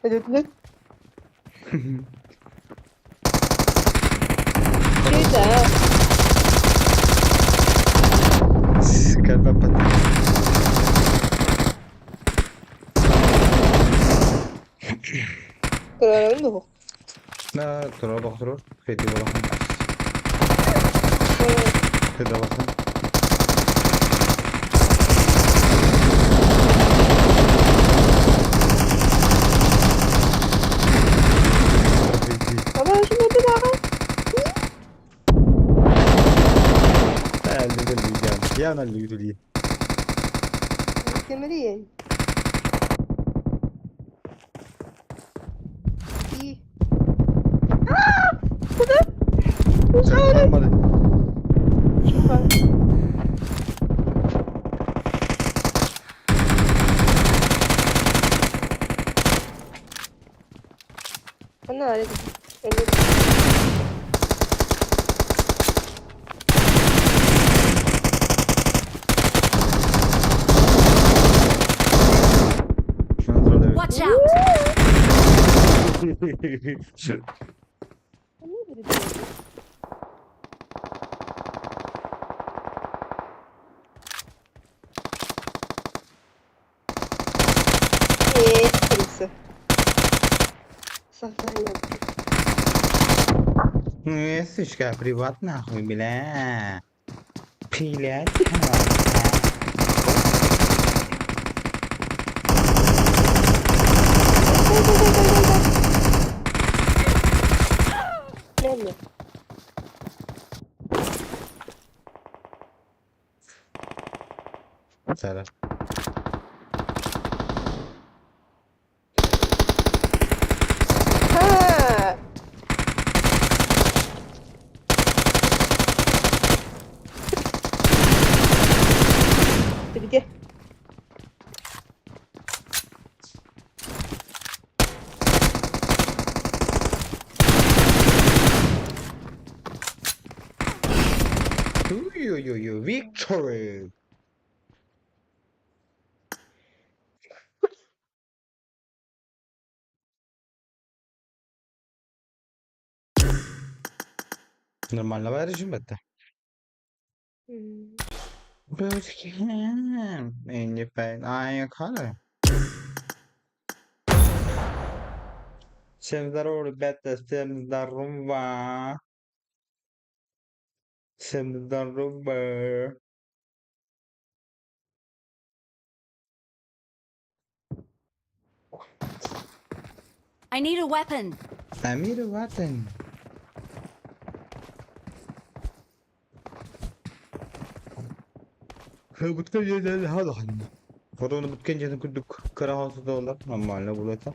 Ödüklü. Şeyde ha. Kalbe patladı. Kırarım da bu. لا ترى بخرج خدي والله كده والله Ama şimdi bir daha. اللي قال لي يا انا اللي قلت لي Kemeriyim. İyi. Bu da. Bu şöyle. Ana öyle dedim. Watch out! Kırıksı. Safran yaptı. Сучка, приват нахуй, бля. Пилять. Nerede? Сара. Ha. Hadi gel. Victory. Нормально варишь это? Бөткен. Не пен. Ай, кале. Всем здорово, ребята, всем здорово. Всем здорово. I need a weapon. Амир Ватан. بتكلم هذا حنا فرونا بتكلم كنت كراهة دولار نعمل بولتا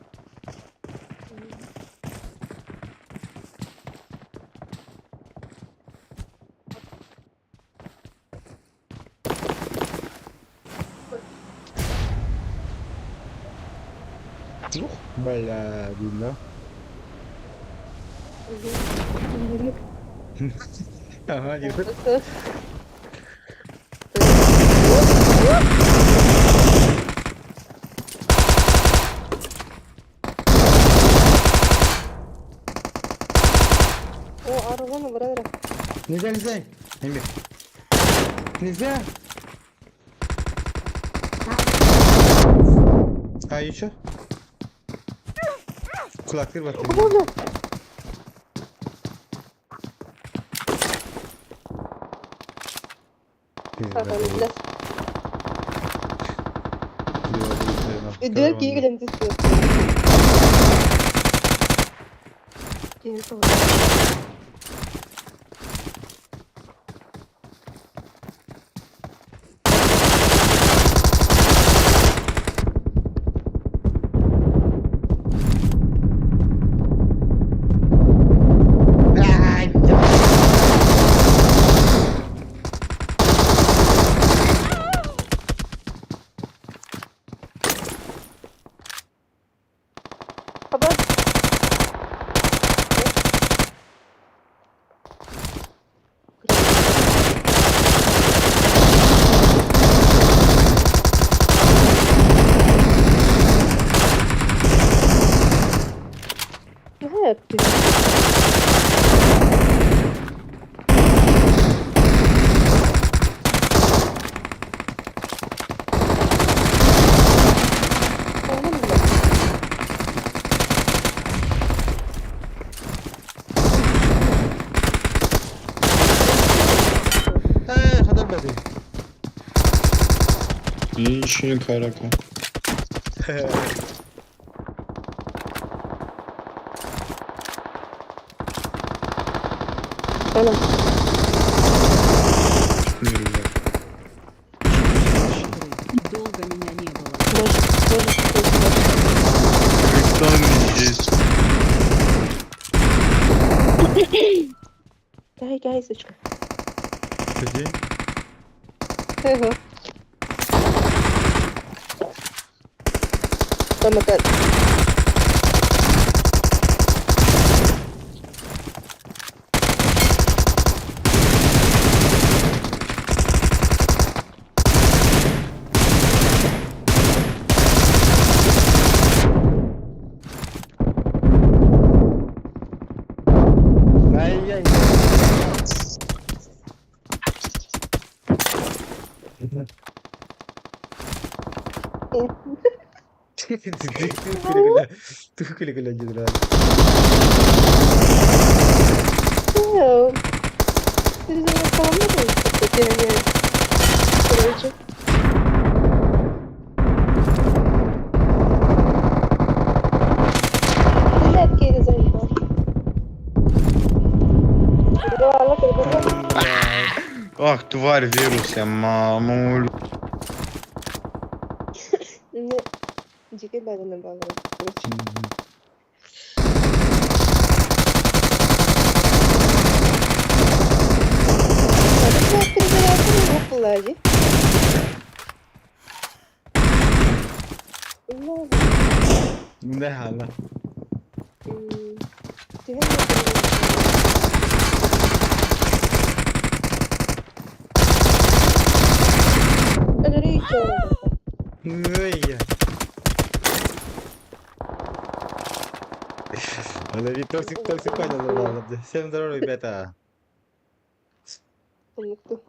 بلا بالله هذه O arabanı bırak. نزل Emir نزل Ayşe kulakları bakayım. Aman. Arkadaşlar. Diyor ki ilgilen tutuyor. Geri sonra. Baba. hadi. İyi işin karaka. Tamam. Долго меня не было. Гай, сучка. Где? Ага. Там опять. Ай-яй. Ты гуля не нравится. Ты резервировал поломку? Короче. Редкий резервировал. Ах, тварь вируса, мамуль. Ne? Ceket bedene bağlı. Hadi kendinize yapın mı kullanıcı? Ne hala? Öyle hiç olmadı. Ну я. Она ведь токсик понял, ладно. Всем здорово, ребята. Unuttum.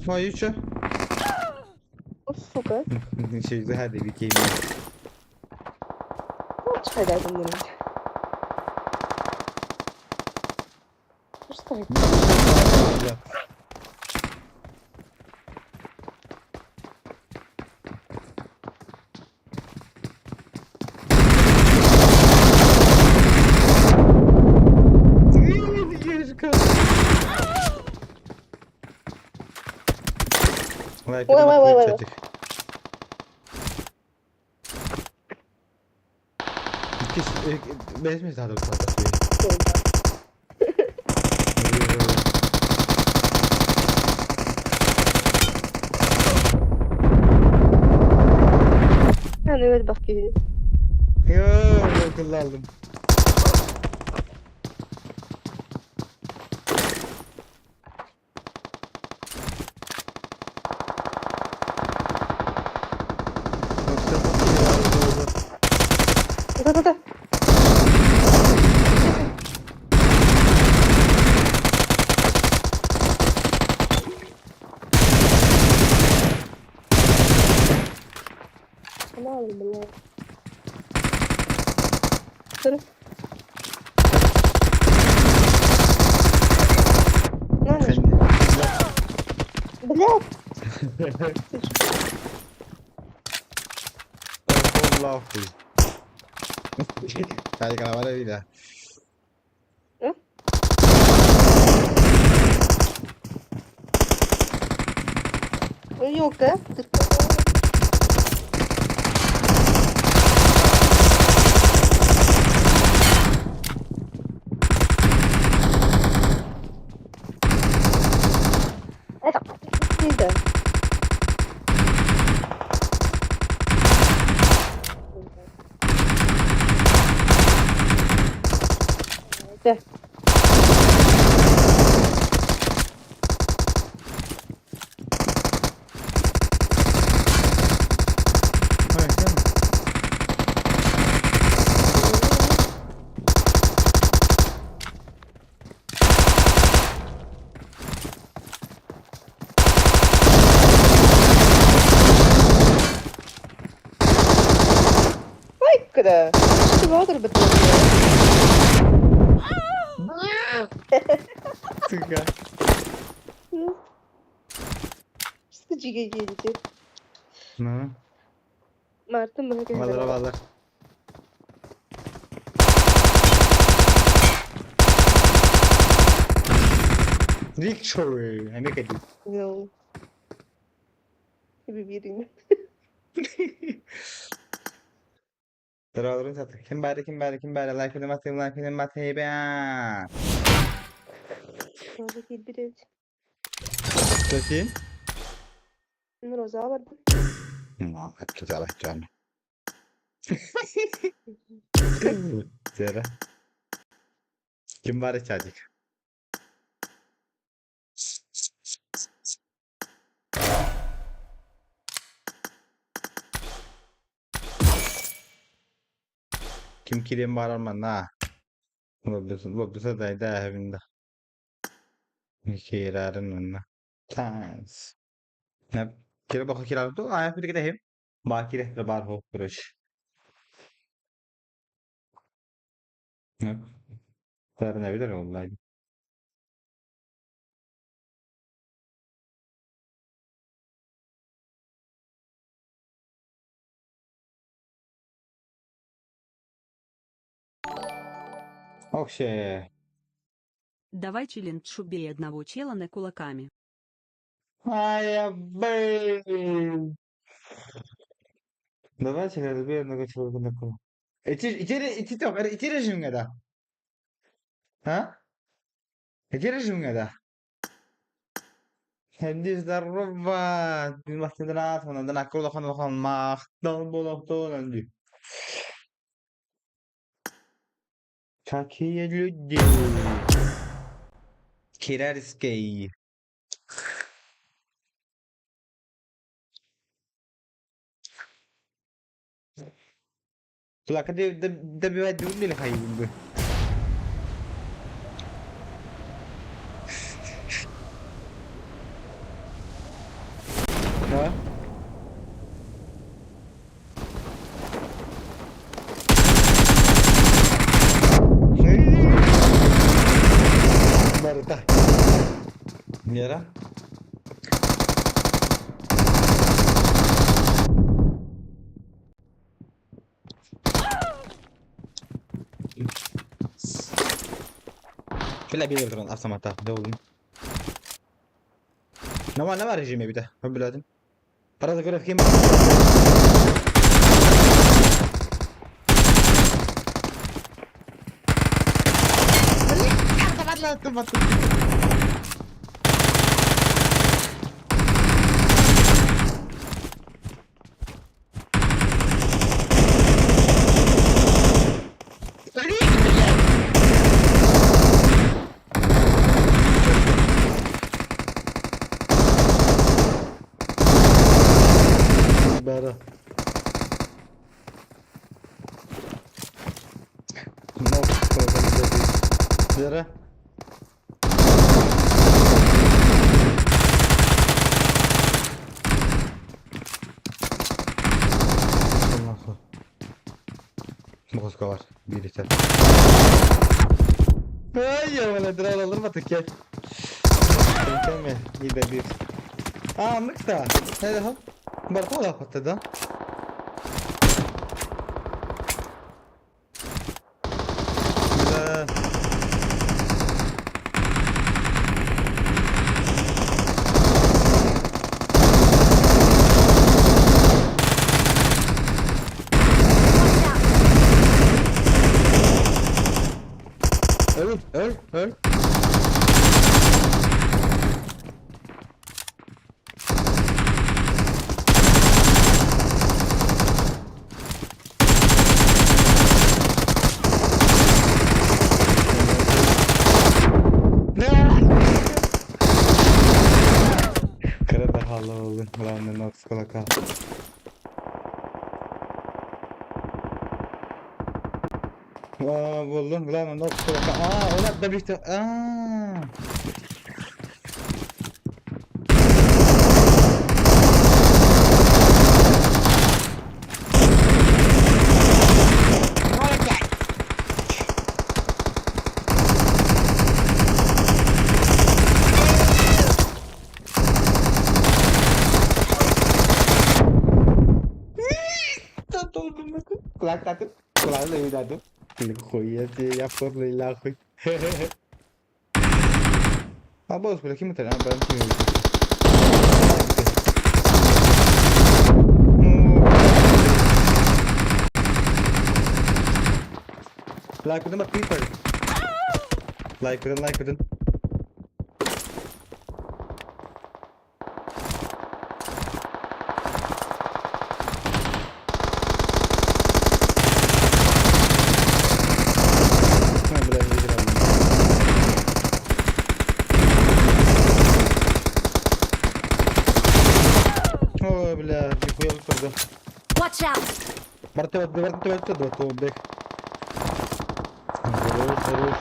Мою чё? O suka. Şey hadi bir game. Ne çıkardım bunu? Что это? Ой. Безміз надо куда-то. Yani öyle bakıyor. Yoo, kullandım. Да. Мало, блядь. Блядь. Лахуй. Dale, calamar vida. Yok da. Neydi? De. Ай, куда? Что ты вагар бетон? Tuga. Sıkıcıya geldi. Ne? Martın mı? Vallahi vallahi. Victory. Emek edin. No. Gibi birini. Terörün satı. Kim bari. Like film atayım ben. Sonra bildireceğim. Peki. Roza var. No, hepsi Allah canım. Zara. Kim bari çocuk? Kim kirim var ama na. Lobby da evinde. Kirarın önüne. Thanks. Ne? Kira bakı kirarın tu. Ayak bir de hem. Baki de bar ho kuruş. Ne? Sarı ne bilir vallahi. Okşe. Давай челлендж убей одного чела кулаками. Ay be. Давай через bir ne geçiyor bunu konu. İçeri rejimine de. Ha? İçeri rejimine de. Hendis darba. Biz mahkemeden atmadan da nakıl dokan mahkdan bolaktan öldü. Kakiye lüddi. Kirer iskeyi. Plaka de bir vaddi undil hayırlı. Ha? Barta. Yara. Şöyle bir yerden asamata doğdum. Ne var rejime bir de. Öbürledim. Arada göre kim? Batla. Bara. No, Zara. Bosco var. Bir iter. Ay ya bana dral alır mı tık ya? Sen mi? İyi de bir. Aa mıkta. Hadi hop. Barta da patladı. Öl. Kırada halı oldu. Buranın nox kulaka. Buldum. Buranın nox kulaka. Ona da bir şey. Tá tudo claro aí, tá tudo. Ele corria, ya por lá, foi. Ah, boss, por aqui me terá para aqui. Like with the people. Like with them. Oh, бля, нихуя выпадал. Watch out! Барты, бег. Хорош.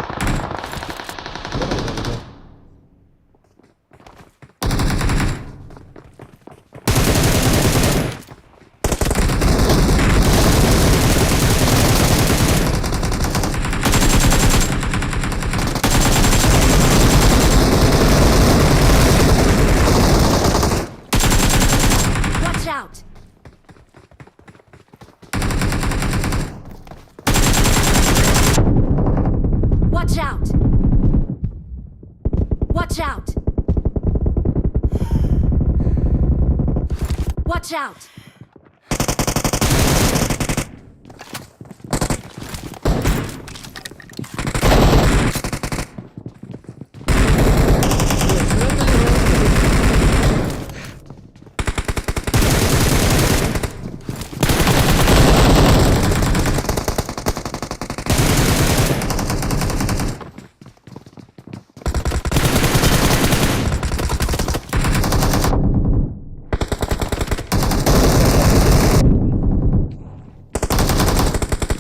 Давай. Watch out! Watch out! Watch out! Watch out!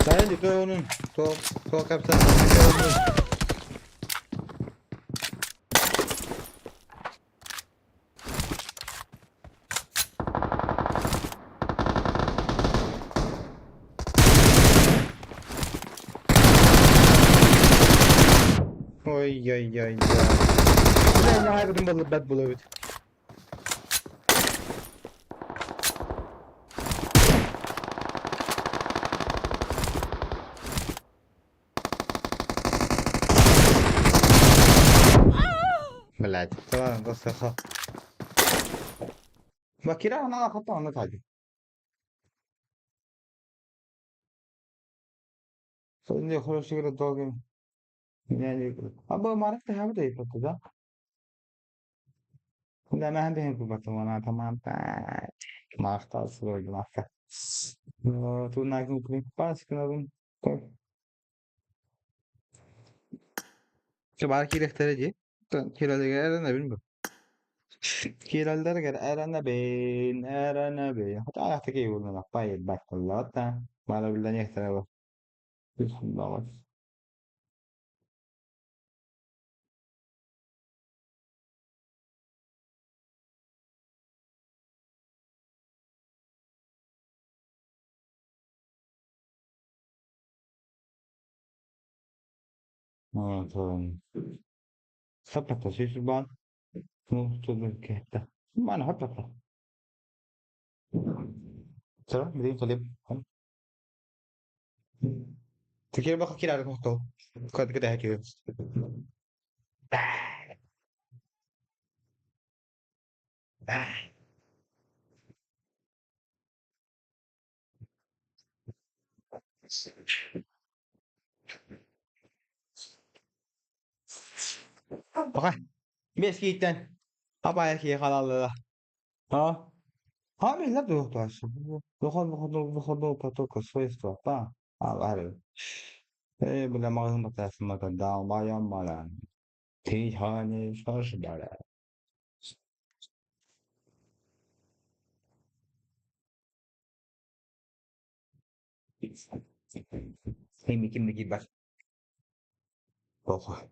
Saya juga onun. Kau kapten. Ой. Ben hayır dedim bad bulabilir. Блять, tamam Босхо. Bakira ana hatta anlat hadi. Sonra hoş şekilde doğru. Yani ama marifte hem de yapıyor da. لا ما عندي هيك برطمانات تمام ما اختار سوي ما اختار tu nai com básico كبار كي اختارجي كيرا لغا انا بين كيرا لغا انا بين حتى تكي ولا بايد باك الله تا ما لا بالله يختار بسم الله ما طبعا خطة تسويس البان مو تقول كده ما انا خطة ترى بدين طالب تكير بقى كير على كده كده هيك Okey. Mesketten. Apa ya kanalda. Ha? Ha millet de yoktu aslında. Dokan patoko soystu pa. Vale. Bile mağazın batasında kadar bayan malan. Tihane şarşı bara. Kim gibi bak. Okey.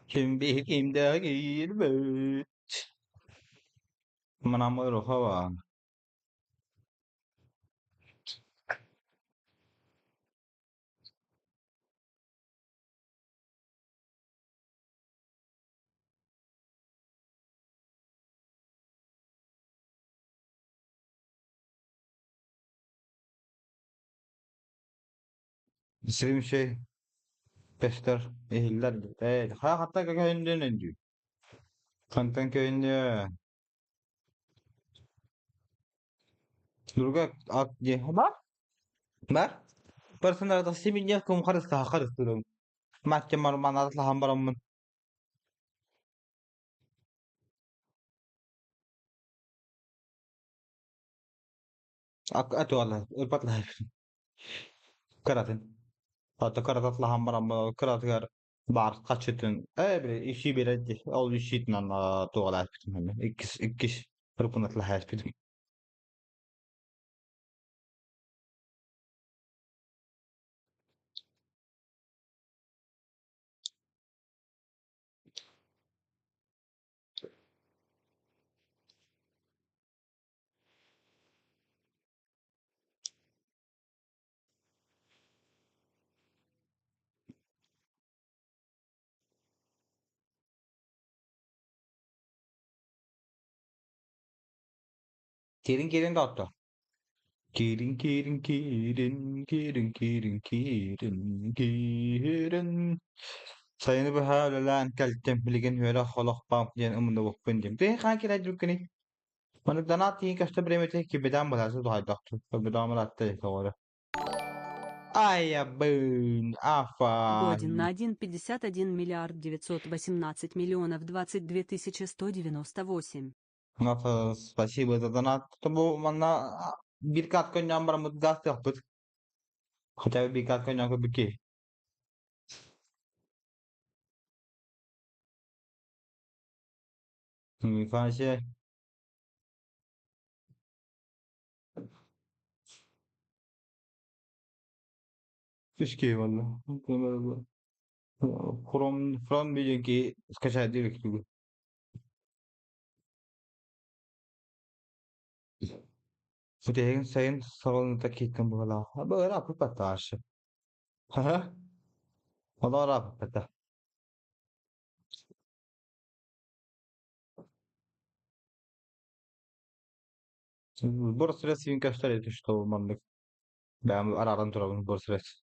Kim de girme. Manamı roha var. Stream şey. Pester. Ehiller. Hatta köyünden diyor. Kantan köyünde. Durga ak je. Var. Var. Personel da simin yakum karıs durum. Mahkeme manatla hambaramın. Ak atu Allah. Irpatla. Karatın. Hatta karatatla hambaramın. Karatgar. Bar kaçıtın. Bir işi bir eddi. Ol işitin anla tuğala ettim. İkis. Rupunatla haspitim. Kirin dotto. Kirin. Sayını bir hâle lan kaltem bilgin hüle xolaq pamp diyen umunda vokpindim. Teh kan kira cukini. Manık danat yiyin kasta bremete ki bedan balası da haydaktı. Bedan malatta yakaları. Ay ya bın. Afa. Годен на 1,51 миллиард 918 миллионов 22 тысячи 198. Nasıl spasibo da danat. Bu manna bir kat konyam baramut gaz yapıt. Hatta bir kat konyam ko biki. Falan şey. Fişki valla. From bilin ki kaçar direkt gibi. Sayın salonunda kittim bu la. Böyle yapıp batar. Ha? O da yapıp batar. Burası resmin gösteriyor işte o manlık. Ben aradan duralım burası res.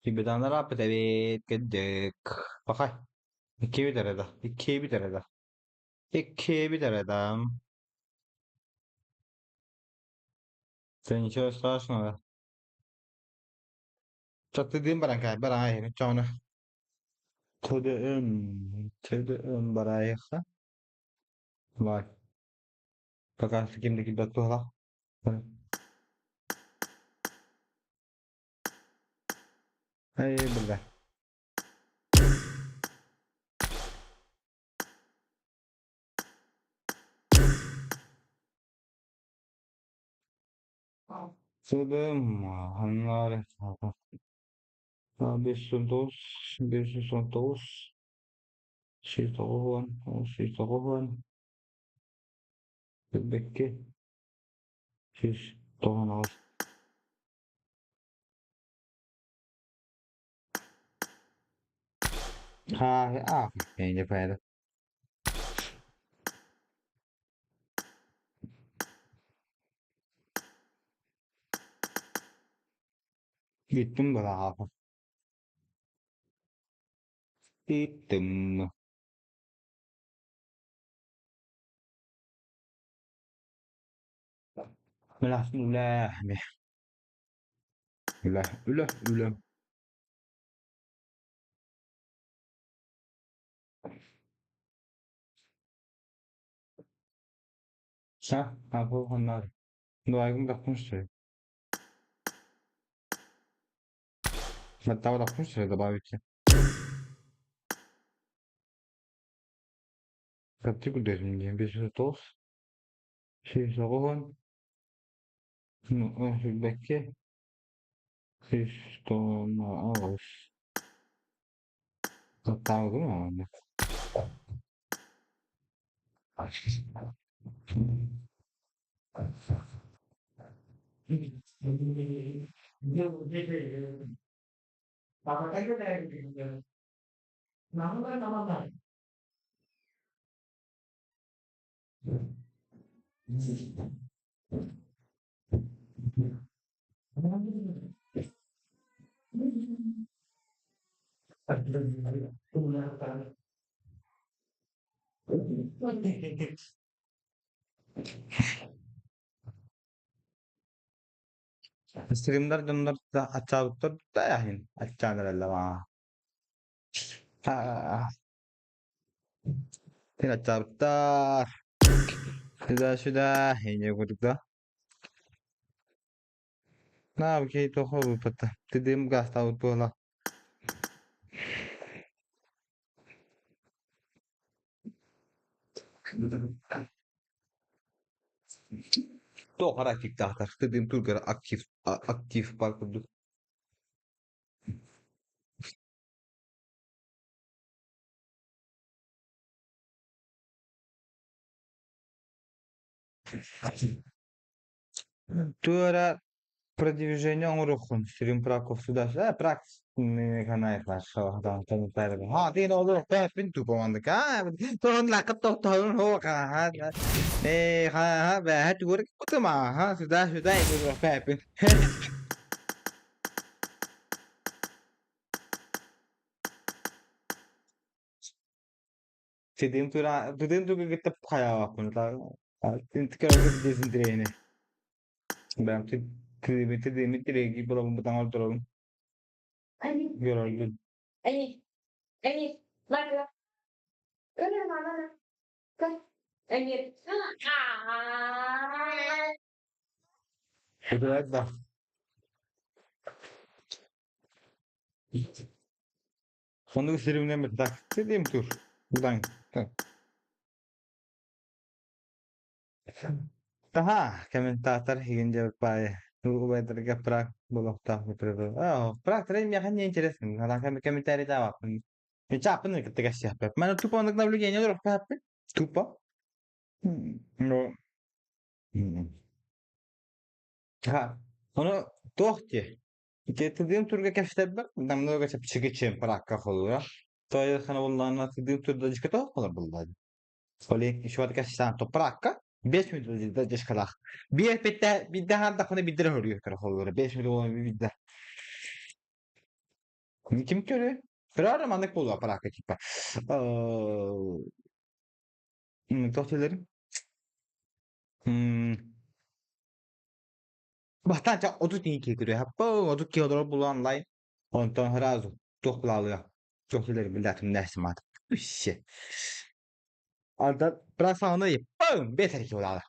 Bir tane rapid evet gittik. Bakay. İki bir derede. İki bir derede. İki bir derede. Sen hiç ısrarsın öyle. Çok dediğim barangay. Barangay. Çoğunu. TDM. TDM barangay. Vay. Bakar kimdeki doktor la. Hey burada. TDM. Hanlar. 512, 512, 610, 610, Bekki, 616. Ha, bence fayda. Gittim bana abi. Gittim. Ülah, ülah, ülah. Ha, bu onlar. Doğaygın bakmıştı. Hatta bakmıştı Dobavit'e. Kaptı bu derim diye. 530, 610, Bekki, 616. Hatta bu mu? Streamler donlar da açalıktır da yahin. Açanlar ellama. Ha. Tin açalıktar. Sudah, ini aku juga. Nah, begitu kok betul. Tidak gas tahu tuh lah. Tuh orang aktif daftar. Tidak tuh gara aktif parkur. Tuh ada продвижение уроком. Стрим праков сюда. Пракс. Не канай хорошо. Там комментарий. Ты на урок пять тупо ванды. Турun lah ketok turun ho kan. Bah turun itu mah. Sudah itu urok pepin. Dedim tuh kita kaya aku ntar. Inti kalau kita disentrih ini. Ben dedim direkt belum bertanggal terus. Görüldü. Emir, bak. Öyle mi ana? Kız, Emir. Udah da. Onu streamden bir tak. Dedim tur. Buradan. Daha комментатор хигинже пай. Убайдыр гапрак блокта выпрыгал. Прак тренинг мне не интересно. Надо комментарий давать. Чапны ketika siapa. Mana tupо наблюдение урок папы. Тупо. Ну. Ha. Onu tohti. Dediğim turga keşfetmek. Namlı geçip çıkıcım prakka oluyor. Toya sana bunlarla dediğim turda çıkıta olur bunlar. Oley şu anda sen toprakka 5 milyon da çıkala. Bir daha da konu bir daha oluyor kara oluyor. 5 milyon bir daha. Kim köre? Karar mandık buluyor prakka tipa. Tohtilerim. Bahkan çok 30 tane kekiriyor. Hep 30 kilo bulan online. Ondan sразу toplalıyor. Tohtilerim milletim neyse mat. Şey. Orada bırak sana yap. Beter ki olalım.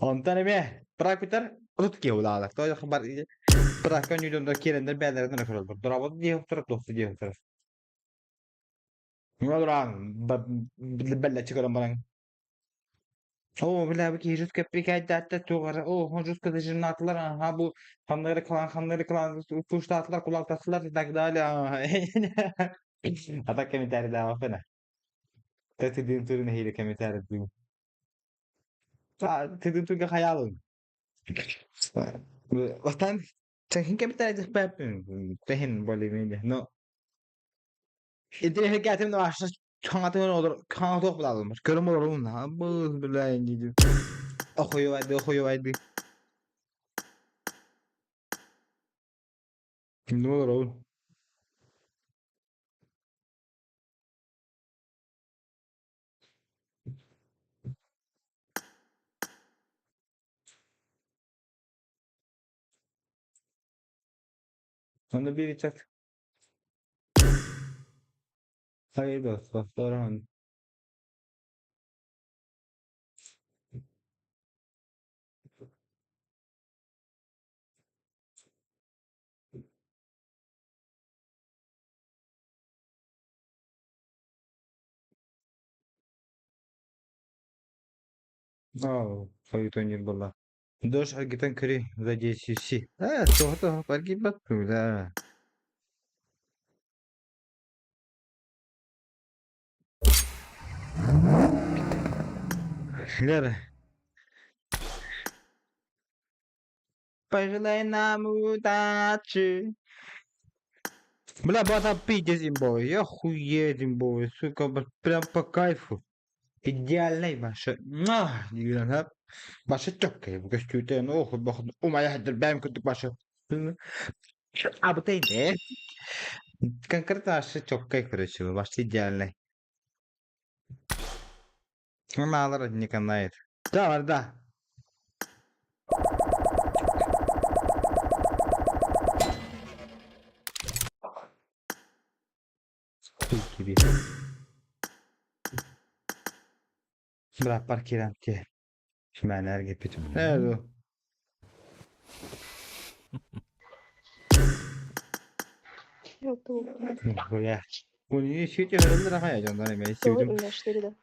Ondan eme bırak biter. 30 ki olalım. Toya haber bırak kan yudumda kirender bellerden akıllı. Duramadı diye oturup dostu diye oturup. Ne olur an bella çıkarım bana. Bila bir kişi kapıyı datta tuğara. Hocuz kadar atlar ha bu kanları kılan puşta atlar kulak taslar tak dali. Hatta komentar daha fena. Tetiğin türüne hile komentar ediyorum. Tetiğin türüne hayalim. Bastante. Sen komentar edip yapıyorum. Tehin Bolivya. No. İdire hikayetim de başta kanatımın olur. Kanat ok bulalım. Körüm olur onunla. Bu billahi gidiyor. Okuyor vardı. Ne olur oğlum. Sonra biri çak. Hayır dost. Sonra hayır oynayın valla. Дождь аргитан кри за 10 си. То погибат да. Лера. Пожелай нам удачи. Бля, бата пить зимбовый, я хуе зимбовый, сука, прям по кайфу. Идеальный ваша. Диган, ваша чокка, в костюте, ну, у меня хадр бэм кутик ваша. А вот это, конкретно ваша чокка, короче, ваша идеальный. Мало не канает. Да, да. Хуй тебе. Bırak parkiran ki. Şimdi ben her gittim. Nerede o? Yok tamam. Bu ya. Bu niye şiit yapıyorlar ha ya canlar ben Yok istiyorum. üniversitede de.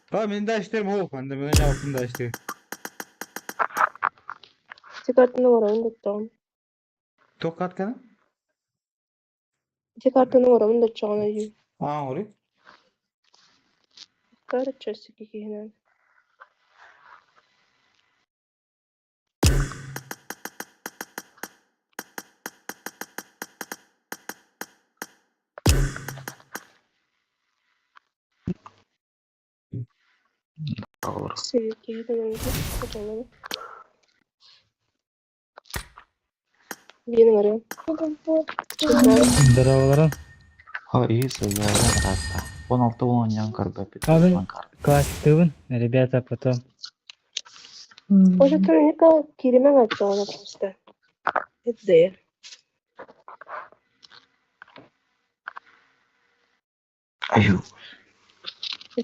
Tamam ben de isterim o. Ben de ben yaptım da işte. Çıkarttığını var onu da çağın. Tokat kana? Çıkarttığını var onu da çağın ayı. Aa oraya. Çıkar çözsük iki yine. Sevgi iki yine. Kapalı. Yeni var ya. Çıkar. Здорово, Ha iyi söylüyorlar hatta. 16 oynayan karga bir Abi. tane karga. класс ребята, потом. O zaten ne kadar kirime kaçtı ona просто. Hep de. Ayu. В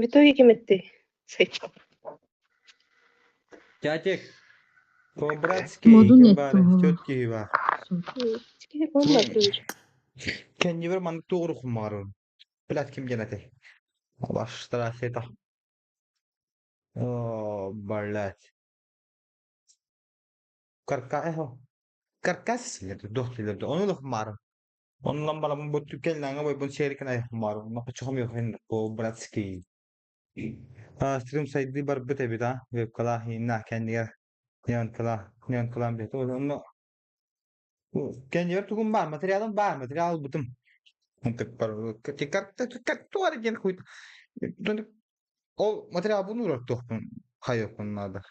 итоге kim etti? Seçtim. Gerçek. Kobratski. Modu Kim net bari? doğru. Çötki var. Çıkıyor onu da kırıyor. Kendi bir mantık doğru kumarım. Bilat kim genete. Başlara seta. Oh, barlat. Karka eho. Karkas ileride, doh ileride. Onu da kumarım. Ondan bana bu tükenlerine ve bu şehirken ay kumarım. Napa çoğum yok henüz. Kobratski. Stream saydı bar bite bita. Ve kala hinna kendi yer. Neon kala bite. Onu kendi yer tukun bar. Material butum. Untuk par ketika tu ada jen kuit. O material bunu uğraştık. Hayır bunlarda.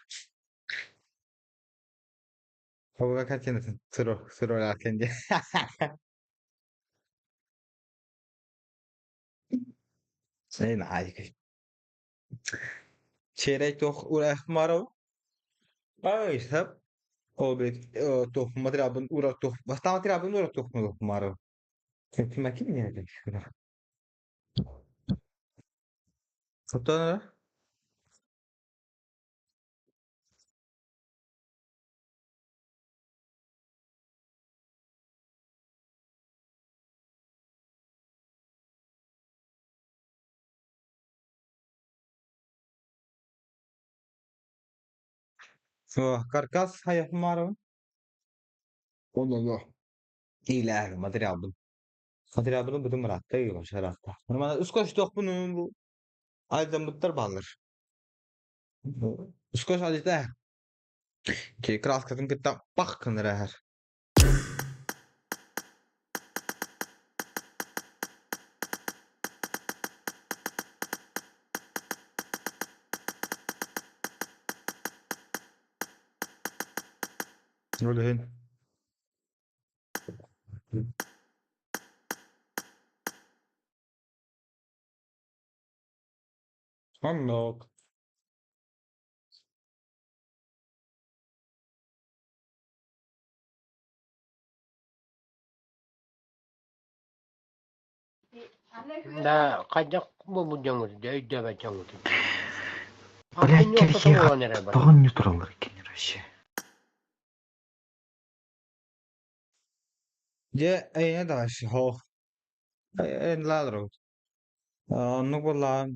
Hava kaç yenesin? Sıro lakin diye. Şey ne harika. Çeyrek toh uğraş maro. Ay hep. O bir toh material bunu uğraştık. Basta material bunu uğraştık mı maro? Kime kim ne şuna? Fotoğraf. Karkas hayır maro. Allah. İlahi material bunu. Material bunu bütün meratta iyi başar hatta. Ama uskoş toh bunu bu. Aydan mutlar bağlar. Uskoş adeta. Ki kras kadın kita pak kenara her. Öyle hin. Anlok. Da kajak bu bujang udah ida bacang udah. Блядь, kerkek atağın yuturalır ikinci raşı. Je ayna da şu ho. En ladro. Nuk wala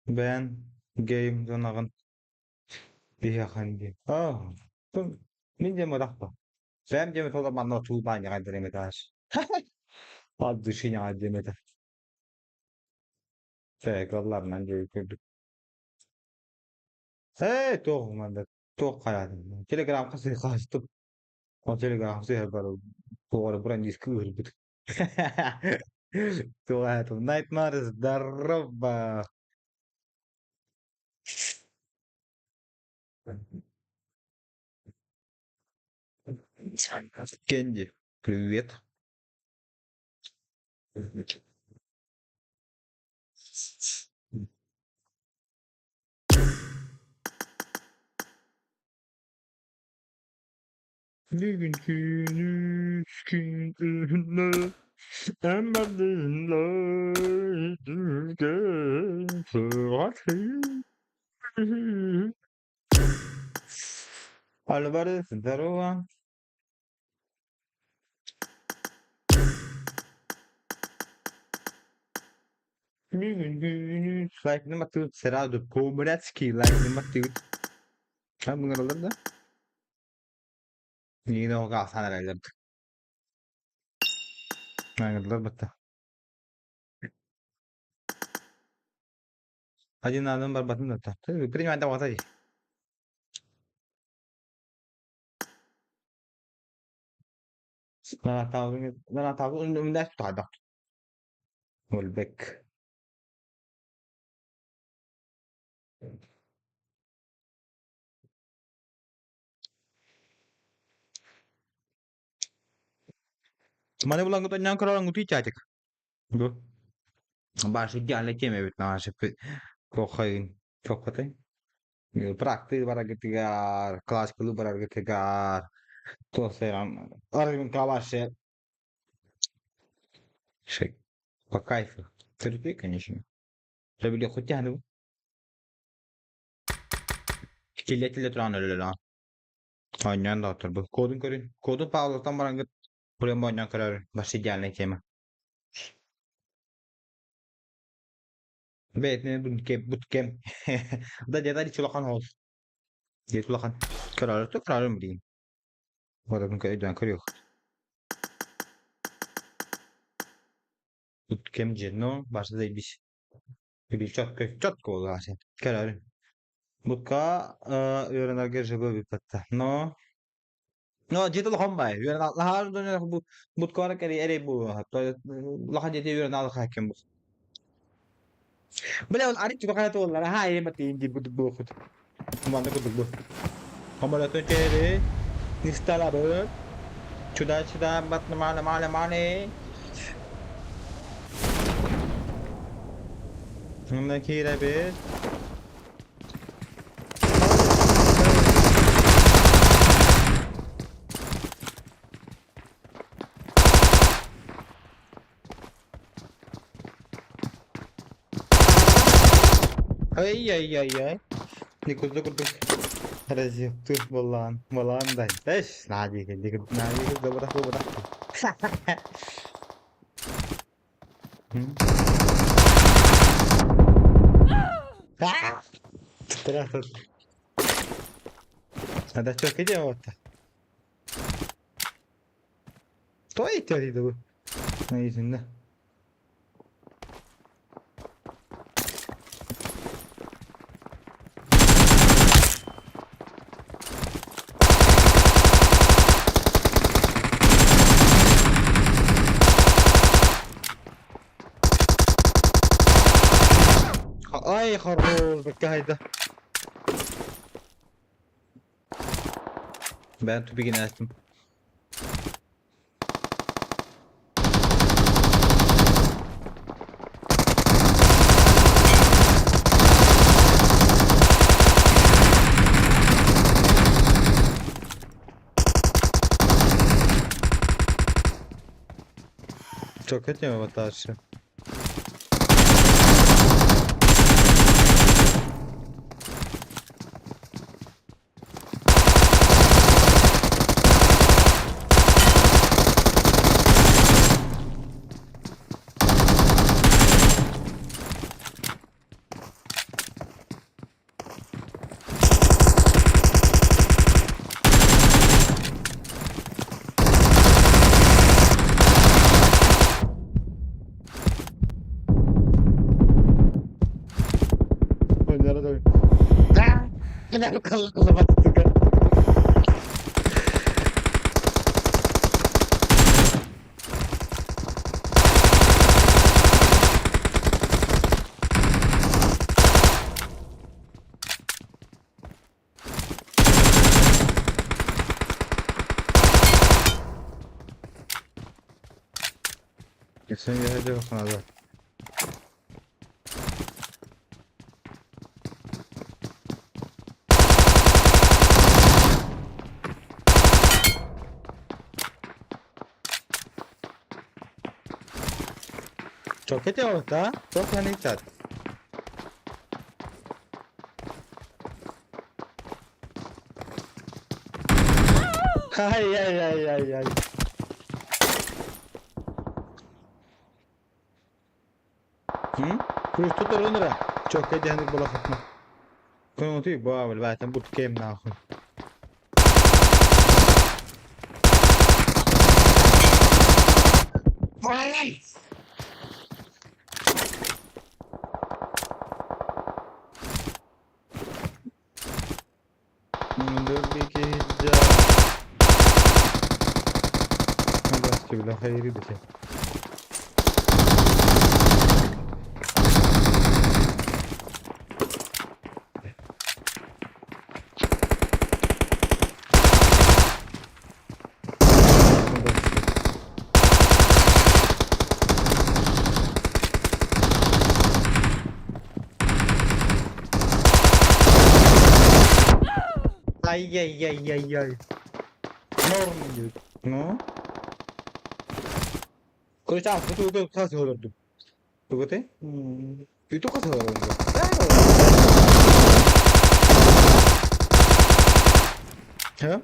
ben game zonagın bir yakandi. Min je marakta. Sen je toda manno tu ban ya kadar metas. Ad dışı ya demete. Tekrarlarla gördük. Hey toh manda. Toh hayatım. Telegram kasih kastım. O telegram kasih haber. Doğru buran diski Tuh tuh nightmare здорово. Кенди, привет. Альварес, здорово. Like number two, сразу по-братски, like number two. Ha bunlar olur da. Yine o kalsan herhalde. Aynen bitti. Один на номер батон да. Ты принимай там вот эти. لا تعود من الناس تعدق والبك. Mana pulang ke tanyang kerang uti cacik. Go. Bahasa jalan lagi mewet nama sepi. Kokhain. Kokhain. Praktik bara ketiga kelas kelu bara ketiga. Tuh seram. Orang kawas ya. Şey. По кайфу. Терпи, конечно. Забили хоть тяну. Kilitli turan öyle lan. Aynen da hatır bu. Kodun körün. Kodun pahalıdan bana git. Buraya mı oynayan karar. Başı gelene keme. Beytne bootcamp. Da jadi culakan host. Dia culakan. Karar tuh karar mı diyeyim. Orada kayak itu kırıyor. Bootcamp cenno. Başta da bir. Bir çok kolu aslında. Karar. Butka öğrenirken şöyle bir patta. No. No, dito lang ba? Yun na lahat doon na but ko ra kari ere bu. To lahat dito yun na lahat kem bu. Bale on ari tuka to la ha e mati indi bu bu khut. Manda ko bu. Hamara to chere instala bu. Chuda bat male. Nunda kira be. Ay. Dikut. Razı tuh bolan da. Eş, dikut da bırak. Terus. Ada çok iyi orta. Toy içeriydi bu. Ne yüzünde? Ay horror bekaydı. Ben tüpü yine açtım. Çok kötü mü batarşı? Kenapa kalau mati juga? Sen gelecek olsun azar. Çok kötü oldu da. Çok panik tat. Ay ay ay ay ay. Hı? Kuruş tutar onlara. Çok kötü hendik bola katma. Konu tuyu bu abi zaten bu kem nakın. Dur bir kez Allah aşkına hayırlı bir şey. Ay ay ay ay ay. Normal. No? Kau cakap tu kasih orang tu. Tu kata? Itu kasih orang tu. Ha?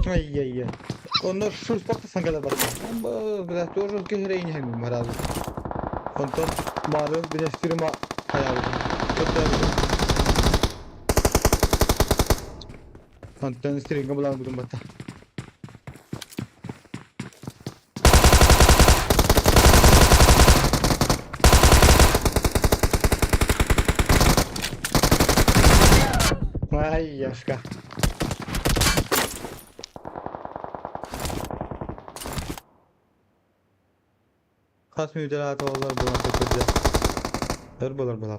Ay ay ay. Onlar şu spotta sangalar bak. Biraz тоже героиня ему разу. Он тот малый без стрима hayal. Anten streaming bulan bulan bata. Ay yaşka. Kaç mücadele olar bulan tekrar. Her bolar bulan.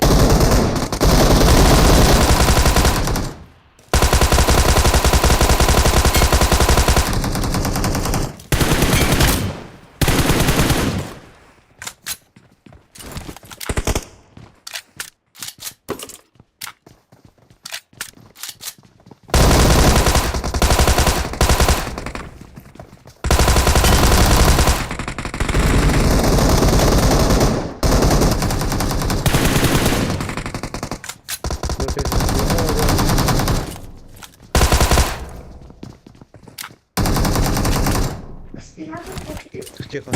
Тихо.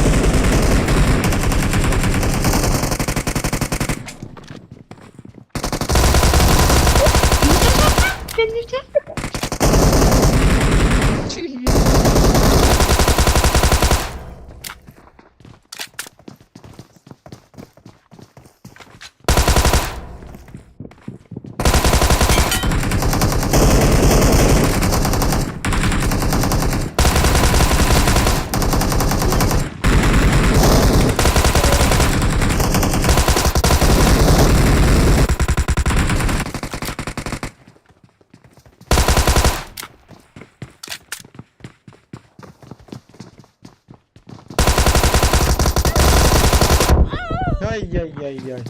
Ay ay ay ay.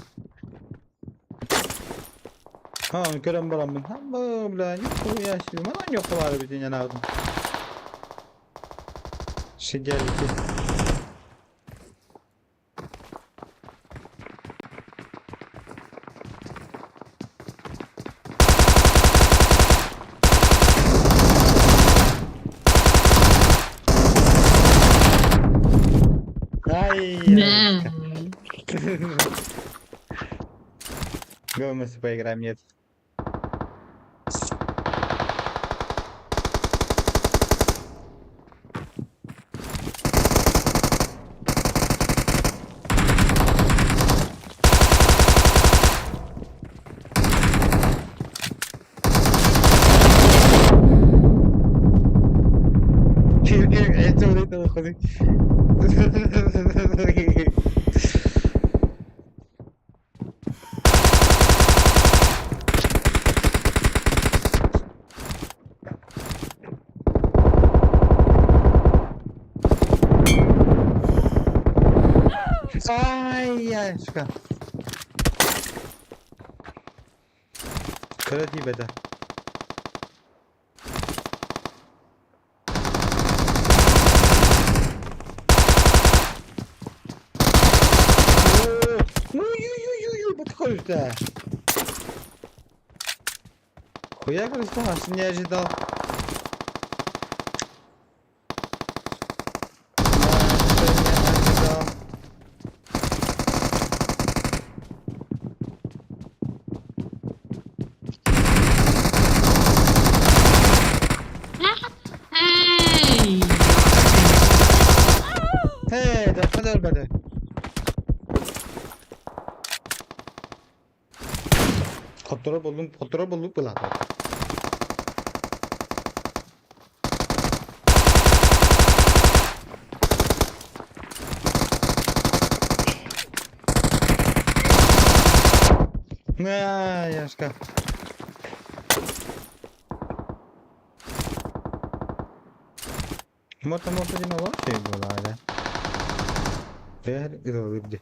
Ha gören baram ben. Ha böyle yok ya şimdi. Bana yok var bir dünya lazım. Şey geldi. Ay. Вместе поиграем, нет. Это вот это выходит. Ay ya çıkan. Kredi beder. Bak koyuşta. Koya koyuşta aslında yerci dal. Hey, dakika ölmedi. Fotoğraf bulduk bu lan. Ne yaşka. Morta yine var şey bu hala. Değer irolibdi.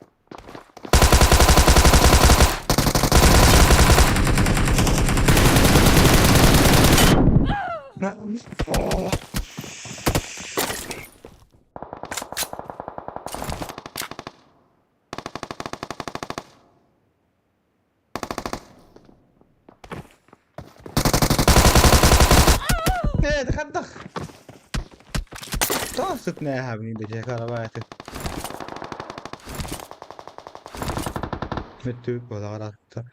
Ne dikkat. Tost ne ya beni de çek arabayı. Mettük bu da arattı.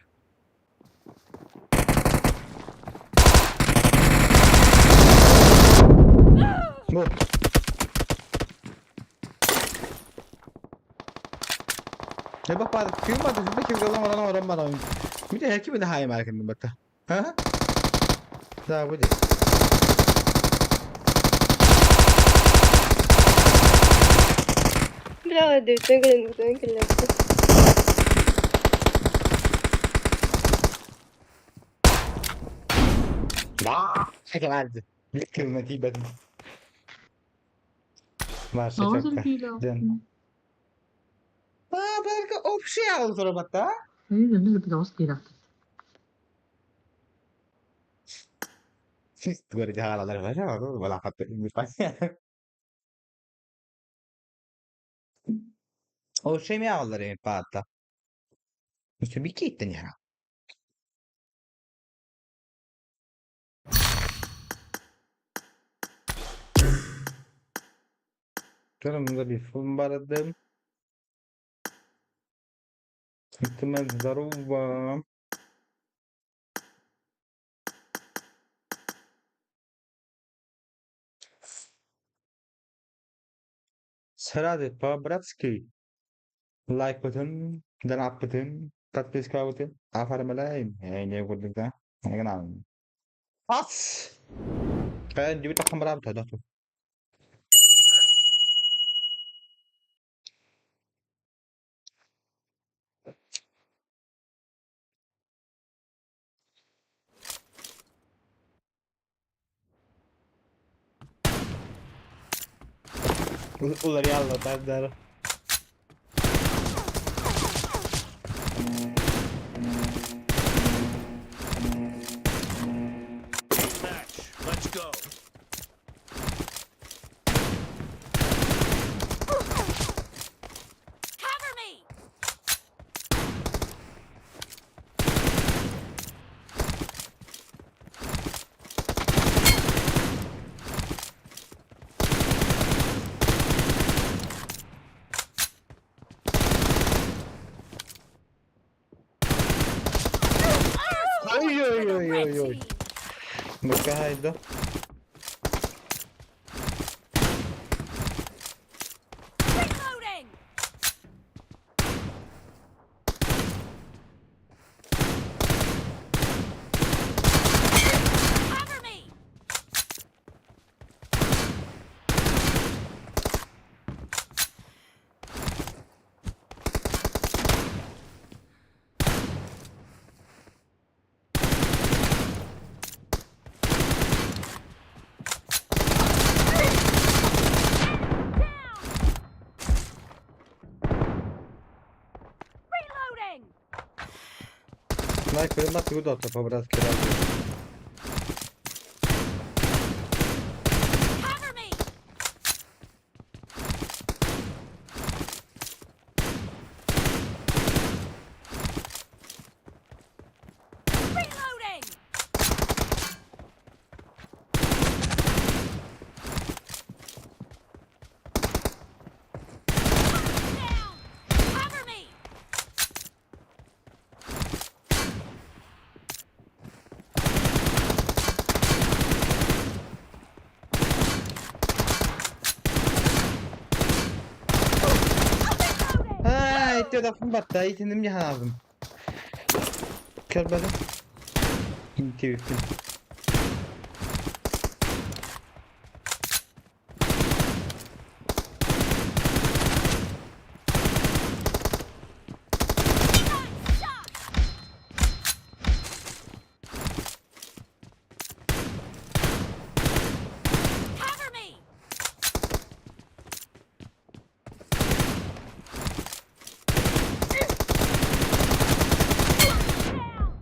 Bu. Ne bak bari kim var da kim kalamadan oran bana. Bir de herkes bir de hayal marketinde baktı. Ha? Daha bu değil. Bravo, twinkle. Vaa! Şaka verdi. Bir kılmeti bedim. Var şaka. Can. Belki opsiya aldı sonra batta. Siz tuh di halalar var ya, wala ka ini pa. O şey mi aldılar en patta? İşte bir kitten ya. Canımda bir fum baradım. İhtimal здорово. Сразу по-братски. Like button, donate button, подписка button, оформляем. Не буду да. Не знаю. As. Kayak jadi tak kamera dah tuh. Ular ya Allah tadar. Cover me. Ой. Ну-ка, айда. Reloading. Cover me. Reloading! Sniper'ın da piu da topa biraz kiral diyor. Cover me! Reloading! Down! Cover me! Ha, itti odakım battı. İtindim cihan aldım. Kırmadım. İnti üstüm. Cover me! Down!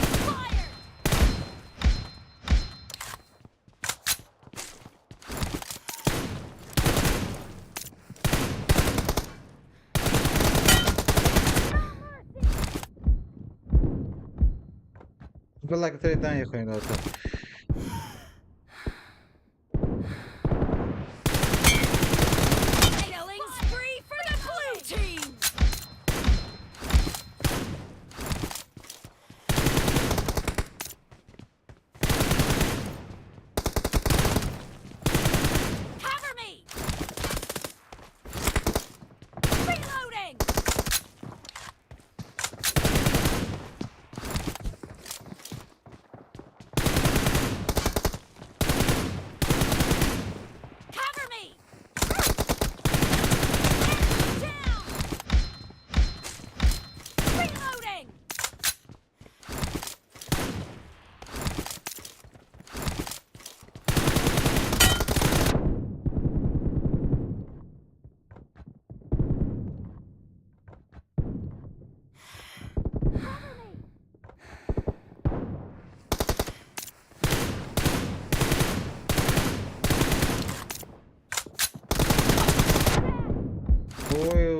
Expired! Valla que três danos com ele, tá? Killing spree for the blue team! Cover me! Reloading! Cover me! Down! Reloading! Cover me! Oi!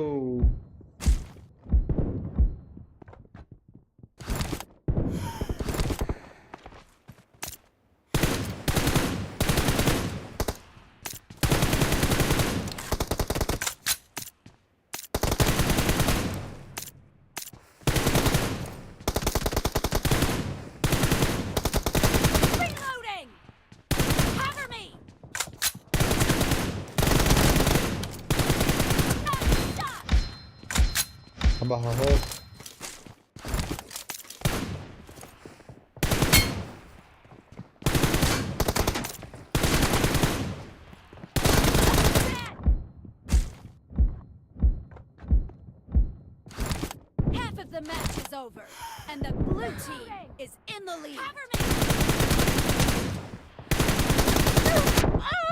Reloading! Cover me! Nice shot! Abajo. Half of the match is over, and the blue team is in the lead. Cover me!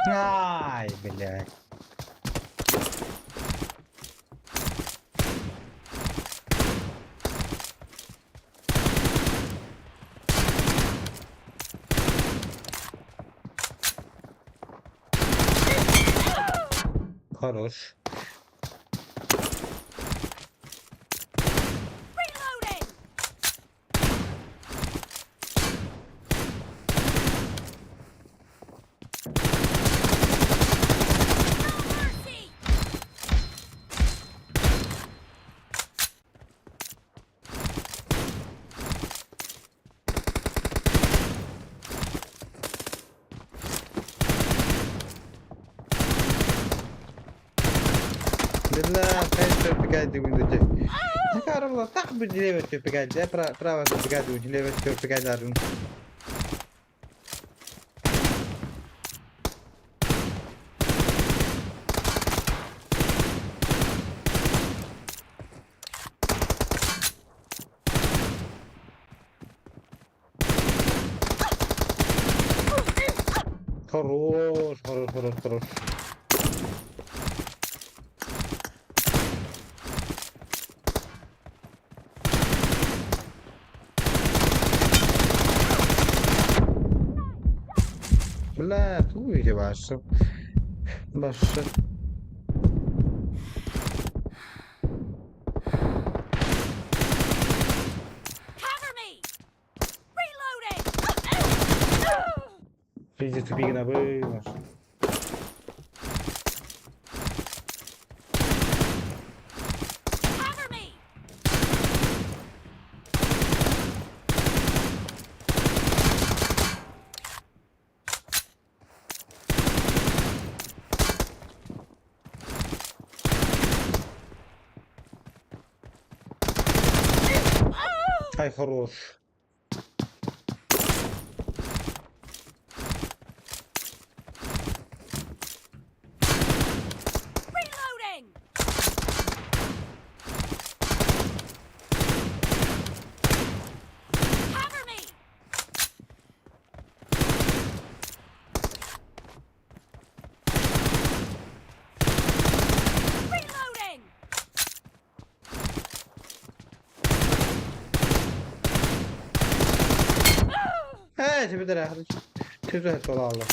Ai, блядь. Хорош. Reloading! No mercy! Billah, kaç pegada window je. Nakarala tak bujile vetu pegada, prava tu pegada bujile vetu pegada run. хорош, хорош, хорош, хорош. Бля, туйте ваша. Ваша. Cover me! Reloading! Пиздец, тупик на ваш. Cover me! Ай, хорош. Reloading! Cover me! Reloading! تبي ترى هذا تبي تطلع الله.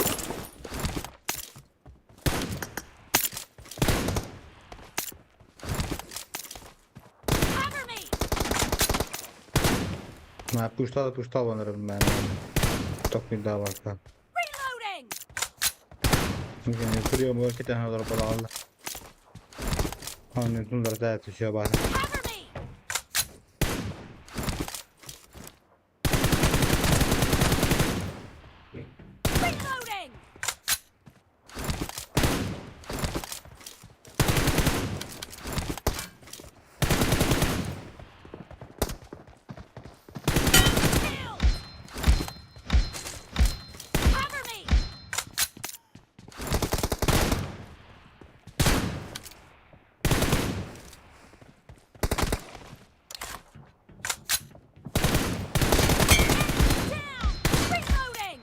Cover me! ما pushta وانا ربنا تقني دعوة كذا. Reloading! ممكن كل يوم وقت أنا أضرب على الله. هون تنظر ذات الشباب. Cover me! Reloading! Kill! Cover me! Down! Reloading!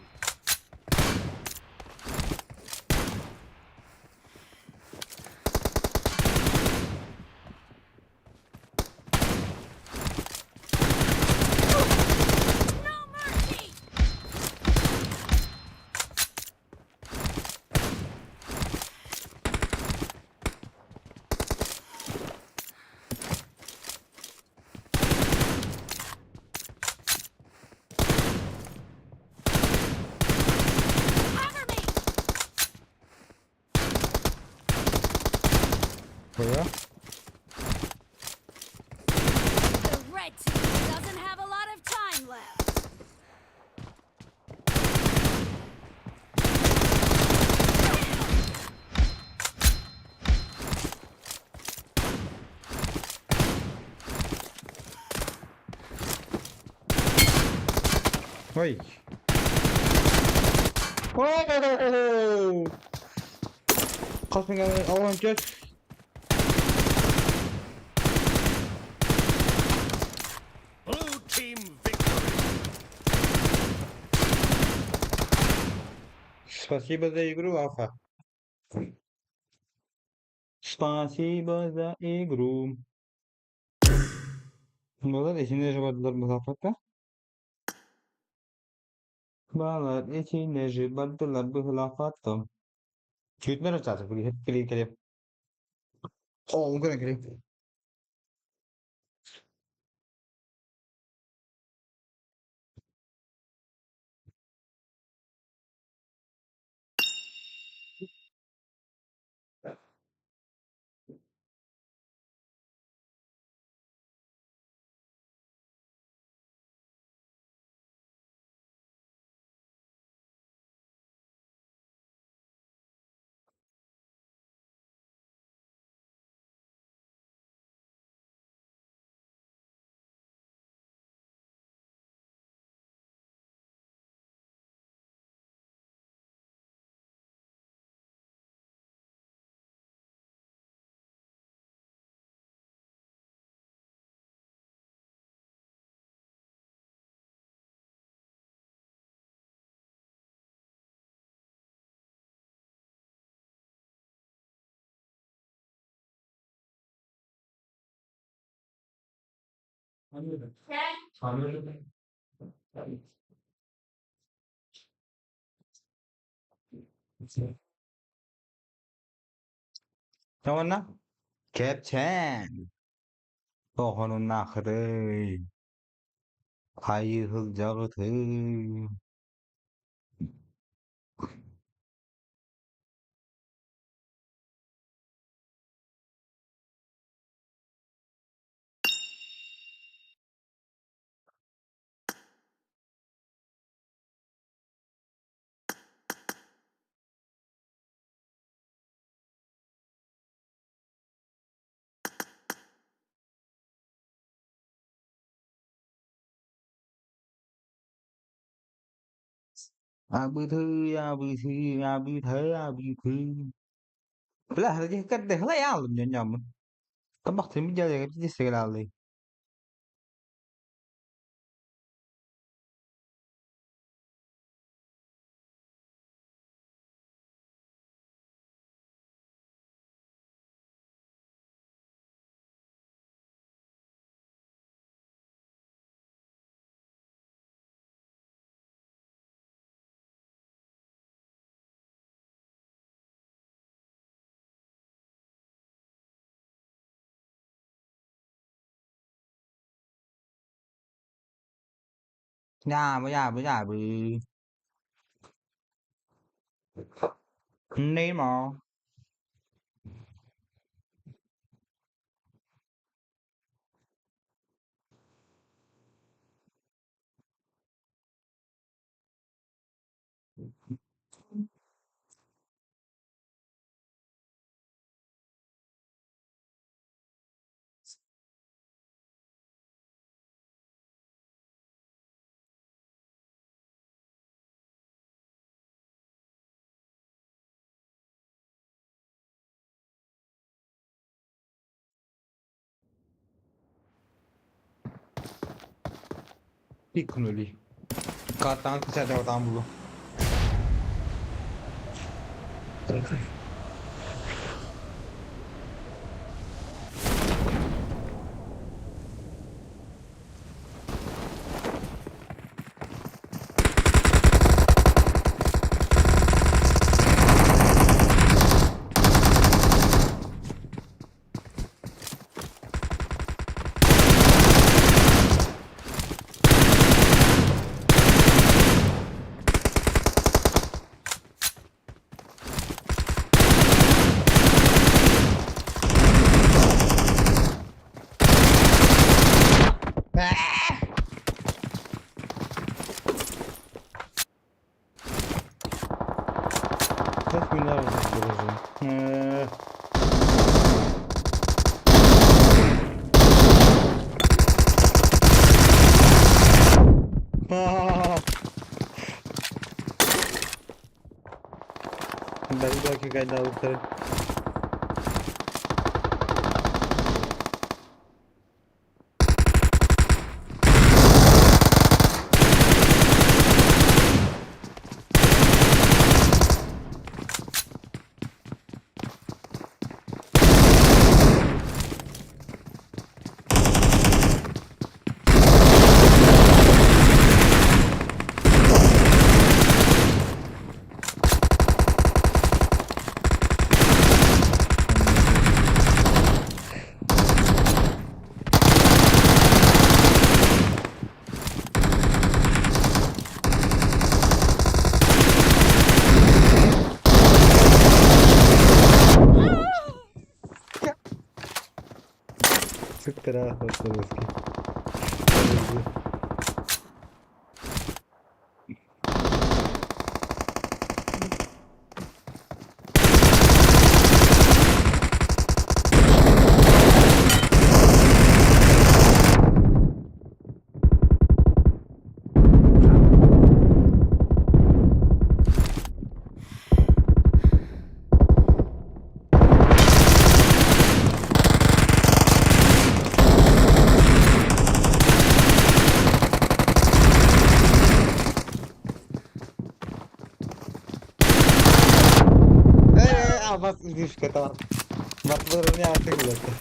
No mercy! Cover me! ويا The red team doesn't have a lot of time left. وي. واو. قسم أول جت. Blue team victory. Спасибо за игру, Алфа. Спасибо за игру. Balar içinde jıbardılar mızafakta. Balar içinde jıbardılar bu hılafatta. Çürütme rıçası. Hep klik edip. Oh, klik. Tamam. Kepçen. Tohonun nakırı. Kayıhılcağı tı. Abi thư, abi thư, abi thế, abi thư. Là hadi cách để lấy áo làm nhầm. Các bác thì bây giờ cái gì sẽ là gì? Ya abi. Ne mà. Piccoli. Katan bisa ada tamu. Kaç günler oldu burası? Belki kayda alıp Siktir ha, bakalım eski. Bas bir kata var. Matlarını artık bıraktı.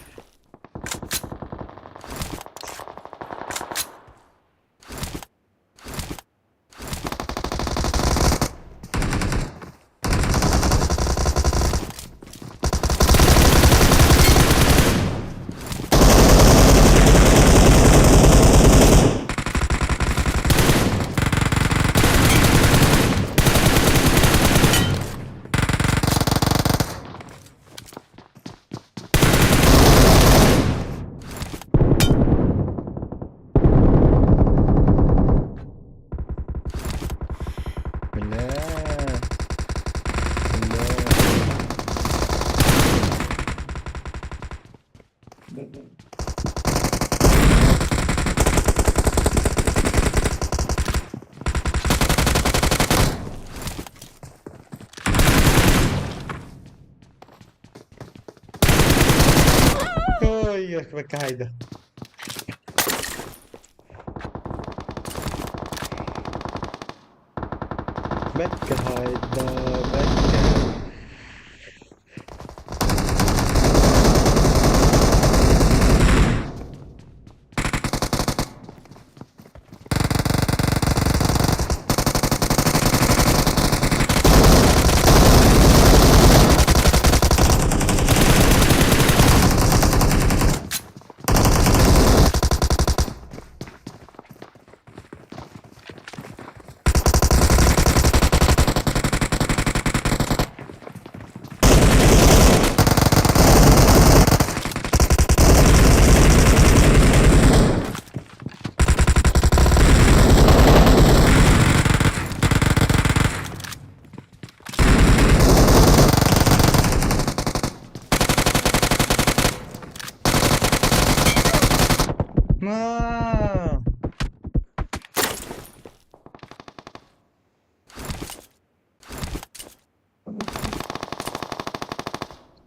Ой, ох, выкайда. Bekayda, bekayda. Ma.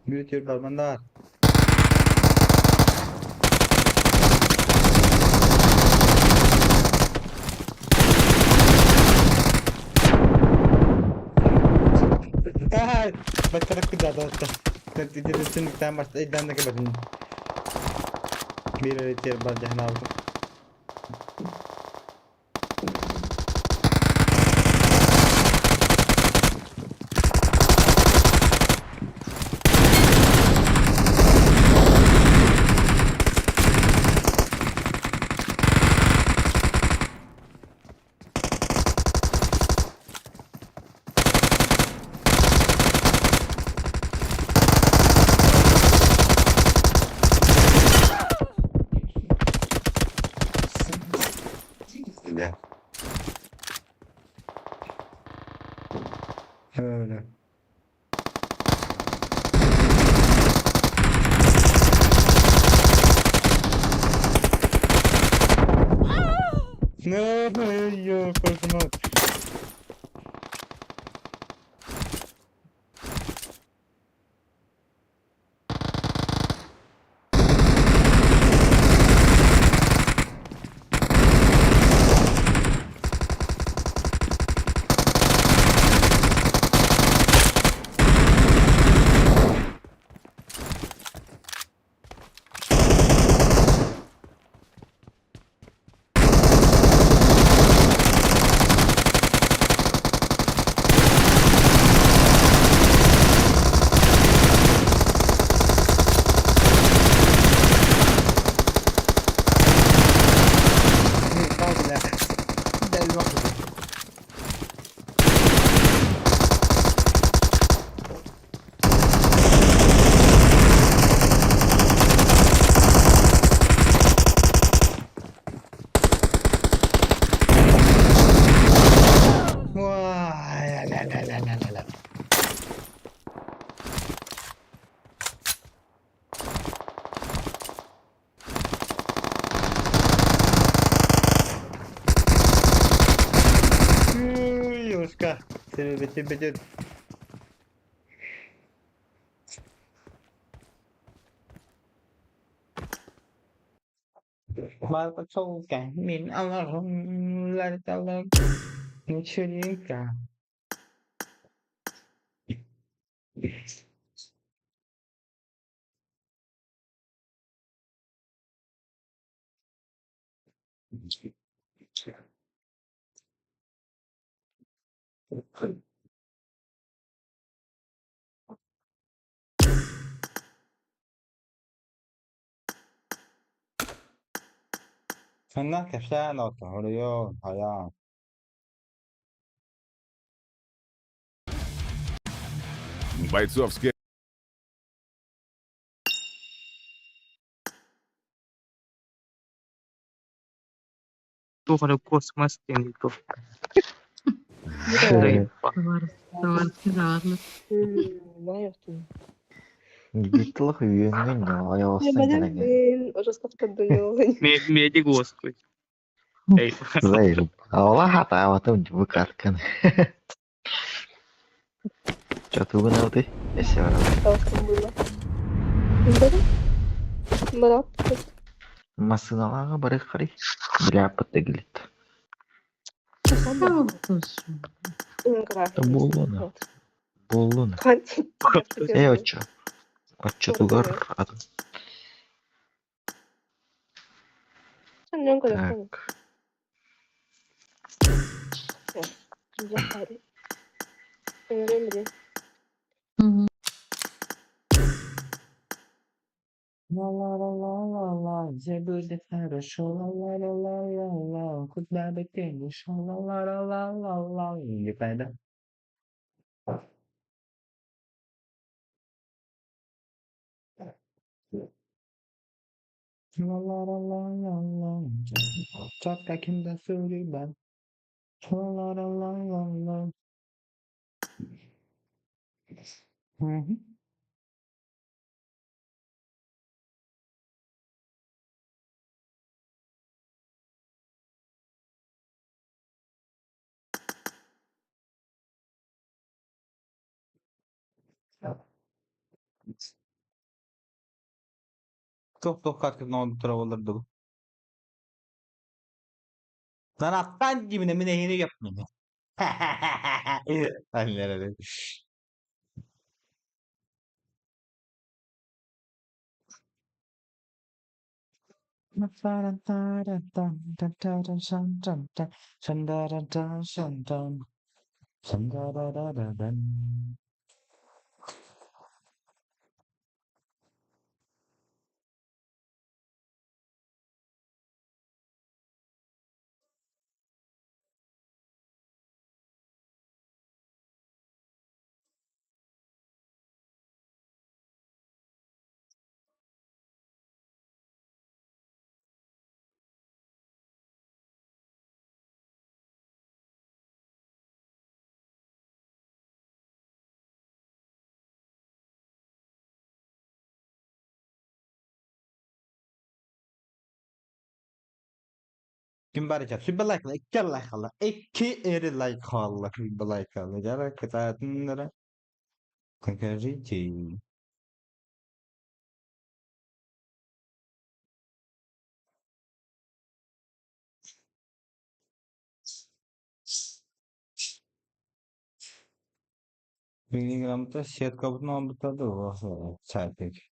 Büyütür balmanlar. Ay, bacarak cuidado esto. Tienes que estar más ayudando que vas. Mira el tierra para dejar algo. Ya. Öyle. No, yo, pues no. Vay, la. Oscar, betul. Ba có sâu cả miền ông là tao là những chuyện cả. Sana kafsa no торıyor hayat. Бойцовская. Тухаре космос тенко. Мira, Evet. no yaptın? Gitu loh uyun-uyun ya ayo Ya sen banyak jangan. Ужасно подумала. Меди господи. Эй, Zai, Allah hata waktu bukakan. Jatuh benar tuh. Ya siapa? Толстым было. Да? Брат. Masına barık kari. Berapa tegelit? Bolun. Bolun. Ocho. Ocho tugar. Так. Ла-ла-ла-ла-ла-ла, где будет хорошо, ла-ла-ла-ла-ла-ла, куда бы ты ни шел, ла-ла-ла-ла-ла-ла. Не знаю, да? Ла-ла-ла-ла-ла-ла, четко kimde söyleyeyim. Ла-ла-ла-ла-ла-ла. Hı hı. Çok katkı ne oldu olurdu bu. Lan attan gibi ne nehini yapmıyor. Anne. Kim baracak? Süper like la, iki like la, iki eri like la, süper like la. Cara kita tendera, kakarici. Miligramda şet kabını aldıkları var. Çaypek.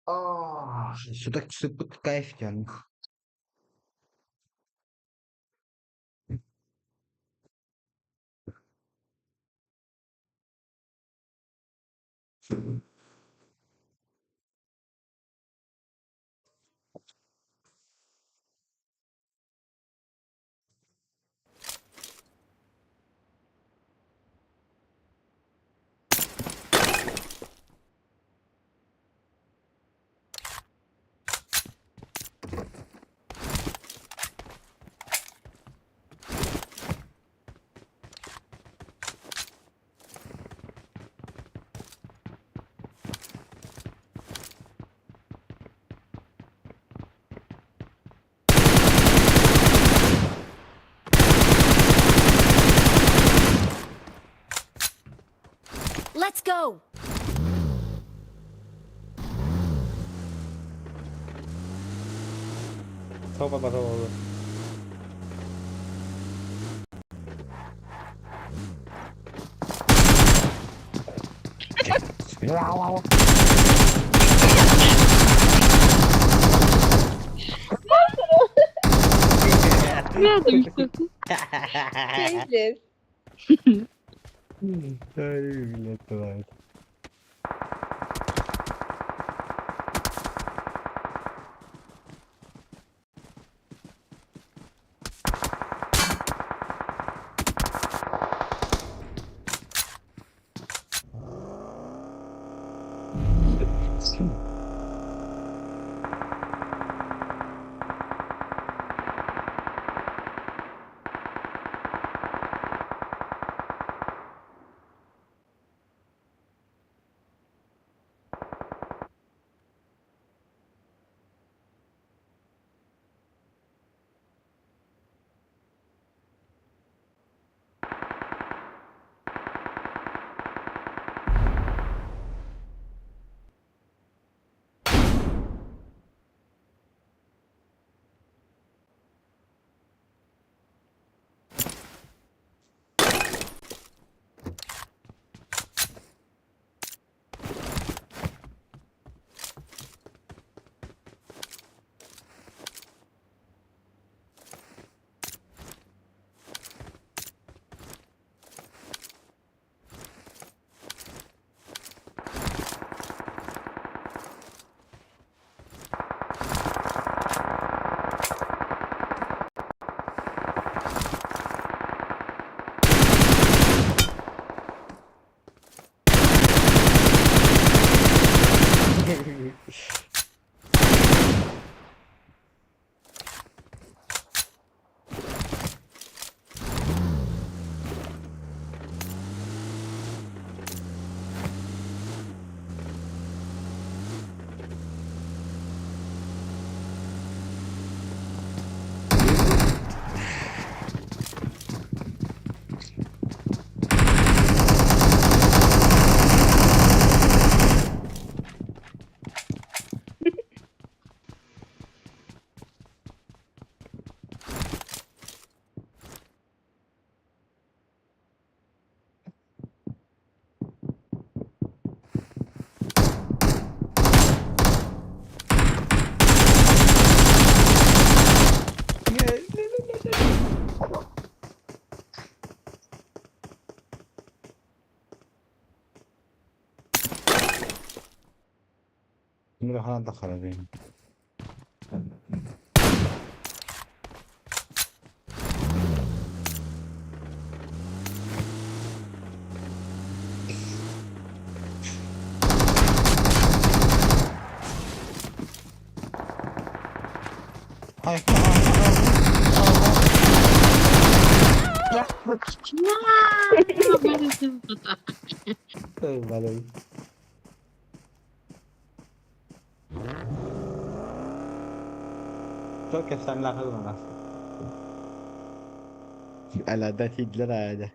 Ah, sudah sebut kayf can. Let's go! Topa baba. Random stuff. Changes. Ay, millet var. Bunu da خرابين. Ay. Vale. Çok efsane akıllı nasıl? Alada hidler ayda.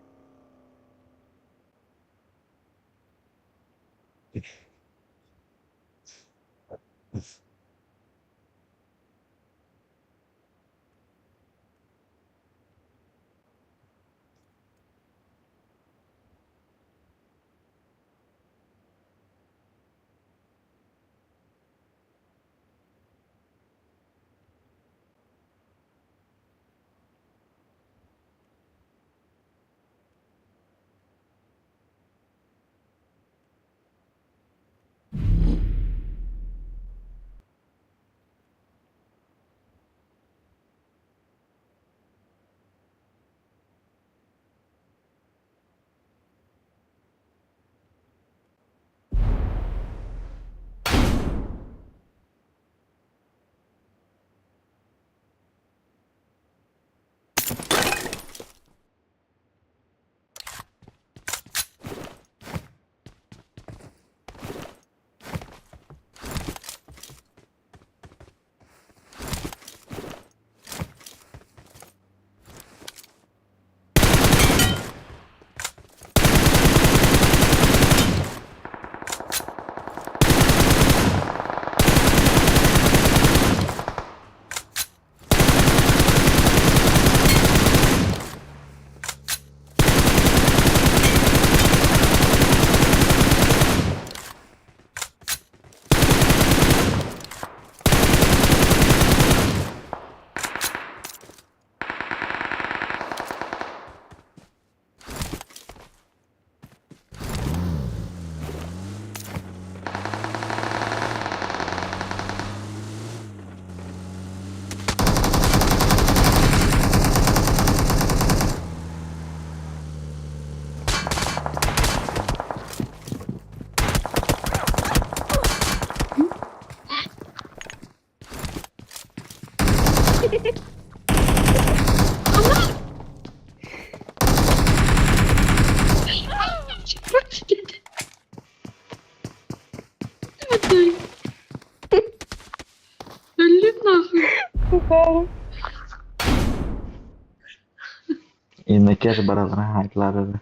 Ini kayak sebarang hak lah.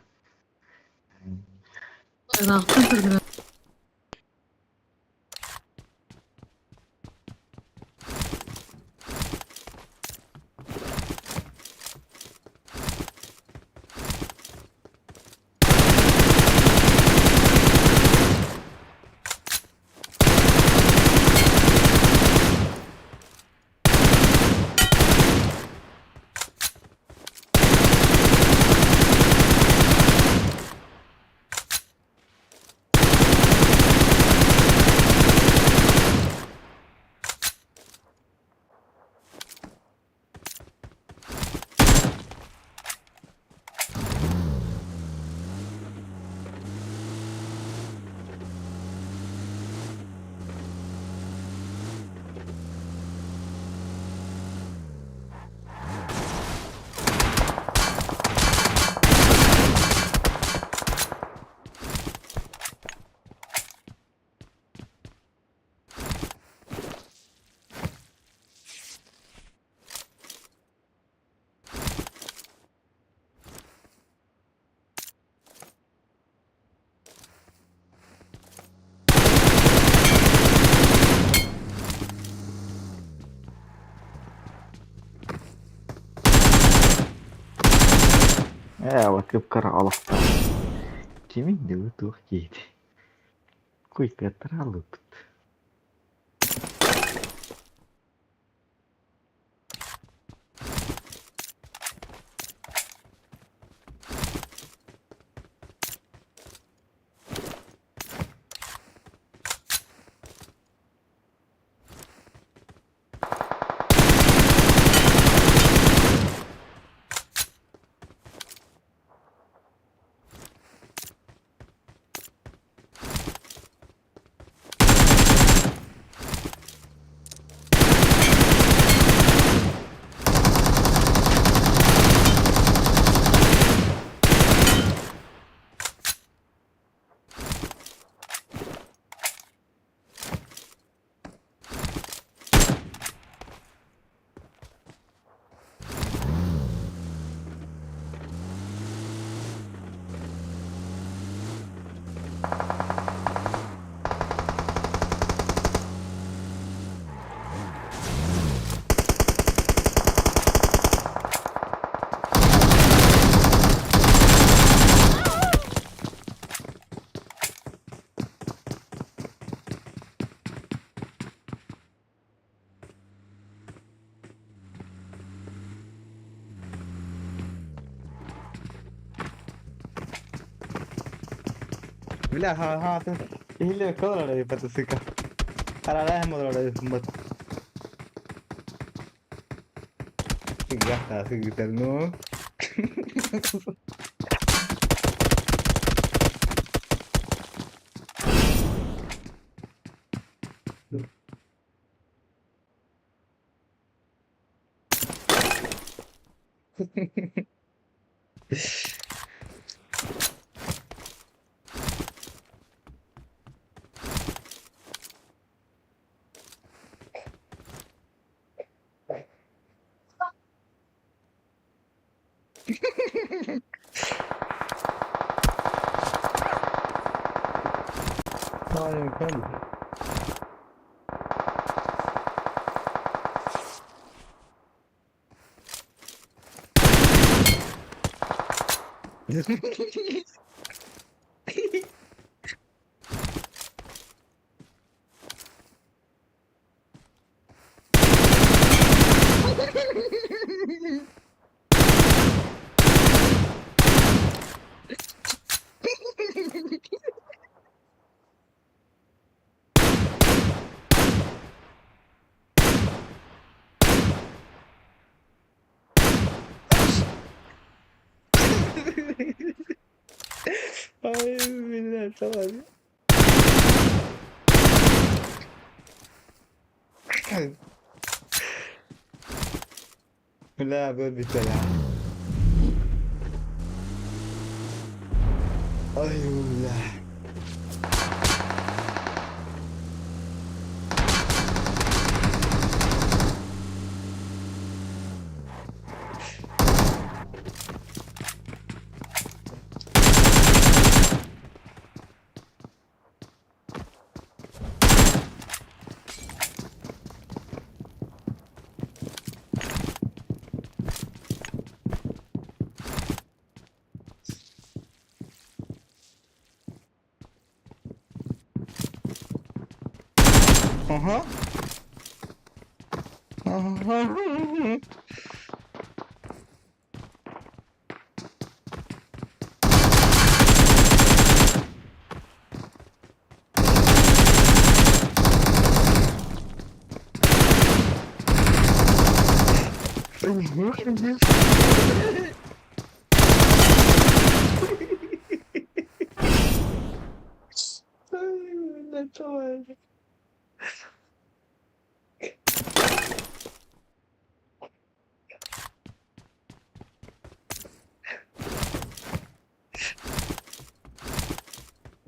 Wakif kera Allah tahu. Kimin dulu tuh gitu. Kuy terlalu tuh. Bila ha tu ile kau ada patu sika. Karena mau ada sempat. Enggak tak segitu no. Aynen kan. Ay, mira, chaval. Ulah berbisa lah. Ayulah. Aha. Aha.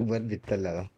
Buat betul lah.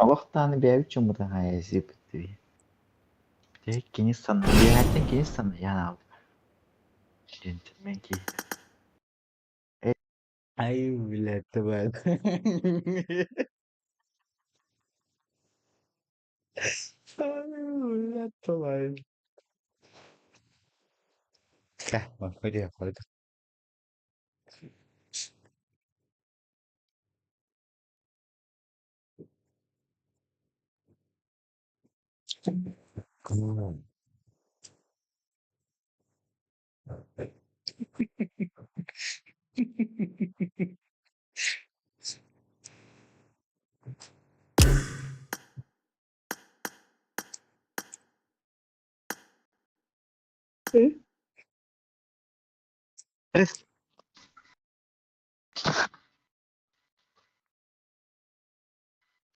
Allah tane bir cumhurda hayesi bitti. Tek geniş sandı. Bir hayattan geniş sandı. Yani abi. Gentleman ki. Ayulah teman. Ayulah teman. Dah, kau dia kau itu.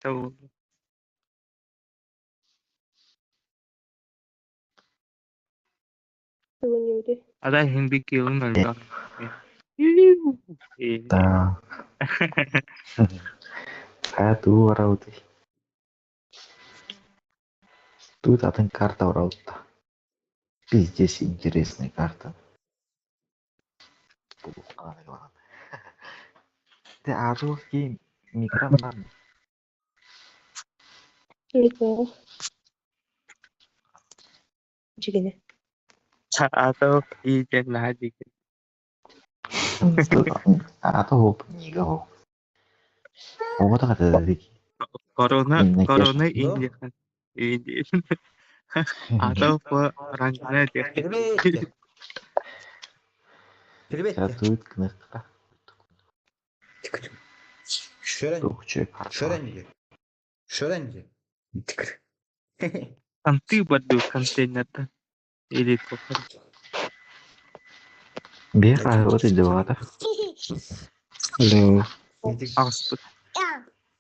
Tahu. Tuh deh. Ada yang bikin nggak? Tahu. Satu orang itu. Тут один карта уралта. Пиздец интересная карта. Ты арухи микрофон. Gitu. Gini. Atau ijen lagi. Atau hope nigo. Oh, tak ada lagi. Corona ini kan. Ini. Atau rancangan dia. Satu kena. Şöğrenci. Kanti buat kontennya tuh. Ini tuh. Biar aku tidak ada. Halo. Aspek.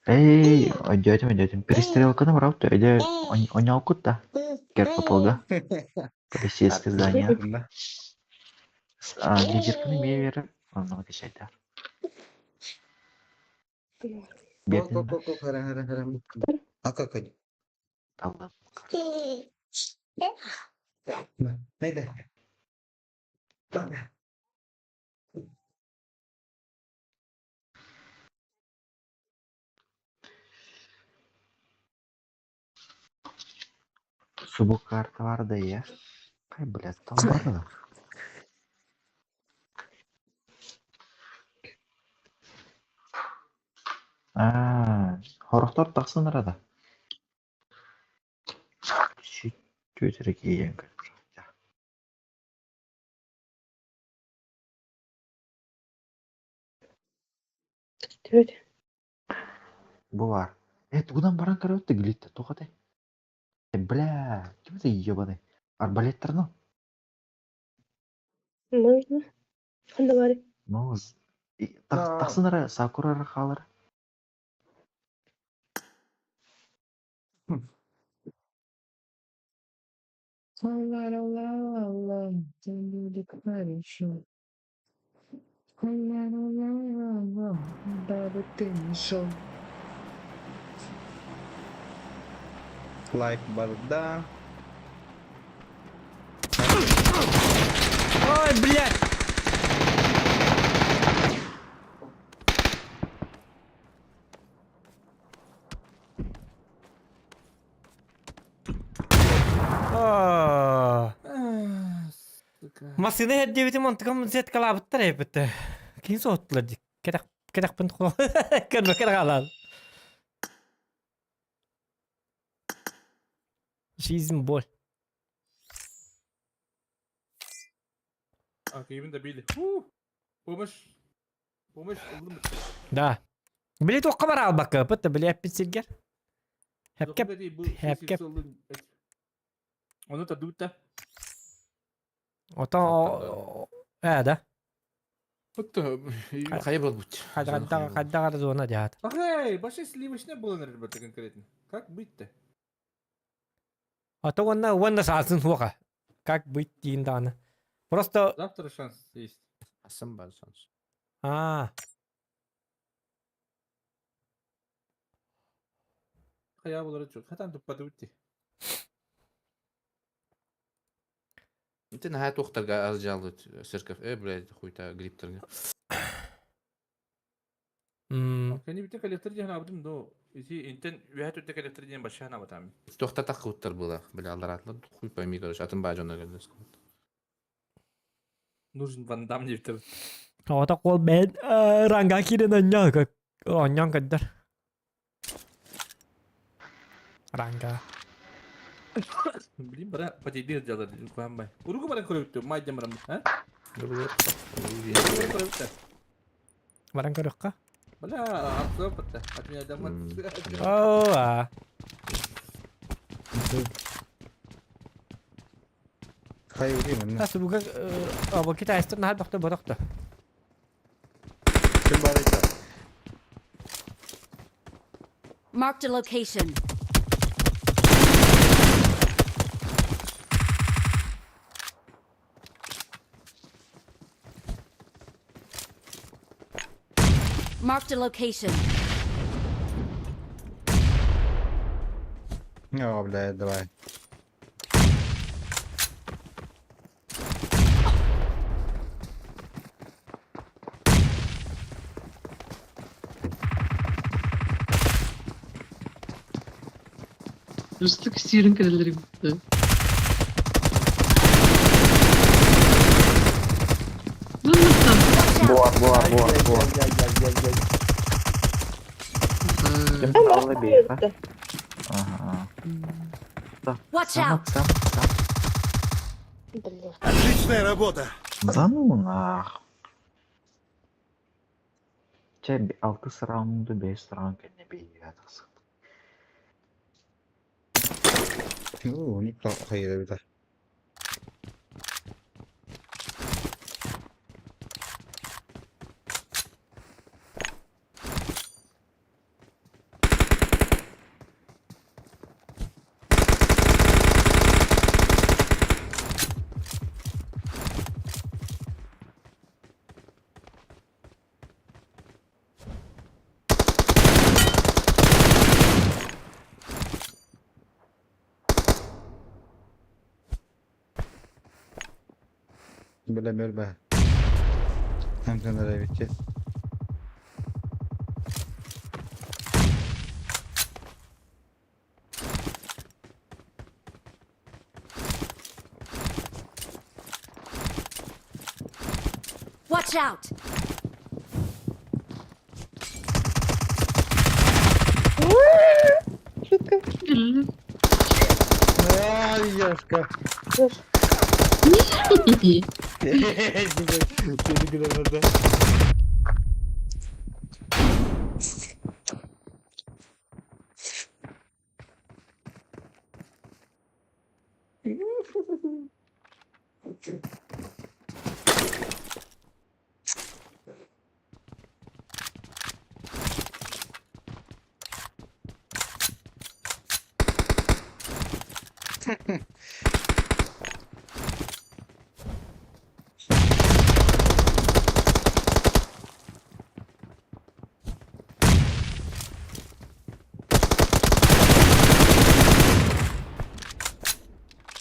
Ждем. Перестрелка на враг, иде он окута. Керпополга. Полицейское здание. Лидерка не имею веры. Он отвечает. Biatin Kok harang. Aka kaji. tahu. Nah, naik deh. Subuh kartu vardı ya. Kayak berat tombol lah. Horoktor taksın arada. Şu Twitter'ı giyen kan. Evet. Bu var. Тугудан баран кара өтті гилетті тоқатай. Бля, кім это ебаный? Арбалеттер ну? Можно. Қандай бар? Ну, тақсын ара, Sakura ара қалыр. Like барда. Ой, блядь! Masini hediyeti mantıkam zet kalabıttır hepette. Kim soğutladı? Kedak pın kula. Kırma kalal. Şizm bol. Akıyımın da bili. Bulmuş. Oldu mu? Da. Bili to kamera al bak kapıt da bili hep silger. Hep kep. Hep kep. Onu da dutta. Ota da. Hatta kaybol bu. Kadar zona jahat. Окей, başa slivish ne bulunur elbette конкретно. Как быть-то? Ota вон сасын хука. Как быть диндан. Просто Завтра шанс есть. Асым бар шанс. Kaya bunları çok. Hatan tuppadı bitti. انت نهاية وقتك ارجع شركة في блядь хуйта гриптерге. Kendi bütün kalefterci hana abdım do. İzi inten ühet öte kalefterci başa hana batam. Tohta tak kuttar bula. Böyle aldaratlar. Хуй пойми, короче, atın bacana geldi. Нужен Ван Дам не битер. Ota kol ben rangaki de nanya ka. Onyan kadar. Rangga. Блин, бара, потеди делать, куам бай. Уруку бара коротто, май демрам, а? Barang keruk kah? Bala, apa peta? Atnya damat. Oh. Kayu değil mi? Nasıl bu apa kita estet nah dokter botok tuh. Barita. Marked a location. Marked a location. О, блядь, давай. Üstlük steering elleri bitti. Buat. Jam lebih kah? Watch out. Отличная работа. Да ну нах. Cek 6 round 5 round kayaknya di atas. Ini kok kayak gitu. Bilemiyorum ben. Hem senaryo biteceğiz. Watch out! Шутка. Ay Yoşka. Dur. Seni gülemezler.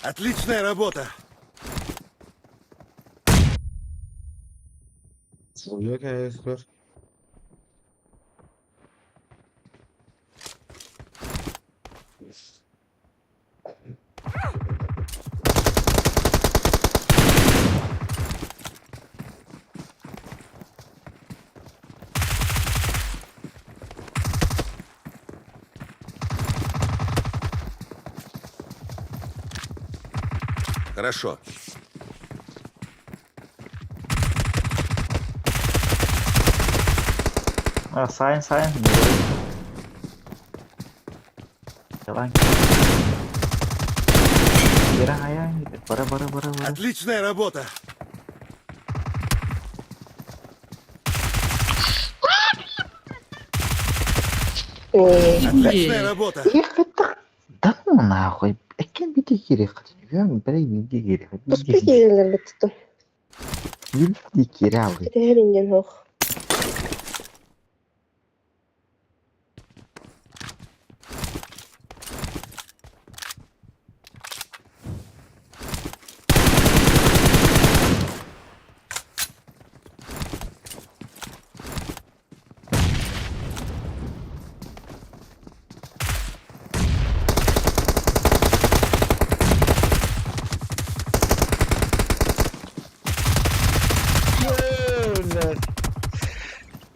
Отличная работа. Yok ya var. Хорошо. Sayın. Jalan. Kira ayang gitu. Bara. Отличная работа. Отличная работа. Да ну нахуй. Ekin bir de geri kaçıyor. Ben böyle bir de geri Тус пигелерлер туттум. Bir de geri aldı. Теринген хох.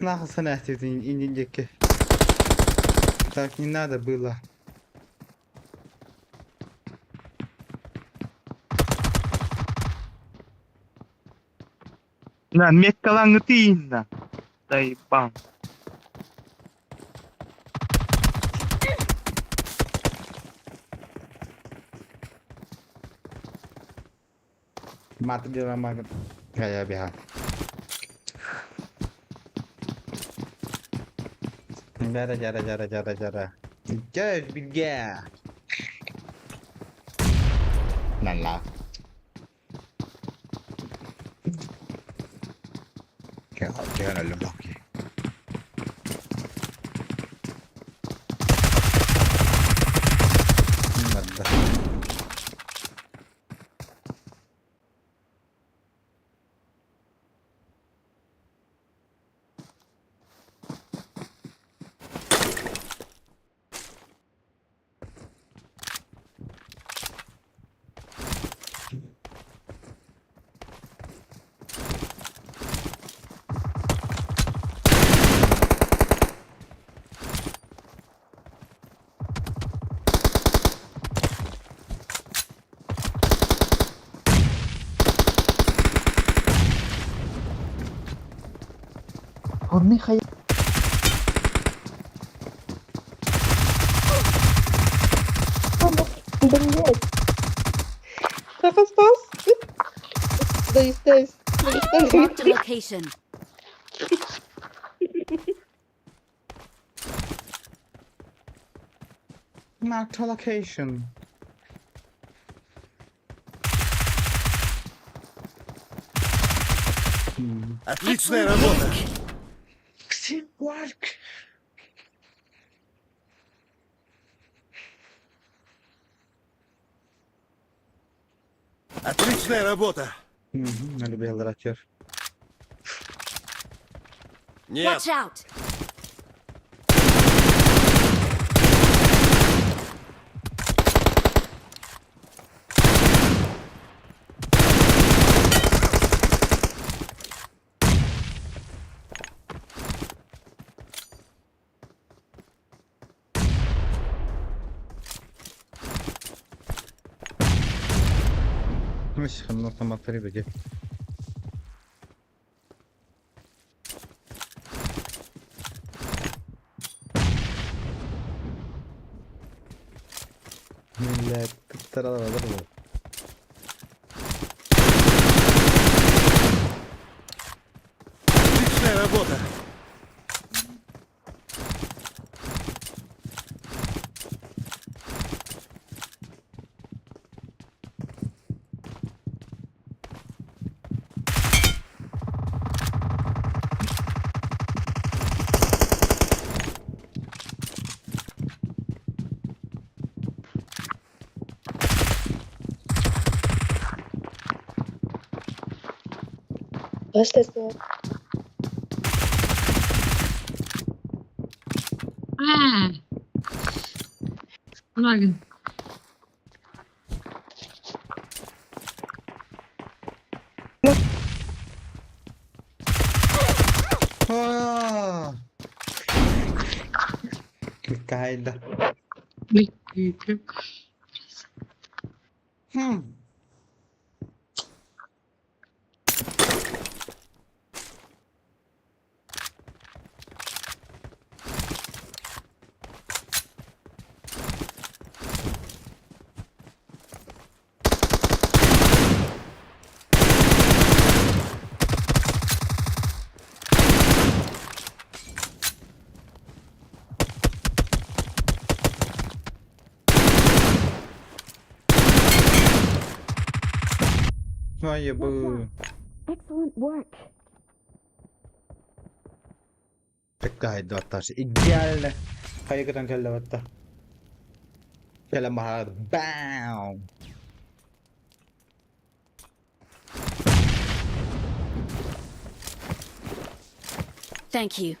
Нахуй санахти индинджеки. Так не надо было. На меккалангытыйна. Дай бам. Mati dia lama kayak biasa. Jara. Göz bilge. Nalla. Jangan lemah. Onu hayır. Блять. Так остался. Да и ставь. Marked a location. Marked location. Отличная работа. Teamwork. Отличная работа. Hadi bir yıldır atıyor. Нет. Watch out! مش خلنا ما قريبة جدا. لا ترى ضربه. Отличная работа. Ваш тест. Лагин. Kaydı. Быстрее. Vay bu. Excellent work. Kaydı atas. İdeal. Kayıktan kelle vatta. Kelle mahal. Bam. Thank you.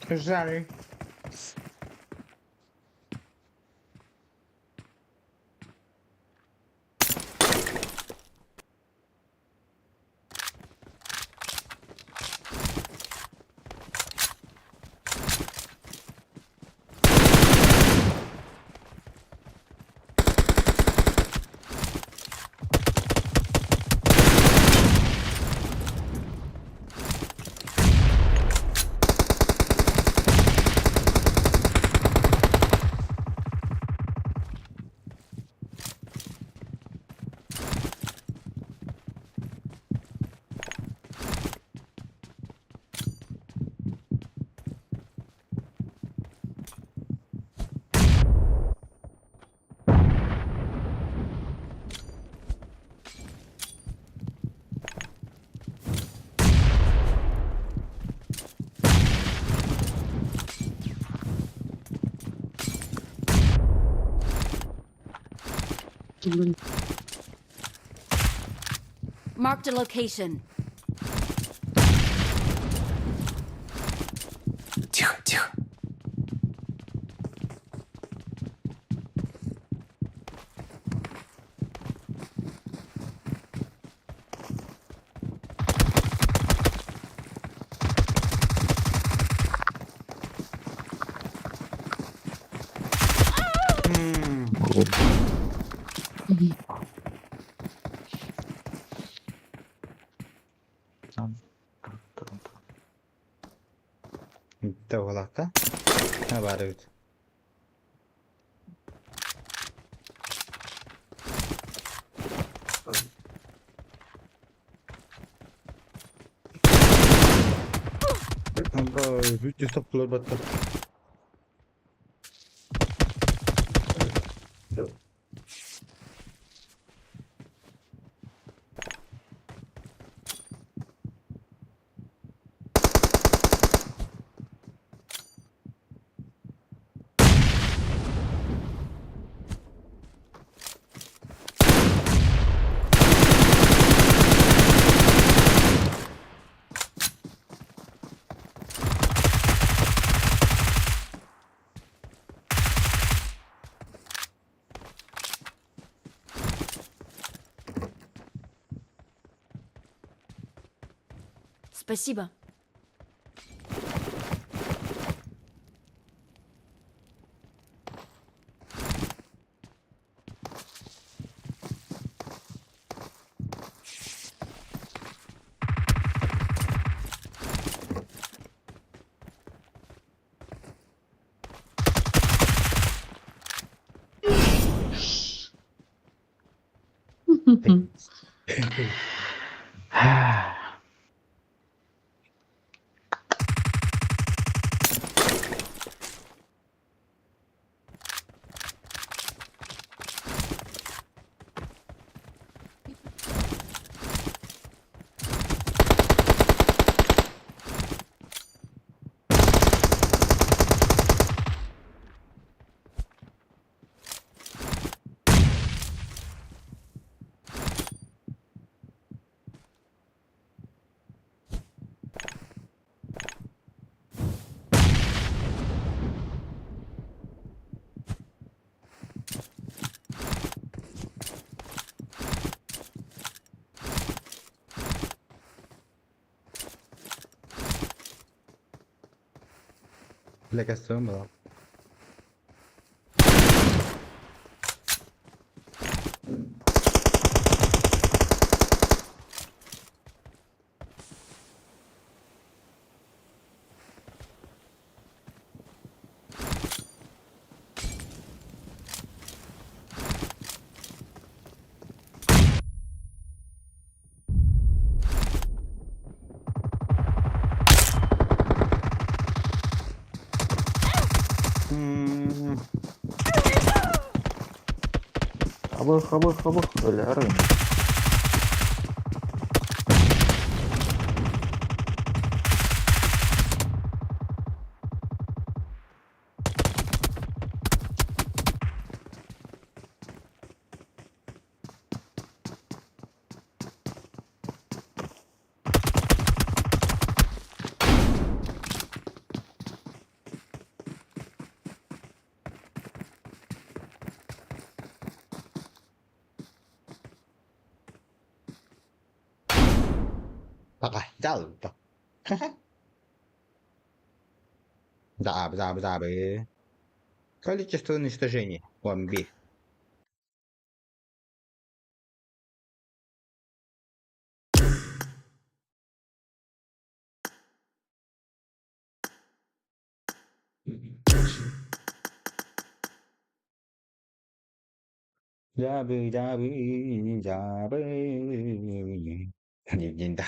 Güzel. Marked a location. Тихо, тихо. Bitti o dakika. Ne bari bit. Bütün toplar battı. Спасибо. Aplikasyon mu lan? Kabuk öyle arayın. Bak, jauh tuh. Да. Количество уничтожений. Лобби. Не, да.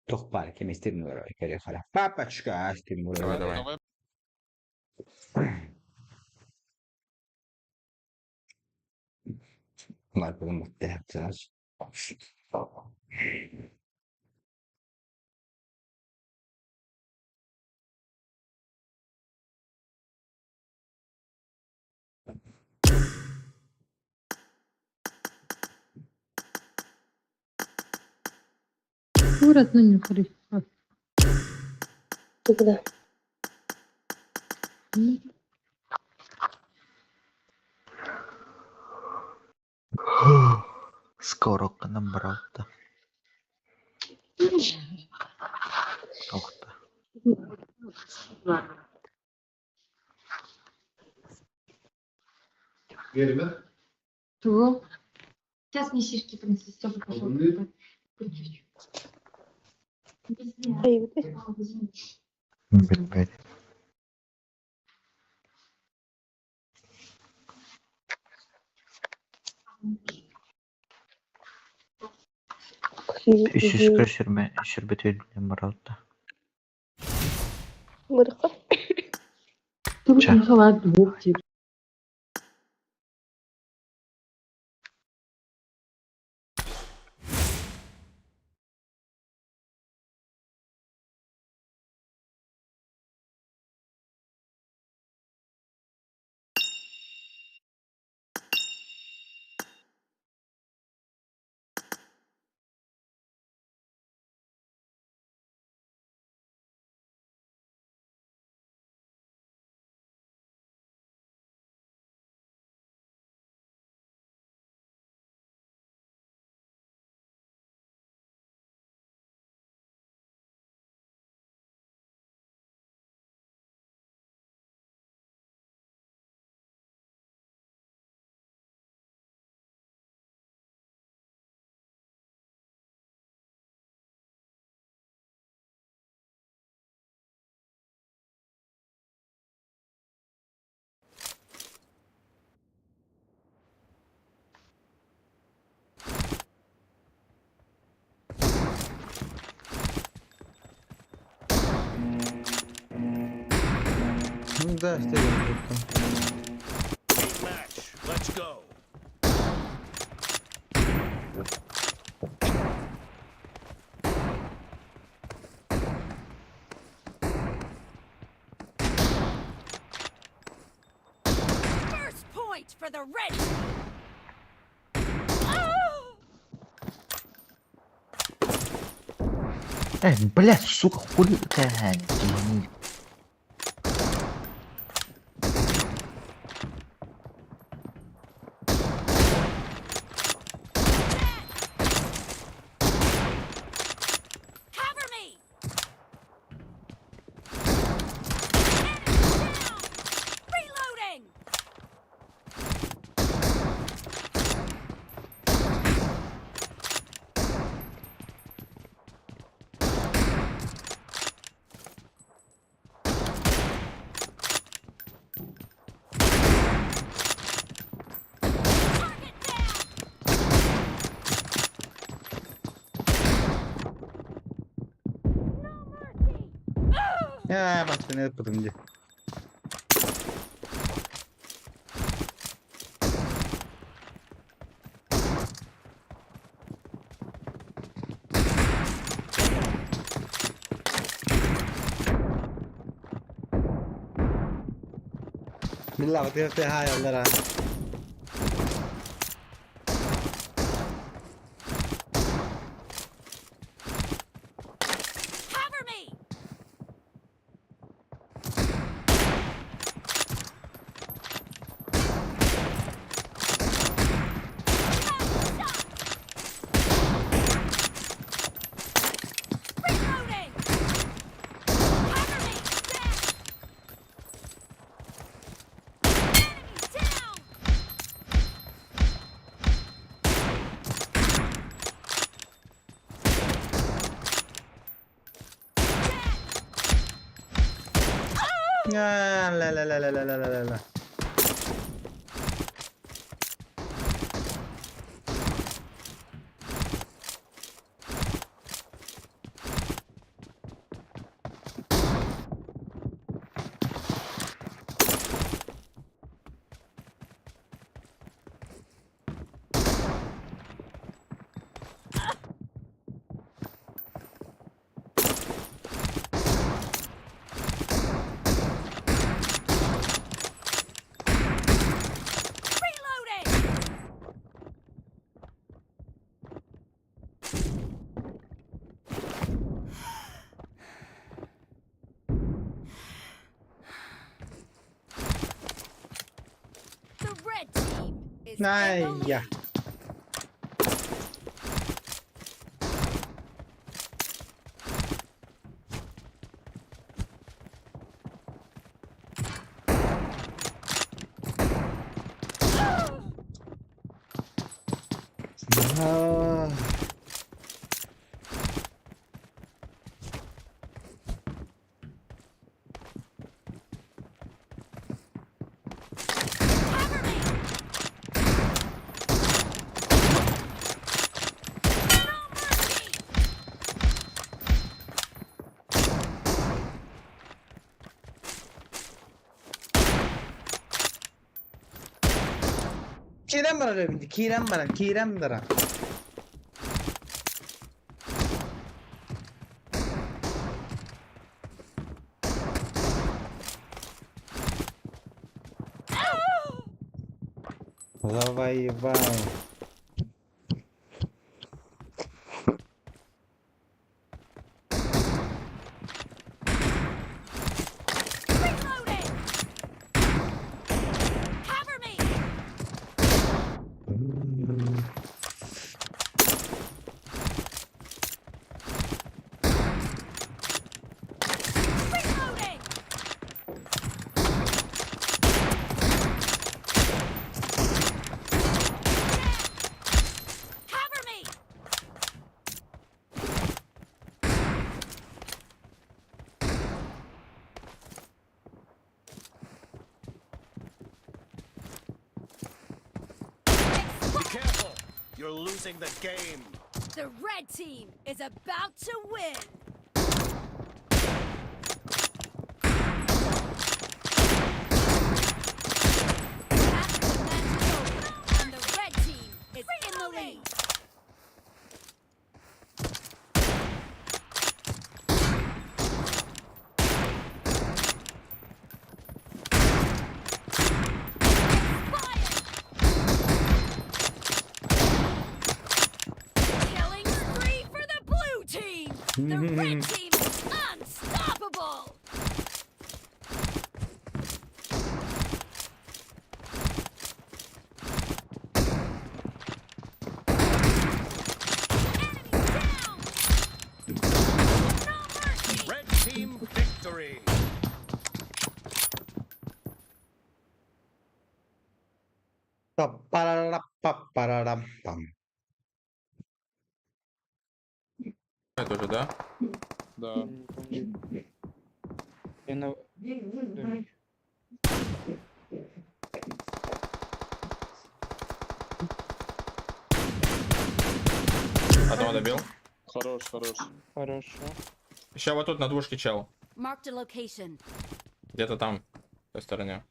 Toch pare che mi stimolo che fa la papaccia stimolo. Давай. Mal bunu da yapacağız. Суората не ходи. Куда? Скоро к нам, брат. Ух ты. Чего? Сейчас мне шишки принесли, чтобы пошел. Bilmedi. Işık şirbetin brata. Mırıkı. Tabii ki kadar bu tip. Да, что Match. Let's go. First point for the red. Блядь, сука, хули ты? Cover me. Reloading. Ya bak beni yapmadım diye. Billah bakıyor hay Allah. Cover me. Reloading. Cover me. Enemy down. Ya la la la la la la la la. Reloading. The red team is Ay in the ya. lead. Ah. Cover me. Kirem var öyle bir. Kirem var. Kirem var. Давай, вай. Reloading! Cover me! Reloading! Cover me! Be careful. You're losing the game. The red team is about to win. Half of the match is over, and the red team is in the lead. Killing spree for the blue team. The red team is unstoppable. Enemy down. No mercy. Red team victory. Па-па-ра-ра-па-па-ра-рам, пам. Это уже, да? Да. Одного добил. Хорош. Хорошо. Еще вот тут на двушке чел. Marked a location. Где-то там, в той стороне.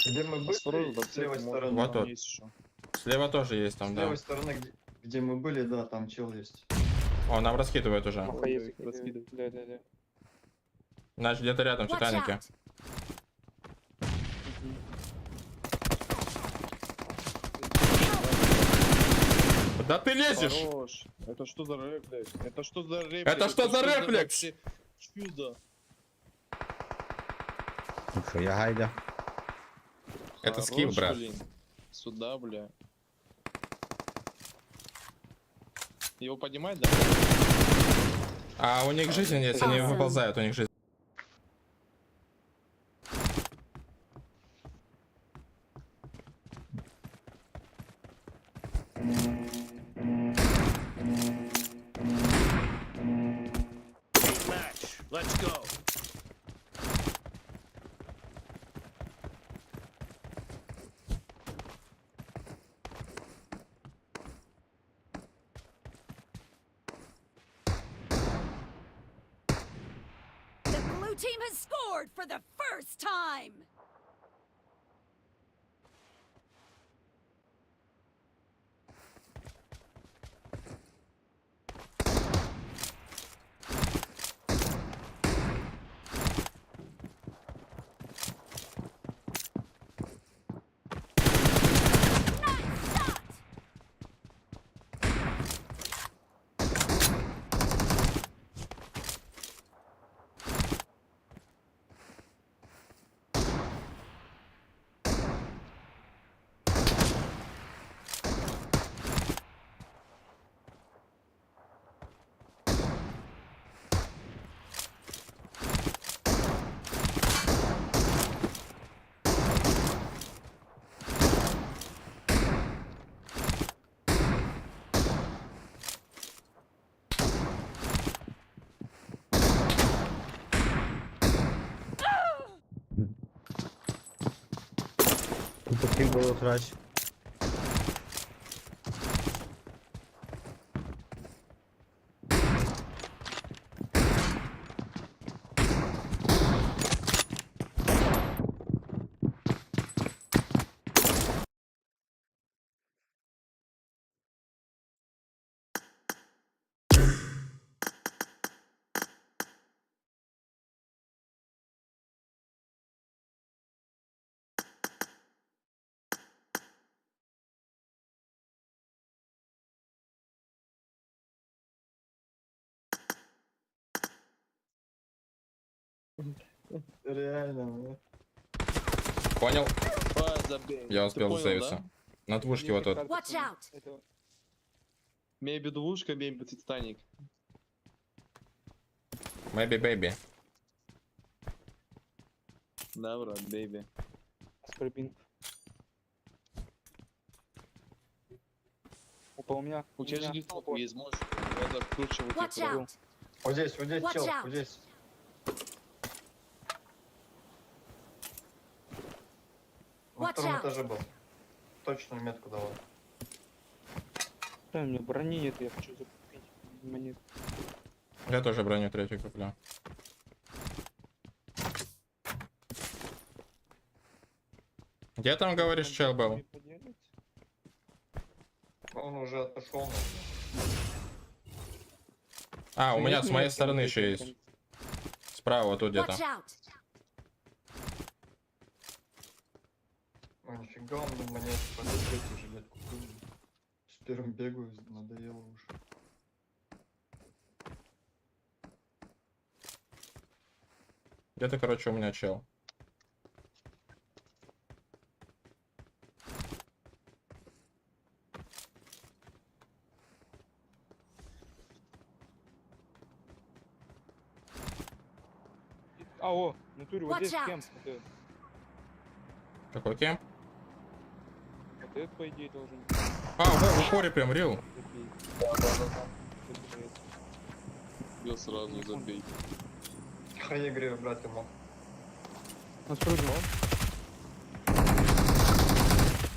Где мы были? С левой стороны. Вот тут. Слева тоже есть там, С да. левой стороны, где мы были, да, там чел есть. О, нам раскидывает уже. Да. Значит, где-то рядом в Watch Титанике. out. Куда ты лезешь? Хорош. Это что за реплик? Это что за реплик? Это что за реплик? вообще чудо? Нихуя, гайда. Это скилл, брат. Блин. Сюда, бля. Его поднимать, да? А у них жизнь есть, они выползают, у них жизнь. Team match. Let's go. The blue team has scored for the first time. Nice shot. Потрібно грати. Реально. Понял? Забей. Я Ты успел понял, засейвиться. да? На двушке вот тут. Watch out! Maybe двушка, maybe Титаник. Maybe baby. Да, брат, бейби. Скорпинг. Опа, у меня. У тебя же гитоп есть, можешь это вкручивать. Watch out! Вот здесь Watch чел, out. вот здесь. На Watch втором out. этаже был. Точную метку давал. Да, у меня брони нет, я хочу закупить монет. Я тоже броню третью куплю. Где там, говоришь, чел был? Он уже отошел. А, у меня с моей стороны еще есть. Справа вот тут где-то. Watch out! Ой, нифига, он мне монет по третью жилетку купил. С первым бегаю, надоело уже. Где-то, короче, у меня чел. А, о, в натуре вот Watch здесь out. кемп. Вот этот. Какой кемп? Вот этот, по идее, должен быть. А, в упоре прям рил. Бил сразу, забей. Я играю, брат, ему.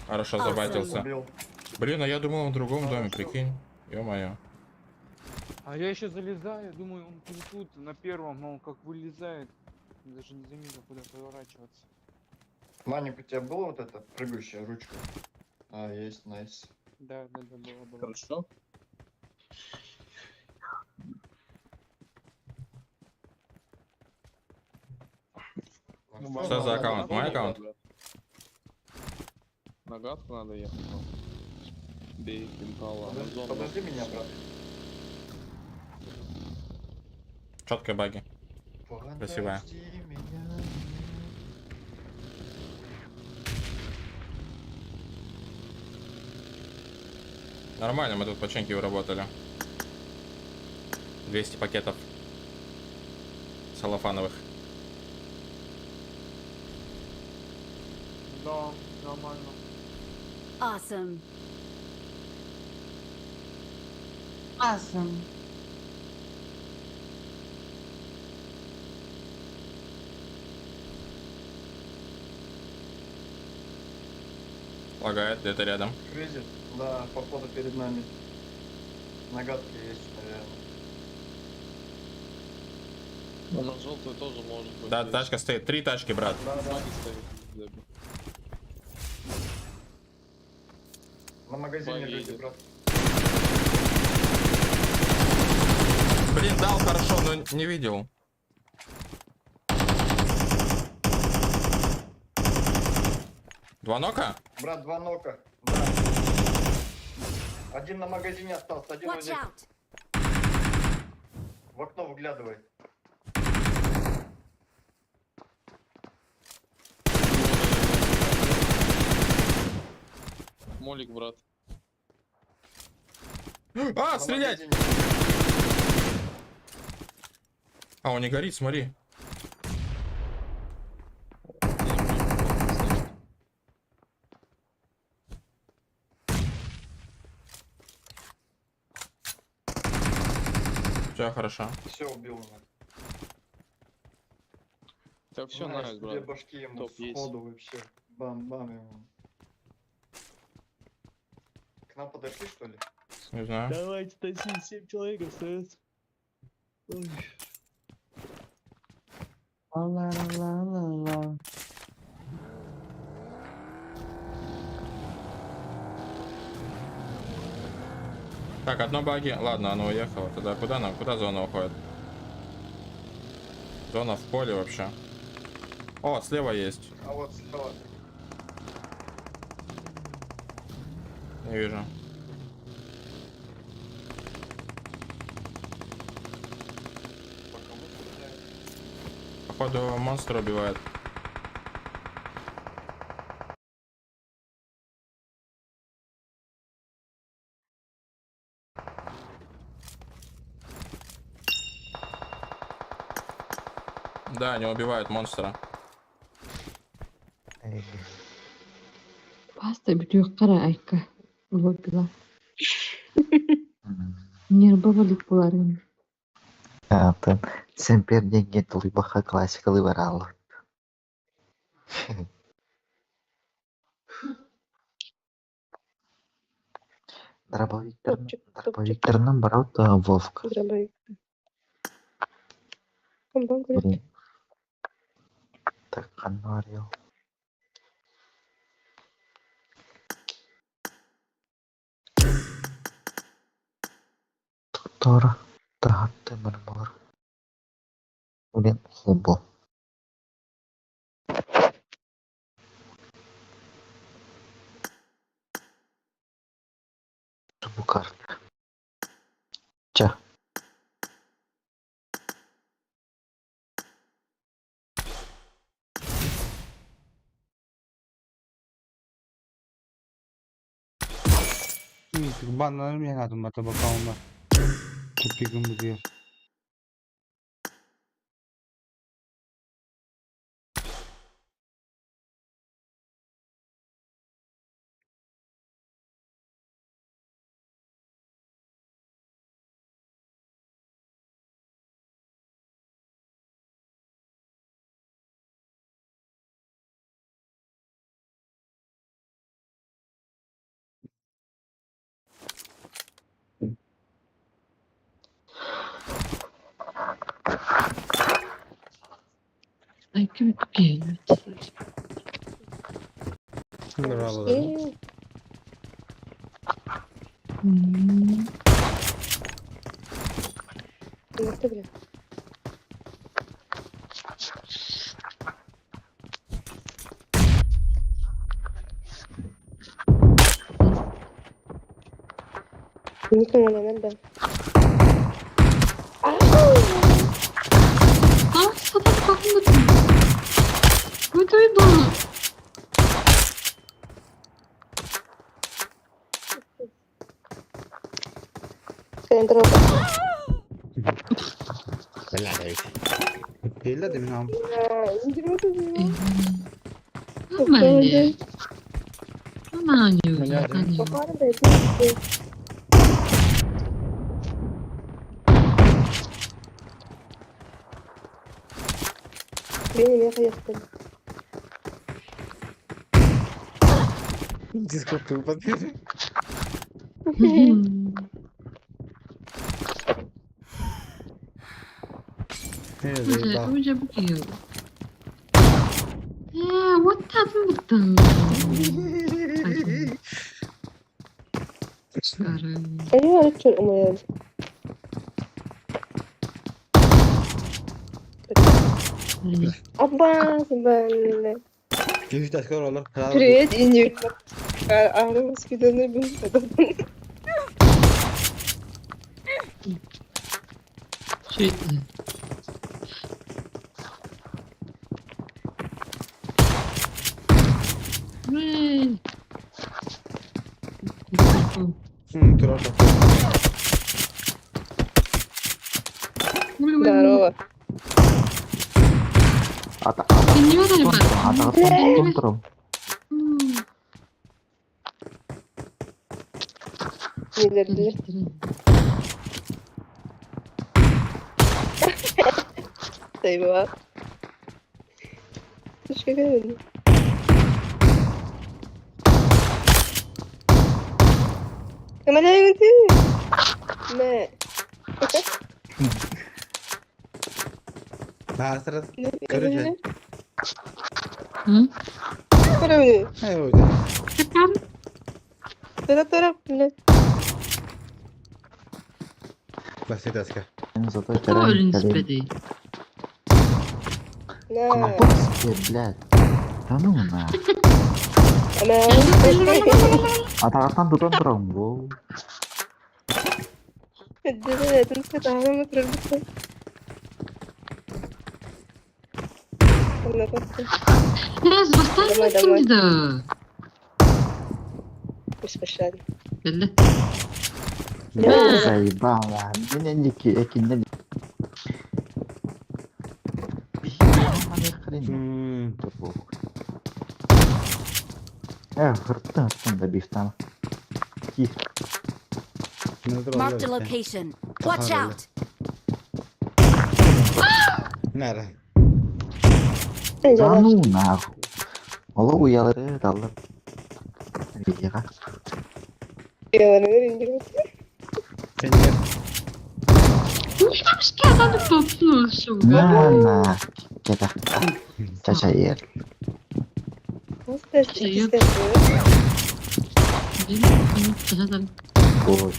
Хорошо, забайтился. Убил. Блин, а я думал, он в другом доме, прикинь. Ё-моё. А я еще залезаю, думаю, он тут на первом, но он как вылезает. Даже не заметил, куда поворачиваться. Маник, у тебя была вот эта прыгающая ручка? А, есть, найс. Да, было. Хорошо. Что за аккаунт? Мой аккаунт? Нагадку надо ехать. Бей, импала. Подожди меня, брат. Четкая баги. Красивая. Подожди меня. Нормально, мы тут по ченке уработали. 200 пакетов салофановых. Да, нормально. Awesome! Awesome. Лагает, где-то рядом. Кризис? Да, походу перед нами. Нагадки есть, наверное. Ну, на желтую тоже может быть. Да, тачка стоит. 3 тачки, брат. Да. Маги стоит. Забей. На магазине Баги люди, едет. брат. Блин, дал хорошо, но не видел. Два нока? Брат, 2 нока. Да. Один на магазине остался, один вот Watch здесь. out! В окно выглядывай. Молик, брат. А, На стрелять! магазине. А, он не горит, смотри. Все хорошо. Все, убил его. Так все, Знаешь, найс, две брат. башки ему Топ есть. сходу вообще. Бам-бам ему. К нам подошли, что ли? Не знаю. Давайте тащи, 7 человек остается. Ла-ла-ла-ла-ла. Так, одно баги. Ладно, оно уехало. Тогда куда нам? Куда зона уходит? Зона в поле вообще. О, слева есть. А вот слева. Не вижу. По кому стреляют? Походу монстр убивает. Да, они убивают монстра. Pasta bitiyor kara ayka. Lobbiler. Nerede balik buların? Атын sen перденге тулый баха классикалы баралы. Дробовиктернен барау да Вовк. Дробовик. Комбан көрет. Так канарил. Тора. Тахатты мырмыр. Улен хобо. Bu kartı. Çak. Banlarım yanadım bata bakalım da. Çok yakın bir yer. Ay kim geliyor? Bravo. Yoktu bile. Ini kemana ben? Aa, sabah kalkmadım. Buradaydı. Sen drop. Değil de demin abi. İndirme kızım. Aman ya. Aman ya. Bakarım da. Benim yakayasın. Discord kapatıyor. Hoca, hoca bakıyor. What happened? Ayı öğretmen umarım. Abba sebenarnya. Gümüş taşkar olur. Привет, Инди. Ağrı hospitalına bunu kadar. Şey. Hey. Dur Здорово. Ini mana nih, Pak? Ата контрол. Nelerdi? Eyvah. Keşke gelmedin. Kemana yang itu? Ne? Daha sıra göreceğiz. Hı? Para mı? Hayır orada. Taraf ne? Basit asker. Зато Кто вчера не не спит? Ne? Компостер, блядь. Да ну на. Ana. Атағаттан дутан тұрам, бұл. Dedi de dedim ki daha mı kırıldı? anlattım. Biraz baştan Damay, gittim damay. bir de. Biz başladık. Belli. Ya zaibala. Yine ki ekinden. Hırttın da bir tane. Marked a location. Watch out! Nerede? Canu nahu. Ola uyaları dallar. Videoga. Yalanı indirmek. Pencere. Hoş geldin toplu şu. Nah, kita caca yer. Nasıl ders Şey ikisi yok. de yapıyor? Benim zaten Boy.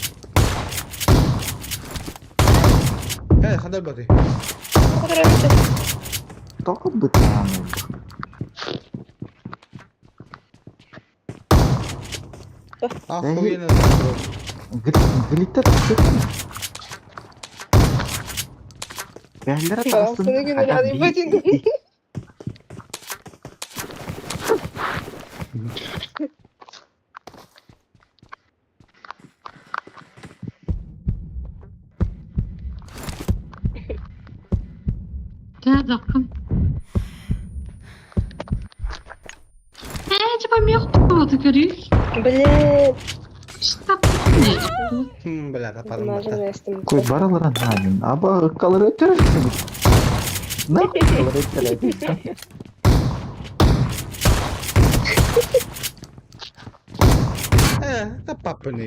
Hey, hadi bakayım. O kadar önce. Toko betam. Ah, Hey. koyun. Glitter çıktı. Behler Ya sana günün hadi bacın. Gel bakın. Acaba mı yapmadı görüyor? Блядь. Stop. Ne? Belah, taparım Mazur bata. nestim. Koy baraların halin. Aba kalır ötürürsün. Ne kalır ötürürsün? Tapap ini.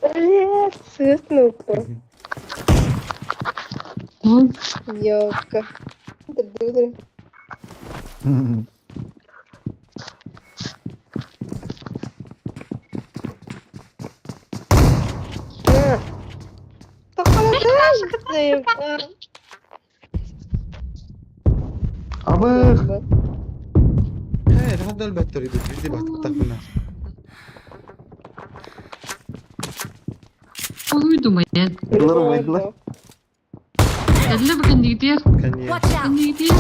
Блядь, сыснул-то. Ёлка. Дудра. Заебал. Aba Hey, hadi elbette itu. Jadi bak takuna. Uyudum ya. Bunlar oydular. Elle bakın gidiyor. Kan ya. Watch out! Gidiyor.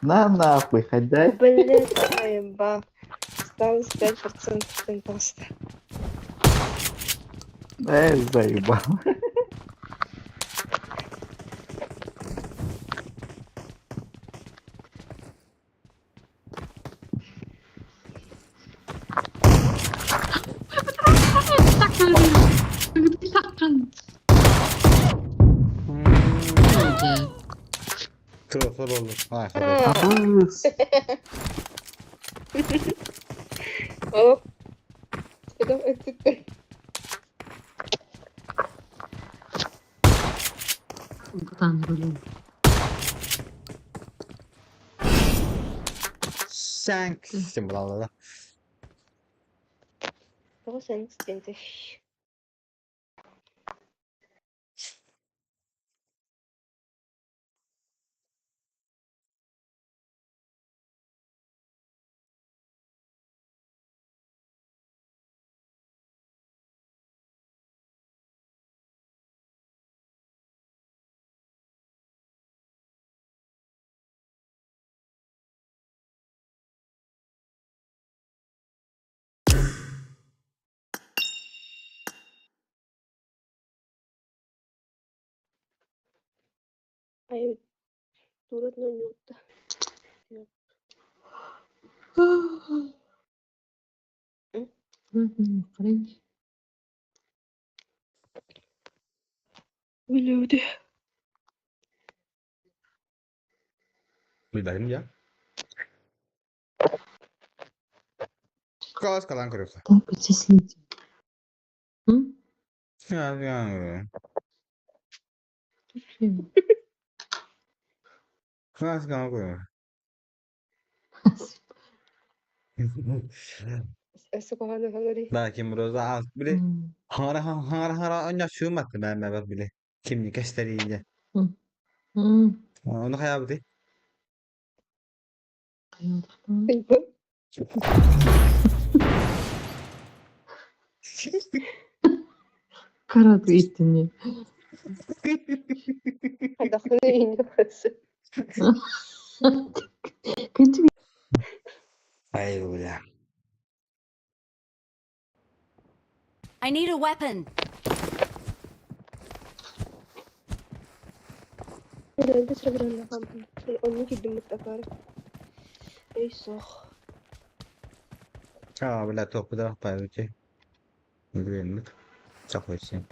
На нахуй ходай. Блядь, заебал. Осталось 5% просто. Заебал. Terus oldu. Ha, hadi. Abız. Hop. Selam ettik. Buradan böyle. Thanks. Şimdi Allah. Того sen istedi. Ay, durut nuyutta. Люди. Bildirim ya. Kelas kalian kerja. Так, потесните. Ya. Kelas kalian kerja. Escohana favori. Belki biraz az bile. Hara önce şu mattı ben bile. Kimlik gösteriyle. Onu hayal etti. Karat itini. Adakını iniyorsun. Kötü bir Hayır ulan. I need a weapon. Herhalde sıra bir anda kaldım. Onu gittim mutlaka. Neyse. Ha bil topu da paylaşacak. Bilmiyorum. Çok hoşsun.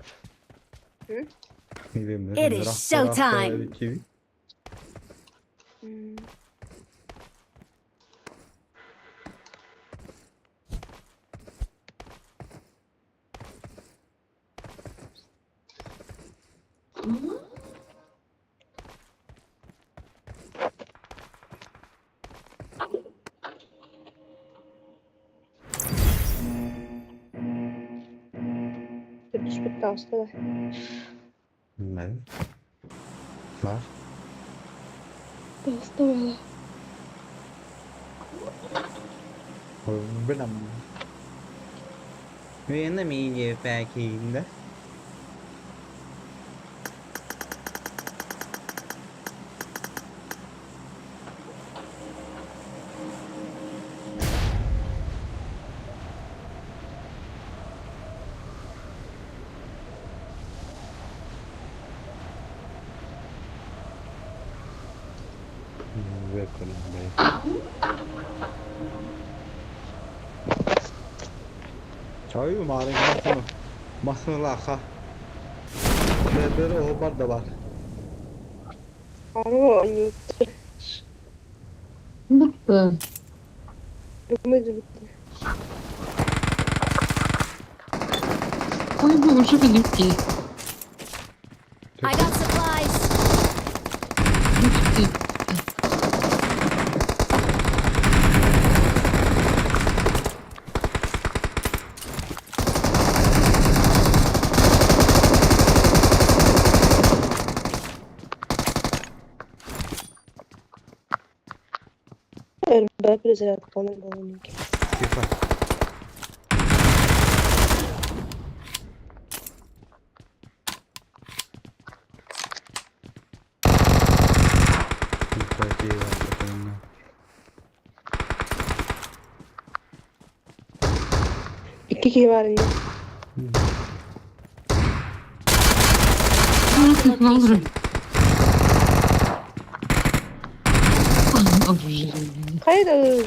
Hı? Bilmiyorum. It is showtime. Düşük dansta var. Bilmiyorum. Var. Dansta var. Bilmem. Nguyên là mi nhiều pha kìm đó. Về còn đây. Çay mı mağarayı masını? Masını laka. Böyle o bar da var. Ama onu bitti. Ömür bitti. Ой, bu ucu bitti. I got supplies. Bitti. Ben prezervat bana bağlanayım. Yeter. İki kişi var yine. Alırım. Hayır.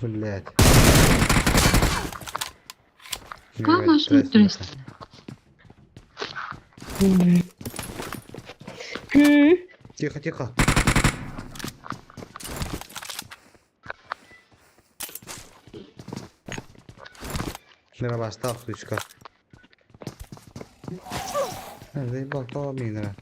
Блядь. Valla şu stres. Тихо, тихо. Merhaba, staff ключка. Заебал, кого мина?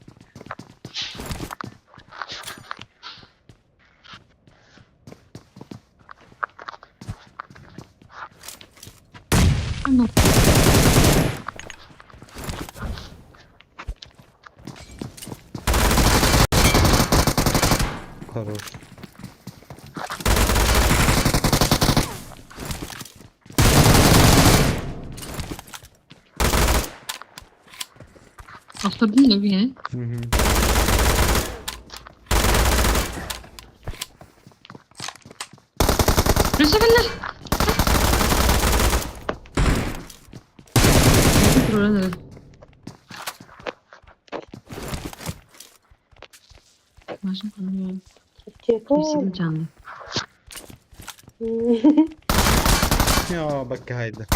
Хорош. Bastırdın da bir yere. Burası benler. Buraları. Başım kanıyor. Kesin canlı. Ya bak haydi.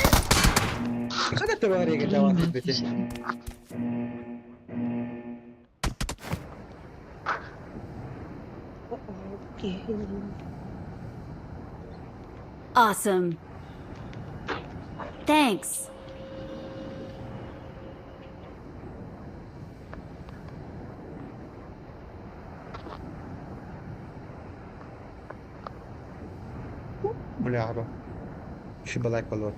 Kada tebariye geçen beti. Awesome. Thanks. Бляха. Ще балай полот.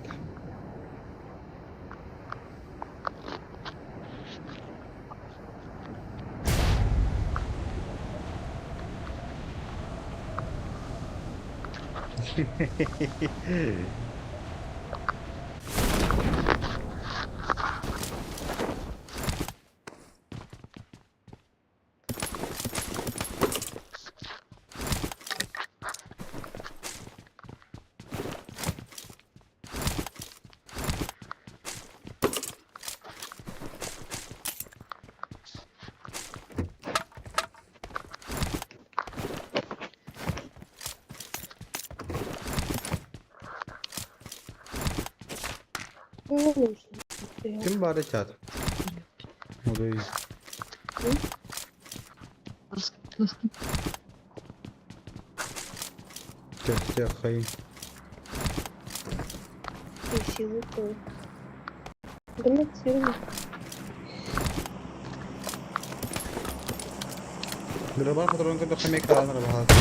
Kim bari çat? Orayı. Bastım. Göster hayır. Силы то. Думать силы. Global kadron kadar kami kalan rahat.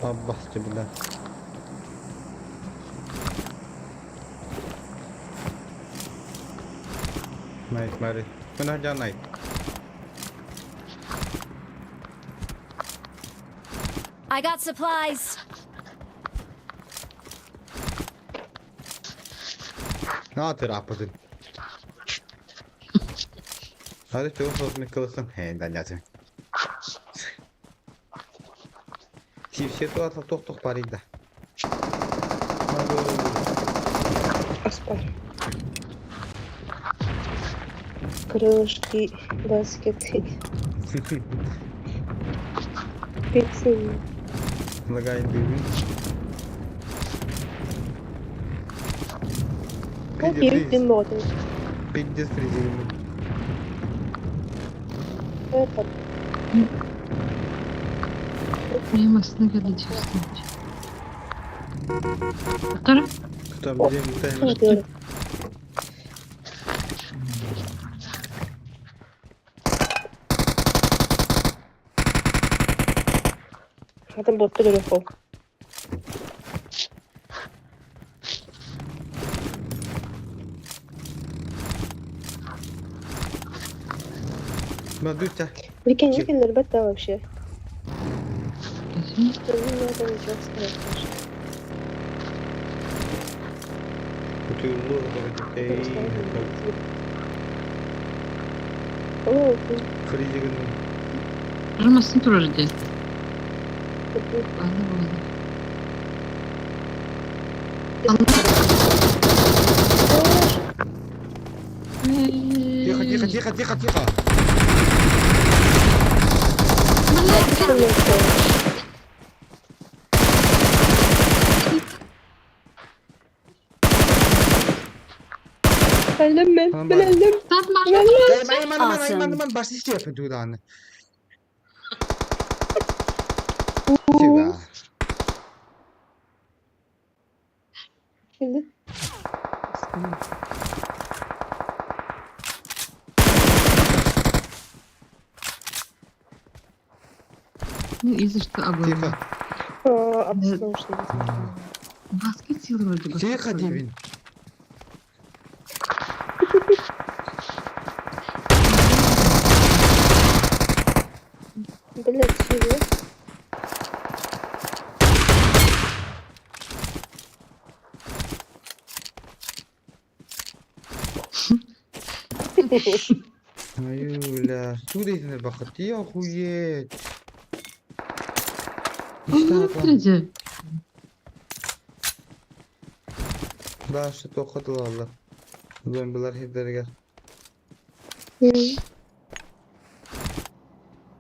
Allah cebilah. Night mari. Mana jangan night. I got supplies. Ne yaptın? Hadi çok fazla kılırsın. He, ben yazayım. Все ситуация тох парида. Аспар. Кружки, баскеты. Пиццы. Лагай дым. Какие ты модные? Пиздец фризируем. Это. Benim aslında kadar çöztüm. Sakura? Кто будет мутаем? Говорю. Adam botta görüyor. Мадута. Прикинь, никогда работа вообще. Kesin. Что не надо ничего сказать. Kutulu olacak. О, Фризируем. Aramasını durur diye. ты. Тихо. Ben öldüm. Ben başta işte yapın tuğdanı. Çıga. Şimdi. Ну, из-за что обои. Тихо. Обслуживание. Баскет сил вроде бы. Тихо, Девин. Блять, чего? Аюля, студентler bakıttı ya huyet. İşte adam. Nerede? Daha işte tokadılar Allah. Zombiler hepleri gel.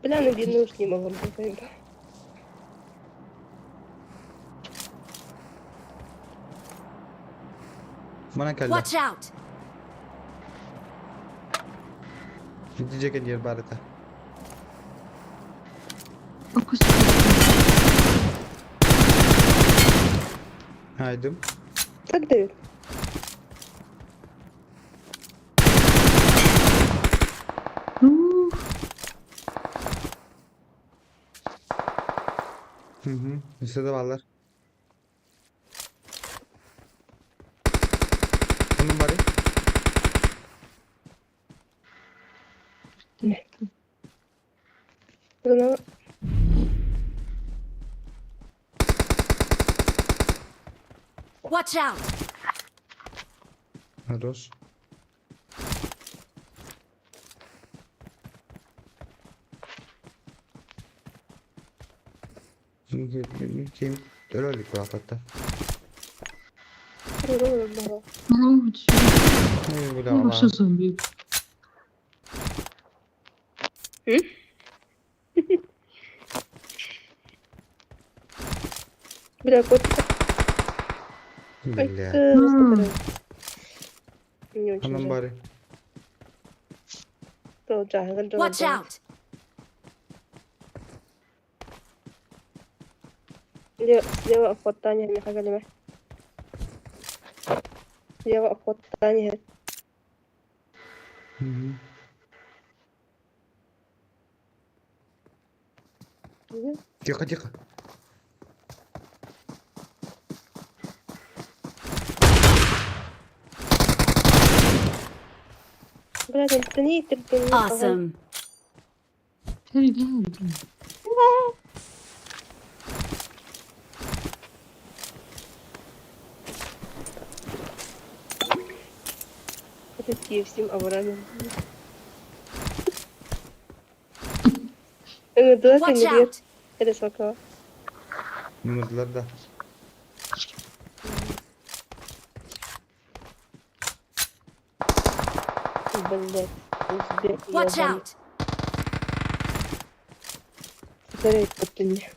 Бля, ну бедный уж не могу быть. Bana kelle. Watch out. Gidecek en yer barita. Fokus. Haydım. Как дают? Listede varlar. Onun bari. Bunu Watch out. Хорош. Kim? Öyle bir hatta. было. Ну, чё? Ne bu da Ну, вообще var. зомби. Бля, кот. Bile. Не очень Hemen жаль. bari. То жагын Watch out! Слева охота не хагалиме. Слева охота не. Тихо, тихо. Блядь, это не терпение. Awesome. Стреляют. Это всем образом. Watch out! Это сколько? Umutlarda. Блядь, узбек Watch ебаный. out! Скорее подтяни.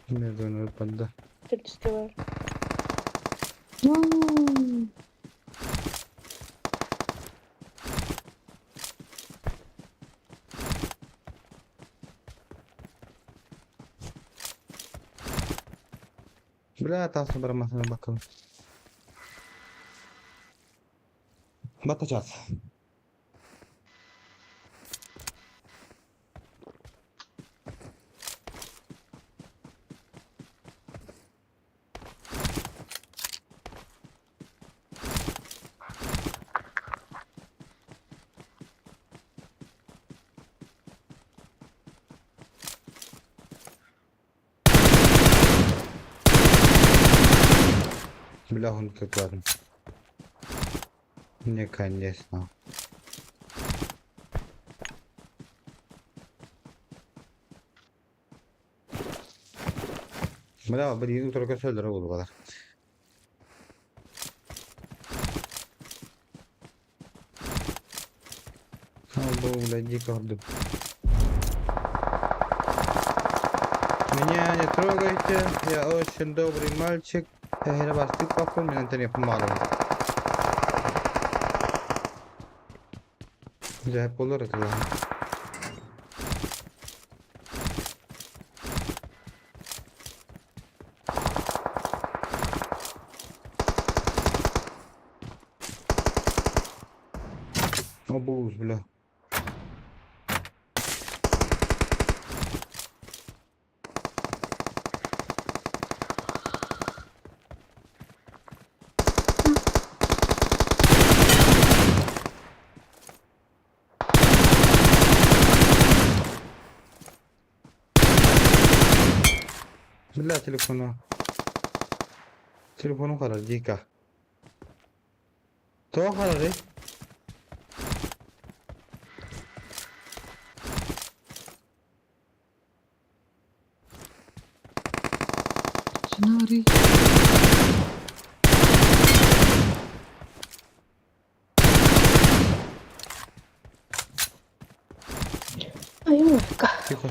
Ne dönüyor padda. Тільки var. Bля, tasma baramasına bakalım. Batacağız. Бля, он как ладно. Не, конечно. Бля, блин, только что дорогу было. Бля, дико орду. Меня не трогайте, я очень добрый мальчик. Я вас ты похож, мне это не помогает. Я полор это ладно. Обуз, бля. Bля, телефону. Телефону kadar дико. То kadar. Чинари. Ай, мышка. Тихо.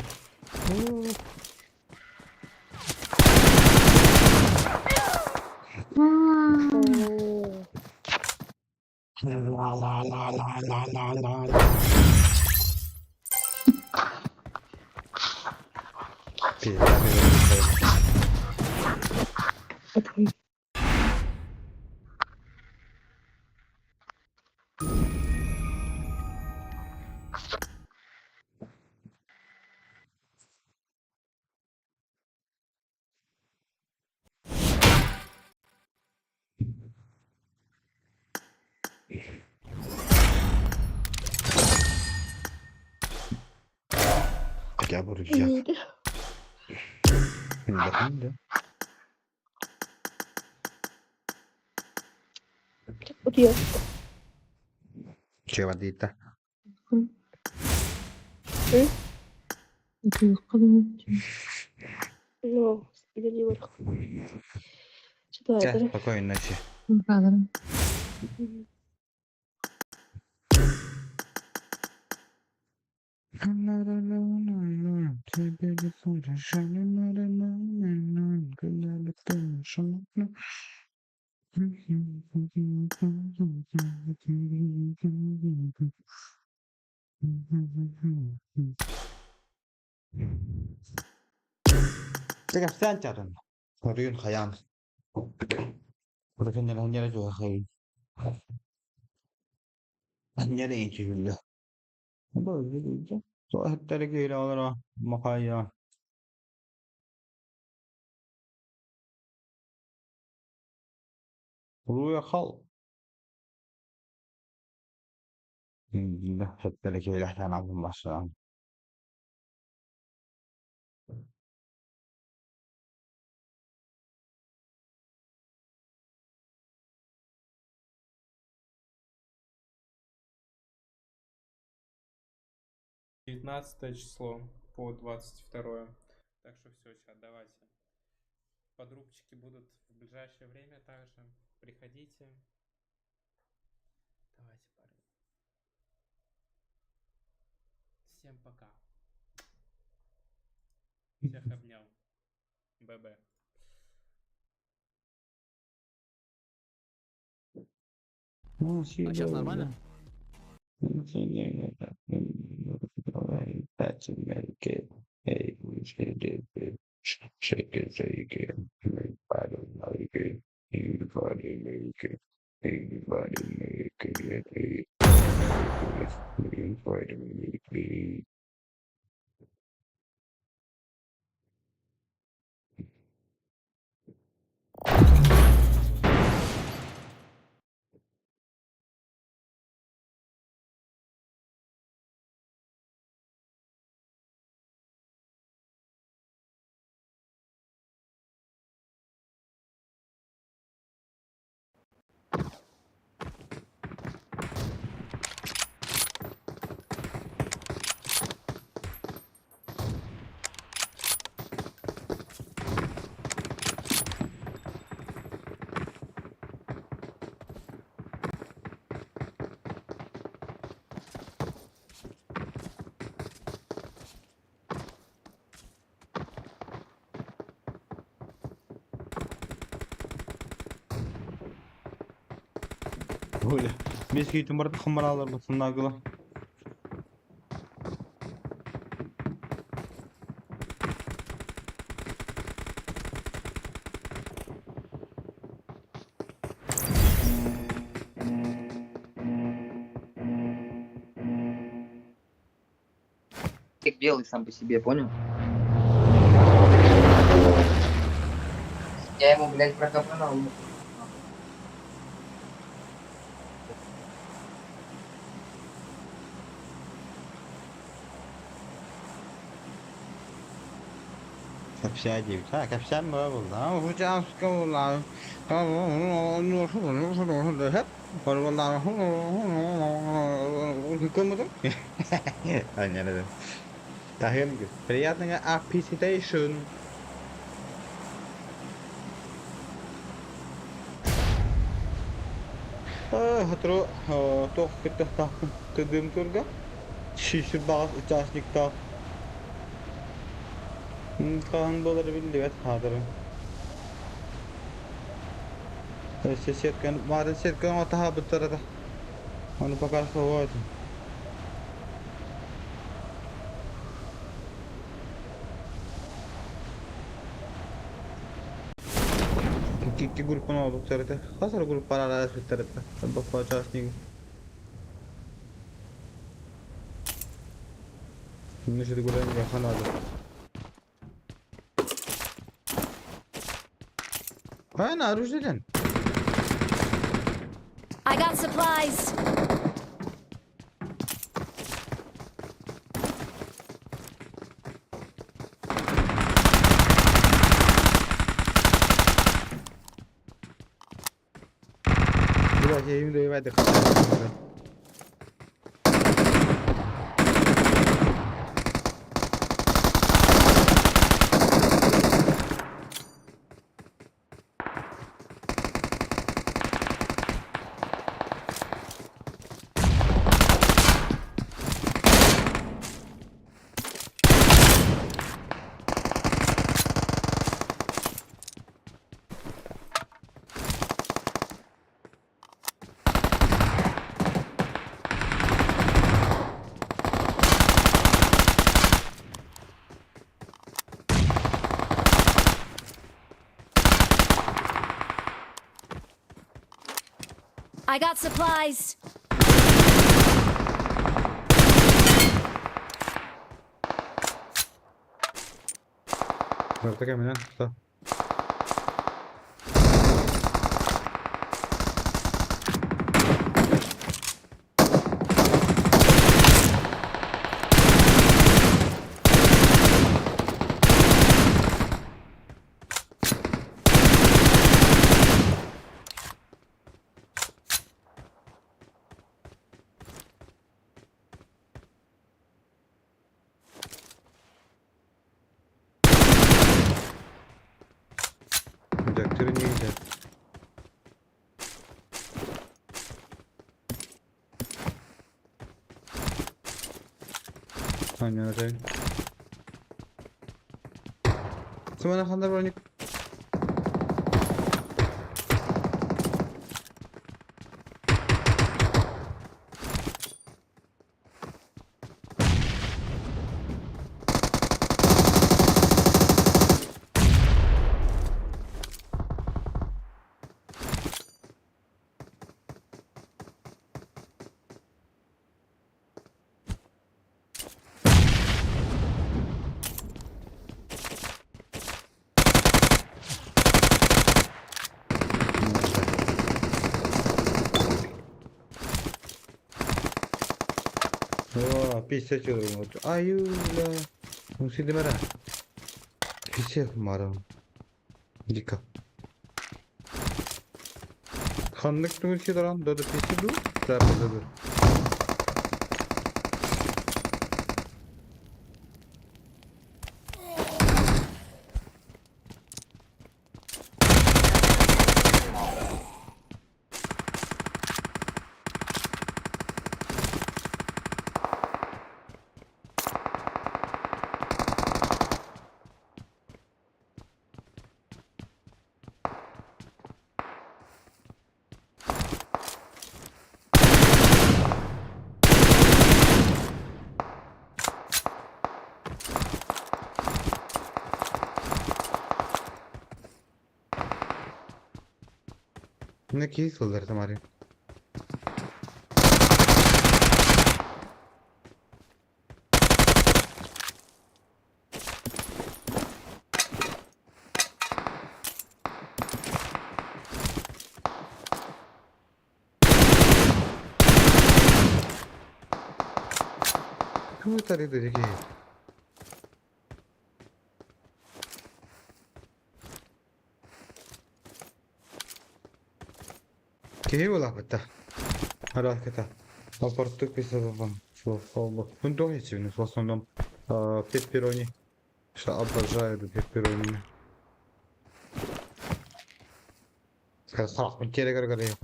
Я буду взять. Да. Вот я. Че водить-то? Это их подумать. Ну, спилили вот. Что Сейчас, это? спокойной ночи. Кадром. Cái sen chặt rồi. Riêng khayam. Burada kendine hanyara juga khay. Hanyara içiyor. Böyle diyeceğim. Sonra hatta geri alır makaya. Buraya kal. Hatta geri lahtan abim başla. Число по 22. Так что все, сейчас давайте. Подрубчики будут в ближайшее время также. Приходите. Давайте, парни. Всем пока. Всех обнял. ББ. А сейчас нормально? Böyle. Meski itibarda kameralar basında agıla. Белый сам по себе, понял? Я ему, блядь, прокопанал. Kapşa değil. Ha kapşa mı var burada? Ama bu can sıkıyorlar. Hep paralar. Kıkılmadım. Aynen öyle. Tahir gibi. Приятного appreciation. Hatırı toh kita takım TDM turga. Şişir bazı участников. Kaan doları bildi evet hatırım. Sesiyetken varın sesiyetken o taha bitirdi. Onu bakar soğuyordu. İki grupun oldu bitirdi. Kasar grup paralel bitirdi. Bakma участник. Şimdi şu grupun yakın oldu. Aynen arıcıdan. I got supplies. Biraz yiyeyim de evet. I got supplies. Artık hemen tuta. Projektörü niye gider? Aynen öyle. Sonra kadar oynadık. Pisse çözüm oldu. Ayula. Musi demera. Pisse maram. Dikkat. Kanlık tuğuşu daran. Dodu pisse du. Trapı dodu. Ne ki sollar तुम्हारे? क्यों तारीख देखिए? كيف ولا بتاع هلا كده أفرطك بسبب فوق فندق يسوي в основном пепперони что обожаю пепперони صراحة من كده كده كده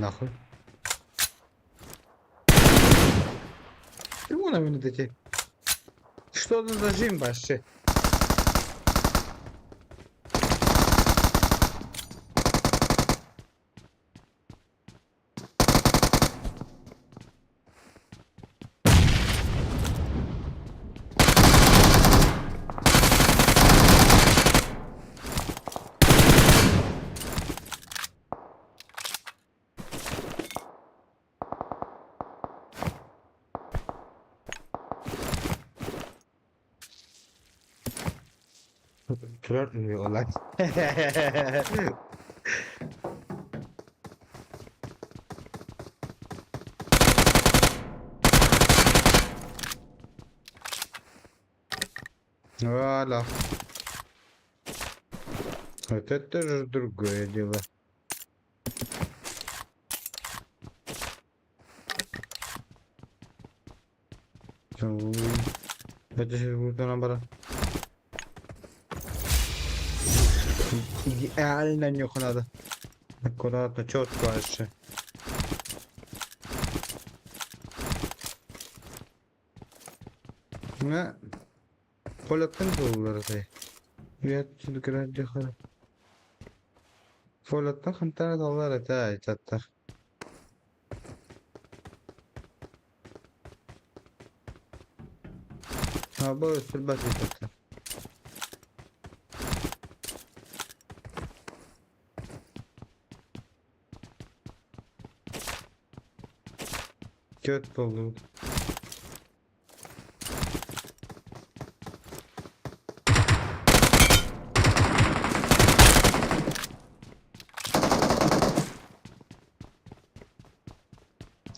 нахуй. Чего на меня эти? Что за зажим вообще? Flört mi olan? Voilà. Вот это же другое дело. Это же будет наоборот. Идеально нюх надо. Аккуратно, четко вообще. Ne? Gol attın mı oraları? Uyat granci xara. Folattan xantara dollar ata çattar. Ha bu sür basit çattar. Köt buldu.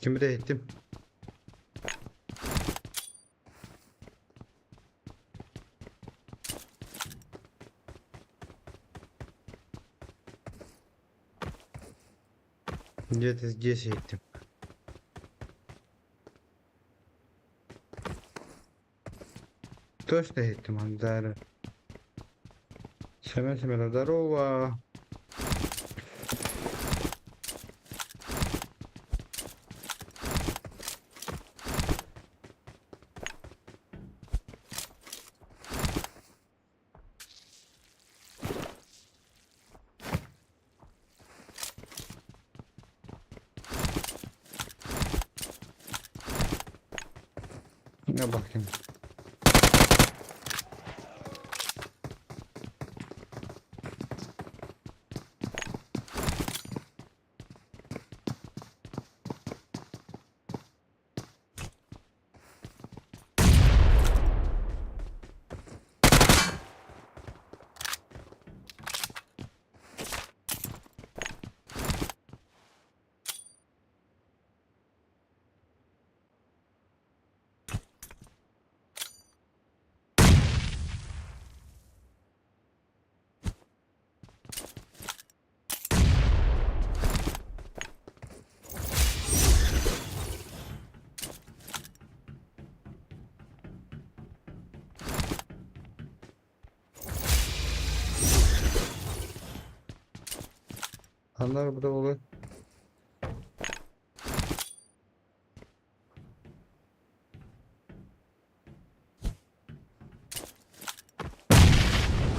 Kimi de ettim. Где-то здесь этим. Точно этим, Андара. Семя, здорово. Ne bakayım. Anlar burada olur.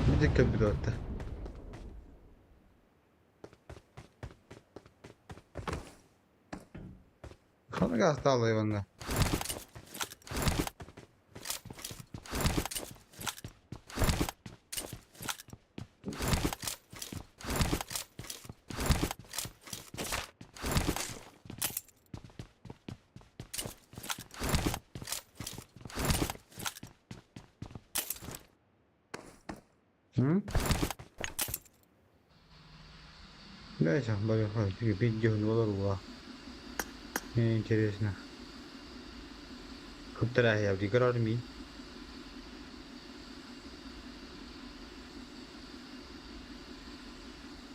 Bir dakika bir hatta. Kanı gazda alıyor benden. Hı? Neyse, bakalım. Video olur. Интересно. Куда я в играю?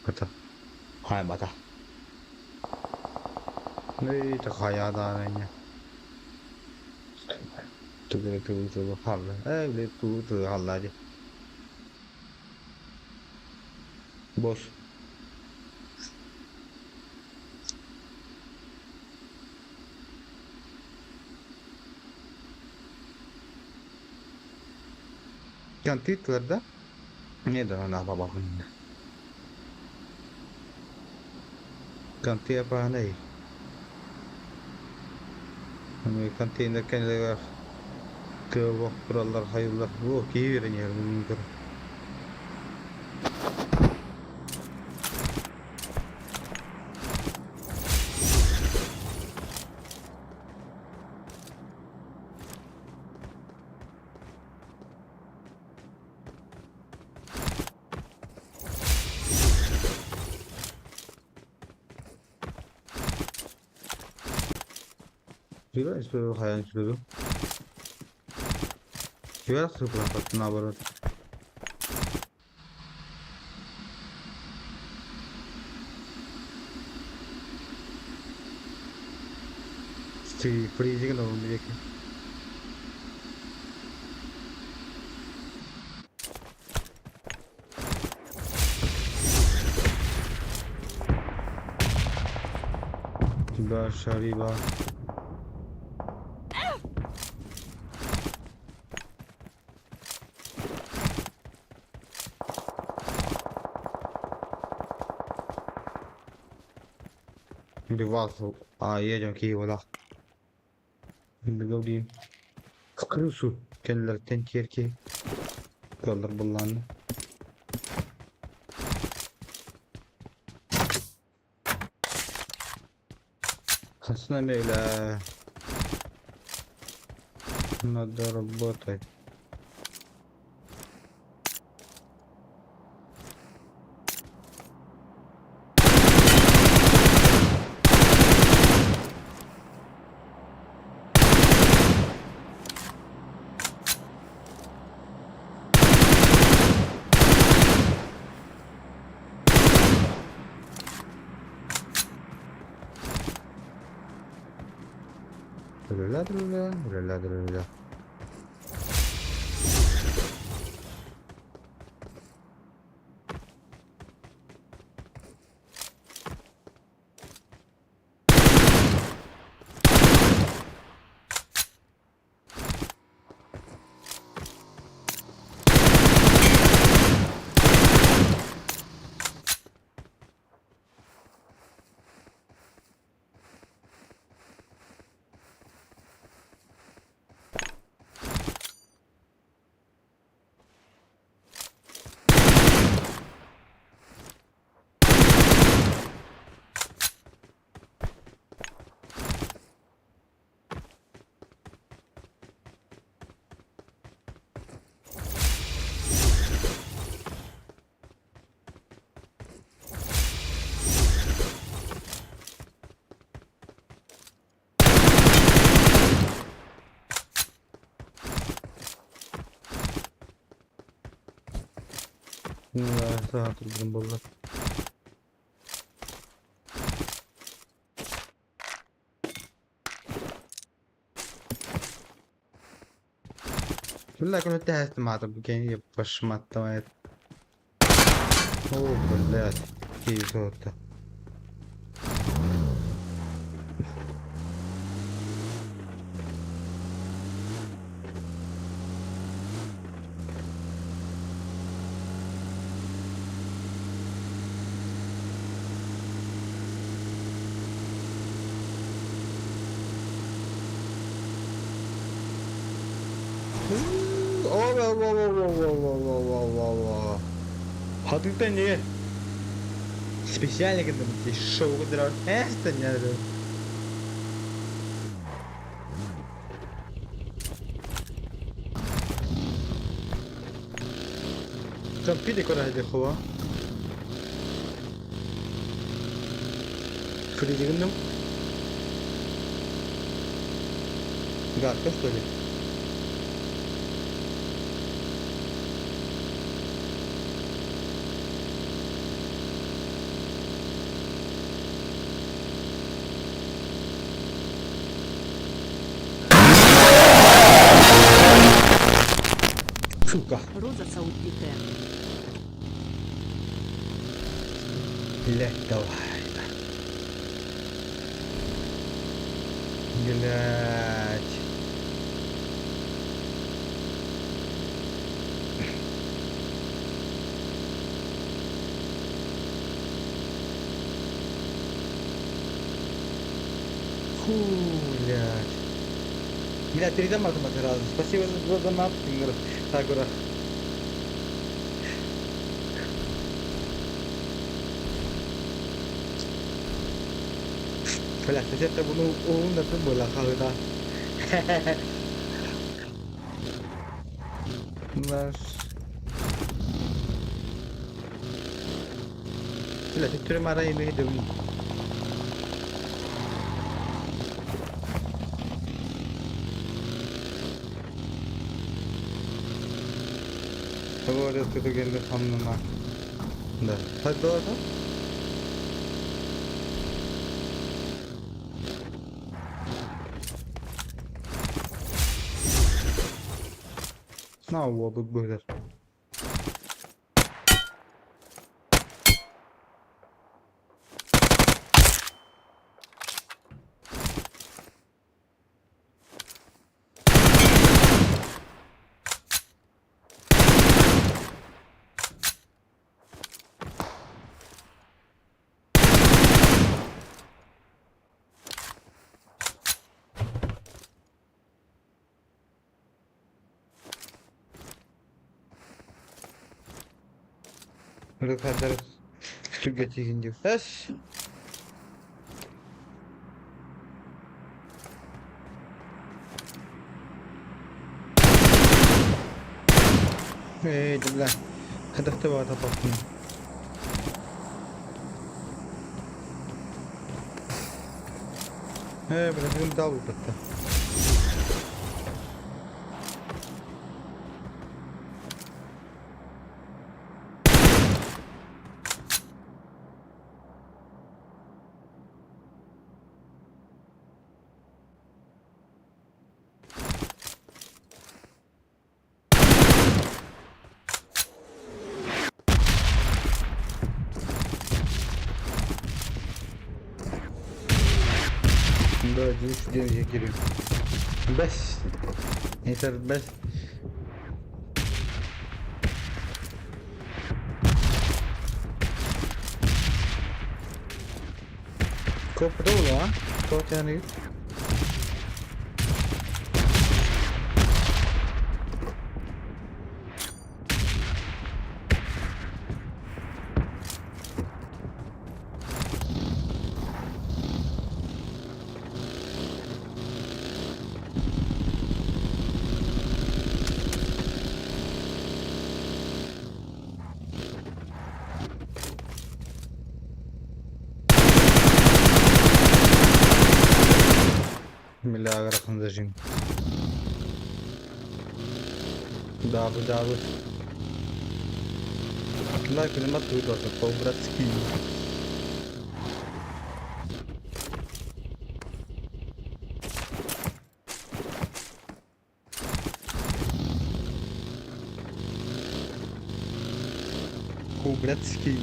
맞다. 아, 맞다. 네, 저 가야 다냐. 두 할래. 네, 두 할라지. Boş. Kantitlerde nedir ona babamın? Kanti apa ne? Hani kantinde kendileri kıvak kurallar hayırlar. Bu kivirin yerinin kır. Juga itu hayal dulu. Juga seberapa pernah baru. Si freezing kan orang dia. Tiba Shariba. Bir vasıl. A'ya can ki valla. Bir gördüğüm. Kırısı. Kendileri tenkiyer ki. Yollar bullandı. Aslında neyle? Надо работать. Ля-ля-ля-ля-ля-ля-ля-ля. Saat durdurum bollar. Kyllä kun nyt tehdään sitä maata, mikä ei pasmattava. Kyllä, kiisoutta. Hadden ne? Специально когда мы шоу дрон. Это не надо. Там пиде куда ходила? Фридигном? Гадко что ли? Сука. Роза Саудите. Блять, давай. Блять. Фу, блять. Блять, передам автомат сразу. Спасибо за донат, Sakura. Phải sẽ ta muốn uống là tới 10 lần hơi ta. Mas là thích chơi mara ini hidup. Kalau ada itu gende hamlama. Dah, satu apa? Nah, what böyle. Böyle kadar şu geçikince. Es. Dıbla. Kadakta var tapakını. Bırakın dal bu katta. Böyle üç derece giriyor. 5. Yeter 5. Koptu mu lan? Kop yani. Bismillahirrahmanirrahim. Dabu. Like nama tu dah Pobratski. Pobratski.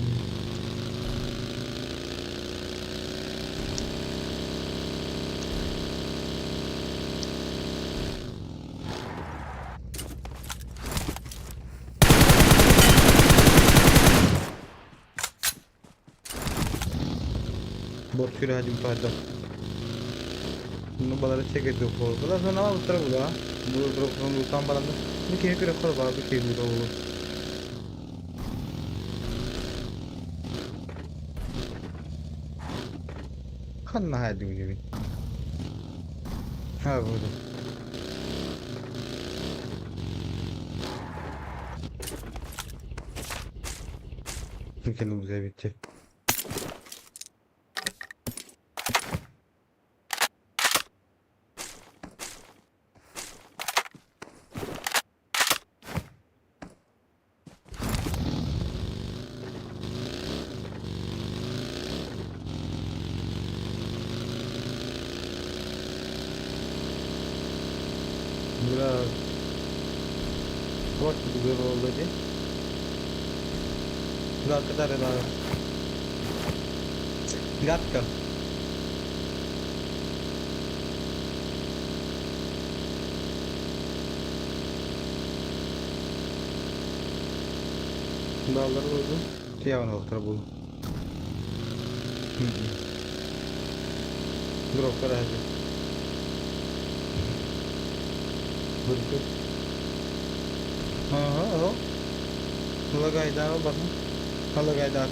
Bosхо hajim pada. Nu balara check itu for. Bala sana nama uttara bula. Bulu bulu kam balanda. Bu kini pira khor ba bu kini bulu. Kanna hajim gibi. Ha bulu. Mungkin lu bisa bicara. Biraz boş bir görev oldu diye. Biraz kadar da gatka. Dağları oldu. Tiyavan oldu bu. Drop karardı. Betul. Oh. Lagay daw ba? Lagay daw.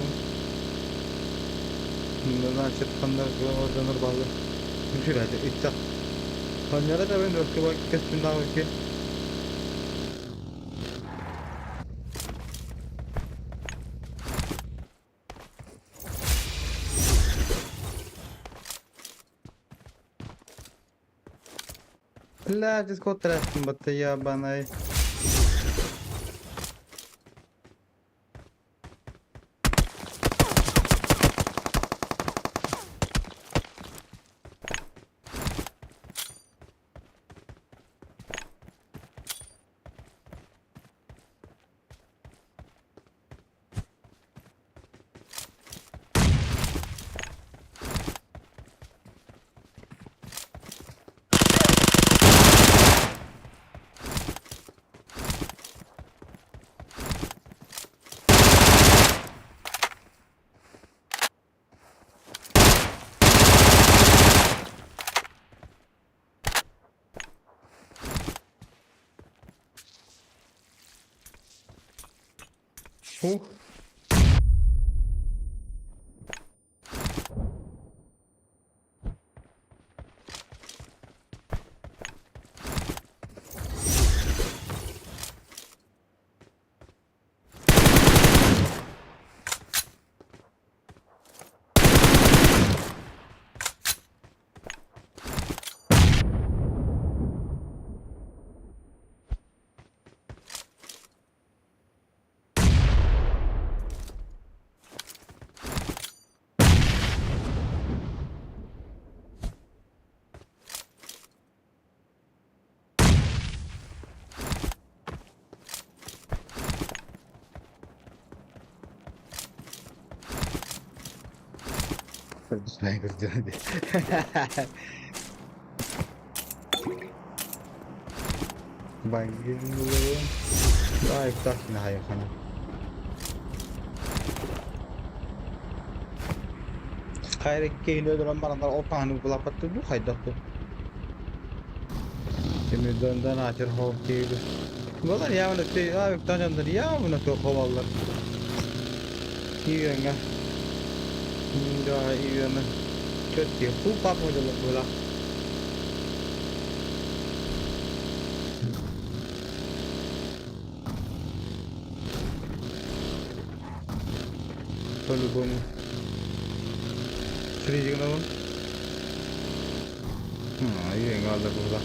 Na chat pandar ko order bago. Müşür hadi itta. Panjara da ben rokke bak kestin daw ke. La jisko terasın battı ya bana. Düşmeye kurtulan diye. Bangin dulu. Baik tak sini hayır sana. Hayır kehilo duran baranglar o pahnu bulapat tu bu haydat tu. Şimdi dönden açır hov kehilo. Bunlar ya bunu te abi tanıyanlar ya bunu tu havallar. İyi enggak. Enggak iyi enggak. Kötü bu pap model bola. По-любому. Среди гномов. Iya nggak ada bola.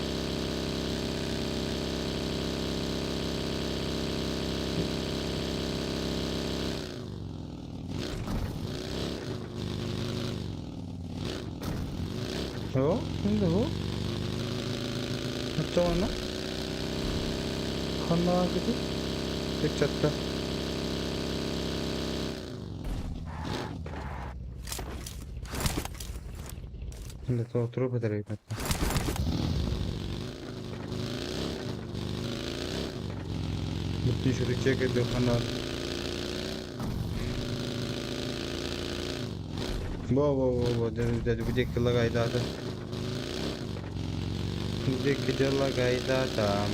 Oh, ini tuh. Macam mana? Kana gitu. Kecatlah. Ini tuh terus betul betul. Mesti suruh cek itu kana. Wow, jadi budek lagai data. Budek lagai data.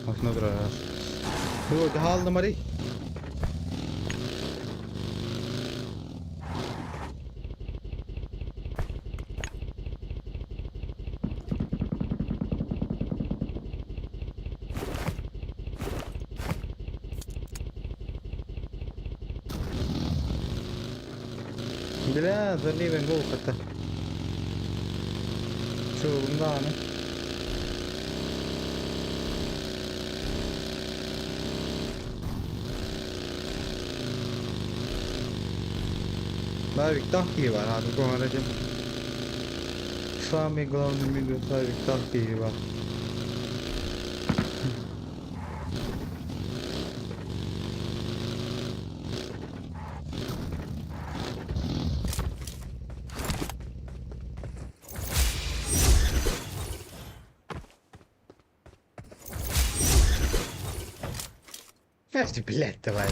Aslında biraz. Bu da hal numara. Bila zani vengo kata. Chunga ne. Sabik tahki var abi bu aracın. Sami ground milyon sabik tahki var. Каждый, блядь, давай.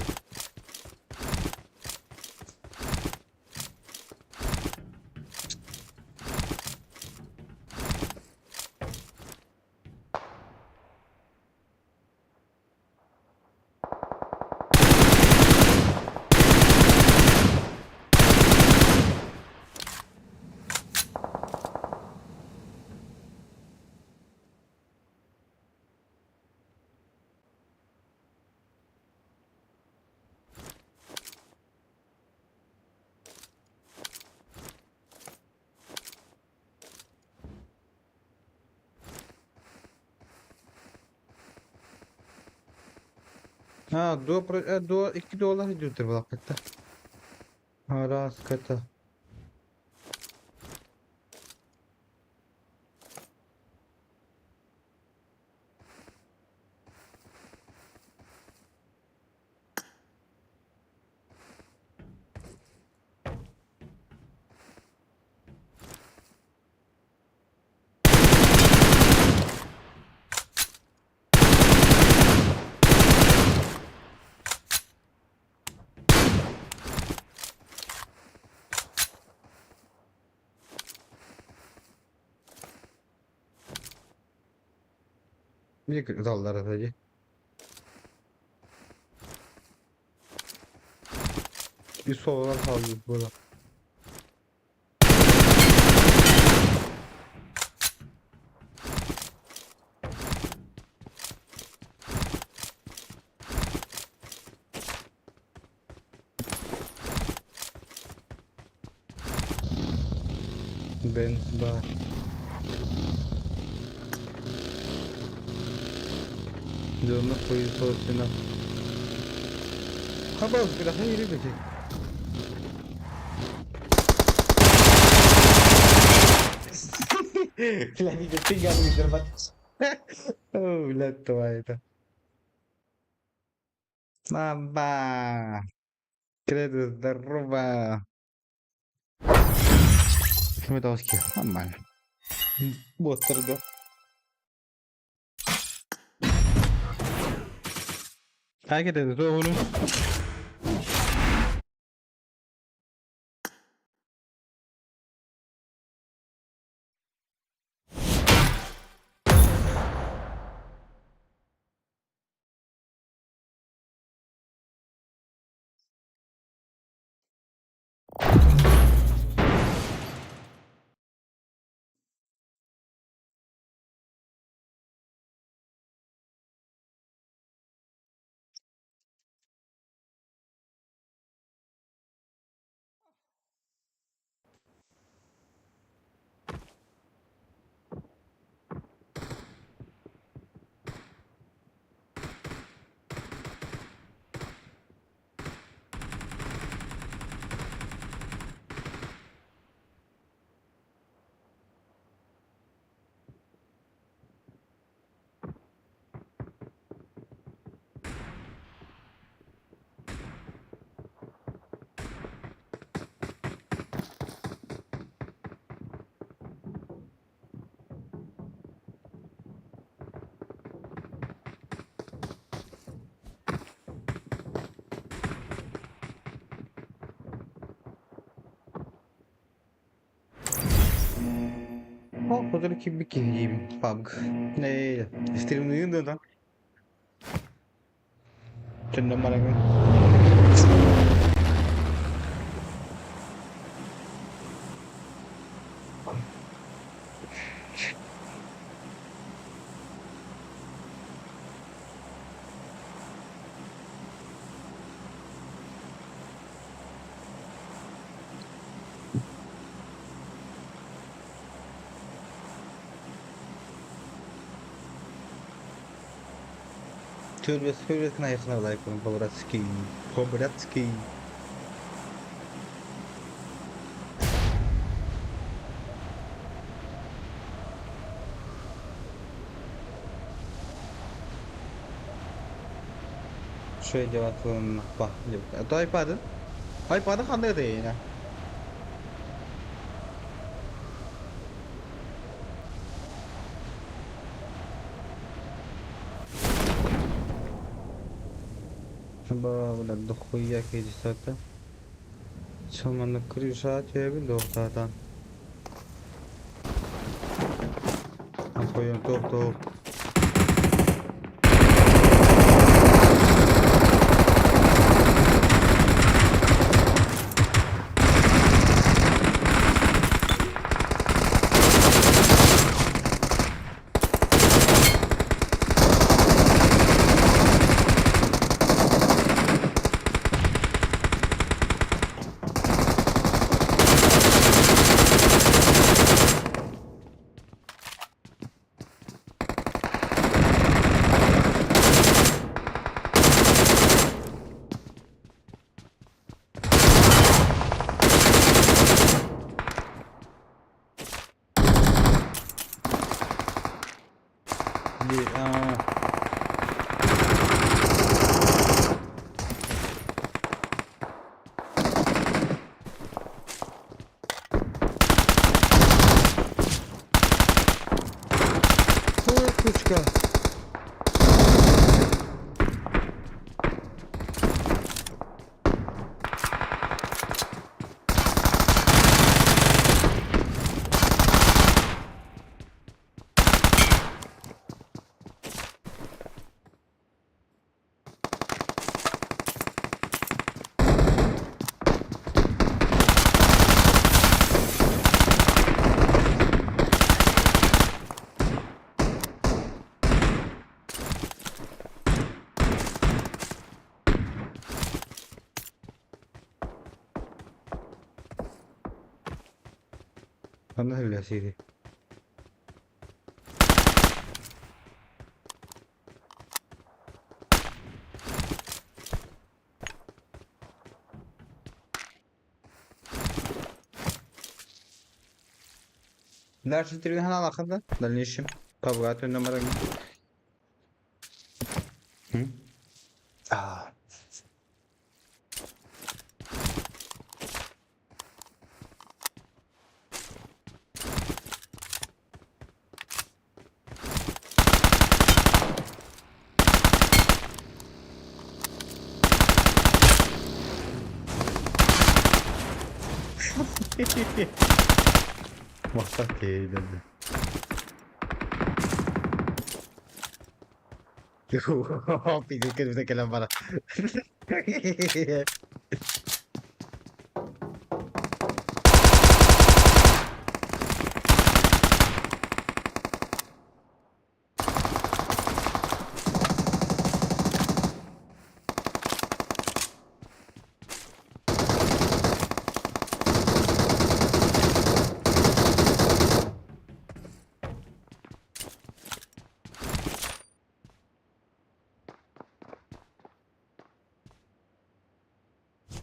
Ha, $2 ediyordur bu hakikaten. Ha, raz kata. Bir dallara sadece. Bir soğular kaldı burada. Ben var. Dönme koyu soğutuna. Ha bak biraz hayır bir Lagi ketinggalan di tempat. Oh, lihat tuh itu. Mamma. Credo da roba. Come devo schifo? Mamma mia. Bottardo. Che te sono? Oh, potrei que biquíni, Pabg. Ne, streaming da. Cenderung malah. Сюрвес кна яхна лайком по-братски. Что я делаю на па? Это iPad? iPad kan ada ya. Udah dохуя кездеседі. Шаманы крыша тебін доқтадан. Қойын тоқ. Anda sebelah sini. Дальше терминал выхода. В дальнейшем. Пабг номер 1. Maksat değil dedi. Bizim bize gelen bana.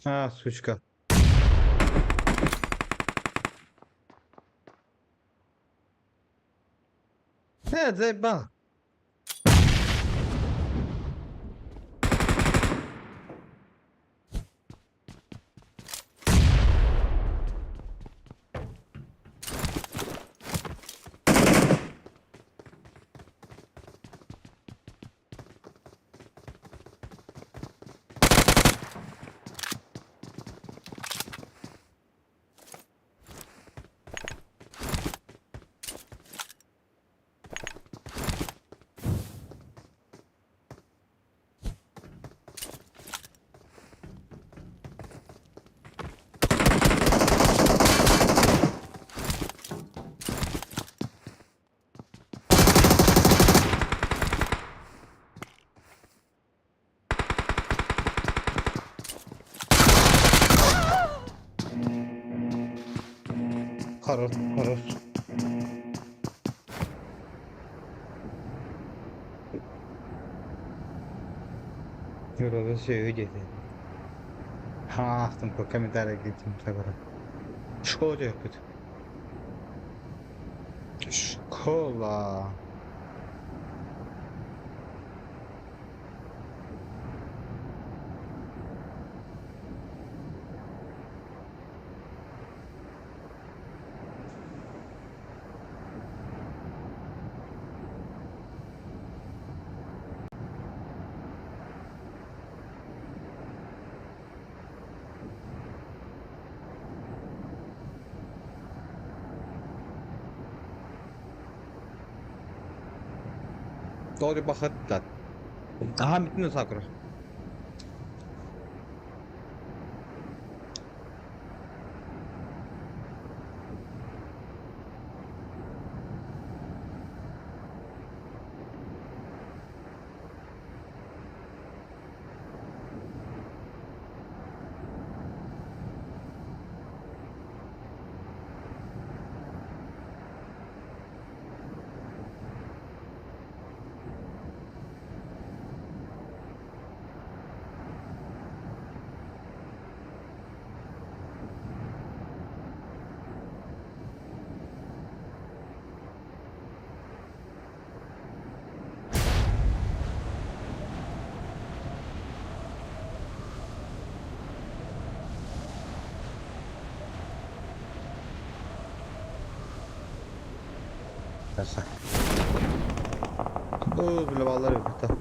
Ha, сучка. Заебал. Хорош, хорош. Burada şey ödedi. Ha, attım bu komentara gittim Sakura. Şkola yok kötü. Şkola. Doğru bakatlar. Aha bitti mi Sakura? Yasak. Bu bile vallahi yok hatta.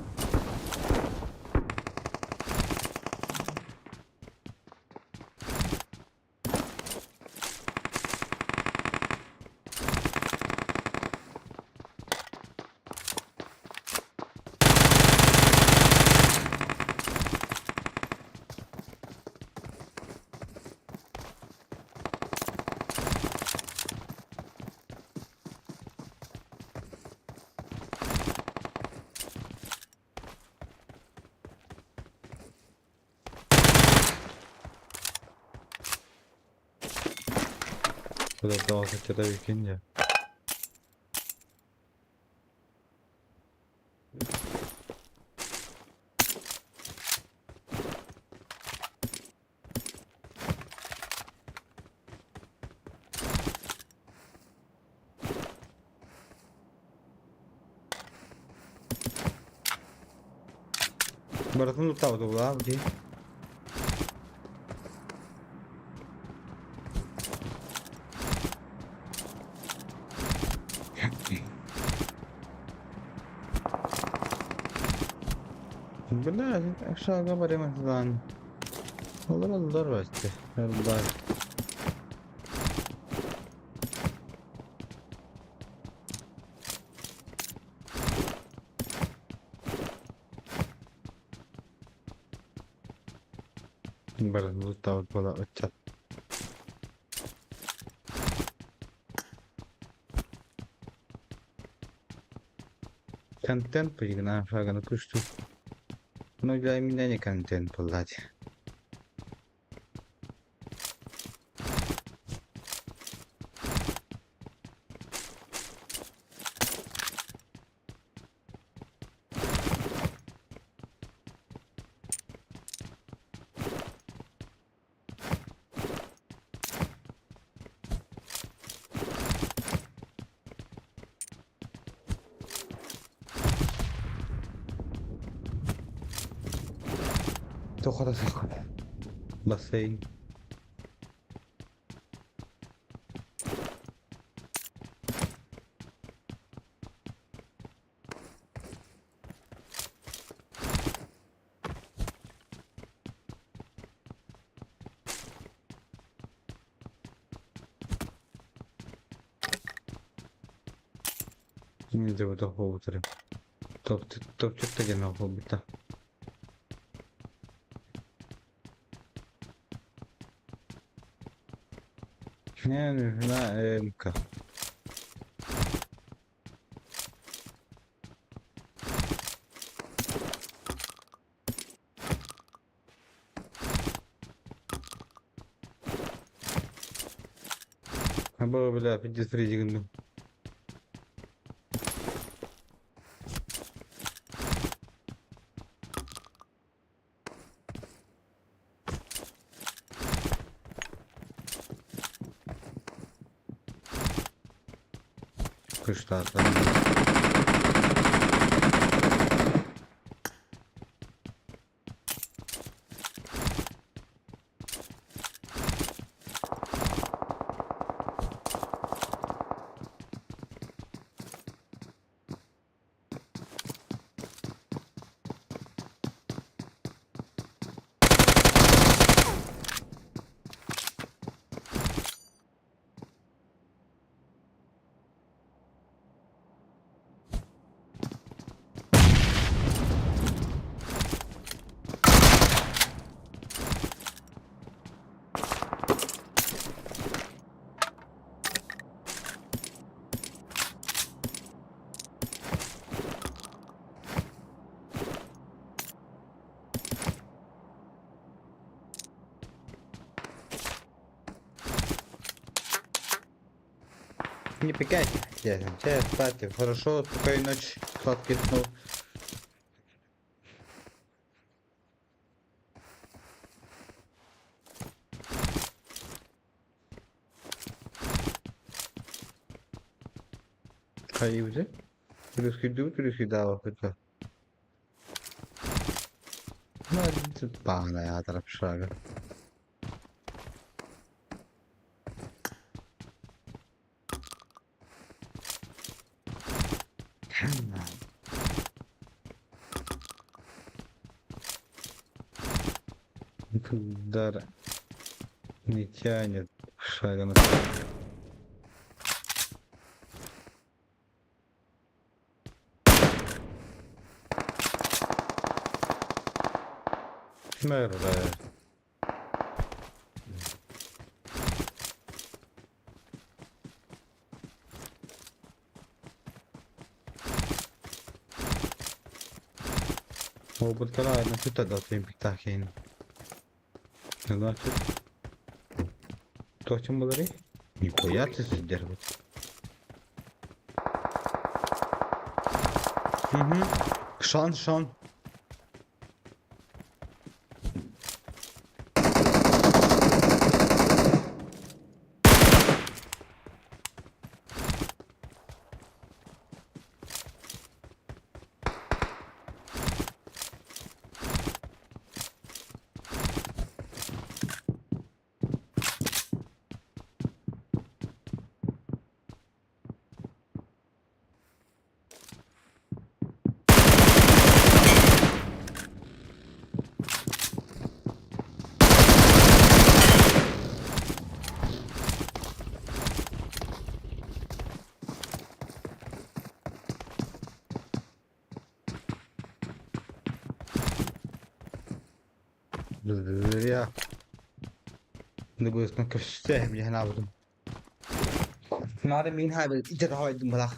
Burada daha kötü yıkınca. Baratın tutar da bu abi. Benar, aşağı kabar hemen lan. Olur pasti. Herhalde. Bir loot bola ötchat. Контент пригнав, шага на кушту. Но для меня не контент полать. Тохора. Бассейн. Не devo dopo utile. Top che no hobita. Не знаю, МК. Або, бля, 53 секунды. Что там? Не пикайте, дядя. Сейчас спать. Хорошо, спокойной ночи. Сладких снов. Hayır. Türkiye'de dava хотя. Ну, тут пана я тарап шага. Дар не тянет шага на. Merda. هو بالطلع انك تقدر تمسك تحكين. Значит, то, о чем говори? Нихуя ты сдерживать. Угу. Шан. يا نبغى اسمه كشتهم اللي هنا بدهم ما أدري مين هاي بيجر هاي دملاخ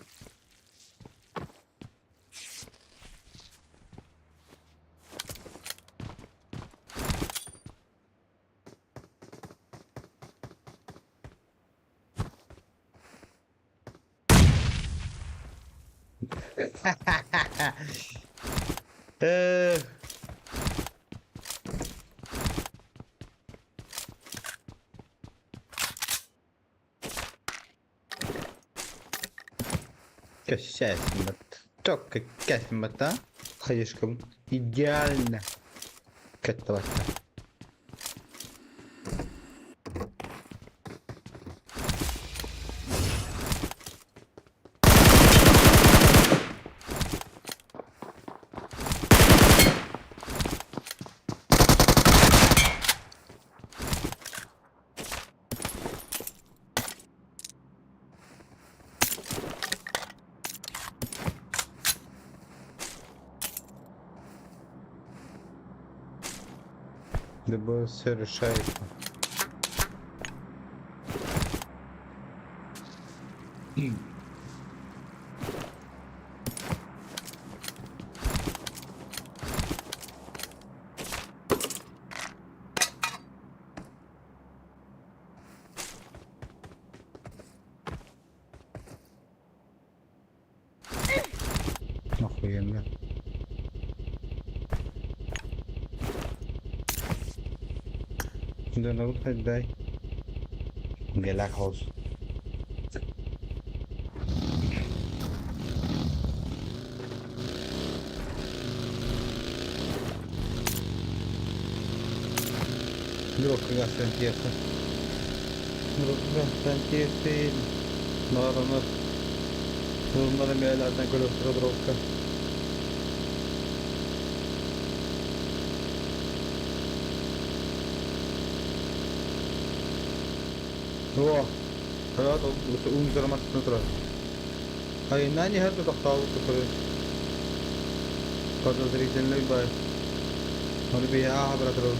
كشاف توك كيف متى خيشكم إديالنا كتبتها ده بصير شايفه أخويا ده نروح ازاي جلاك هوس نروح كاسان تيسا نروح كاسان تيسين نار نار ميلادنا كله تضربك هو هذا بتقوم زي ما تنطر هاي ناني هذا تختار تقول قد تريدين لي باي هون بيها حبرة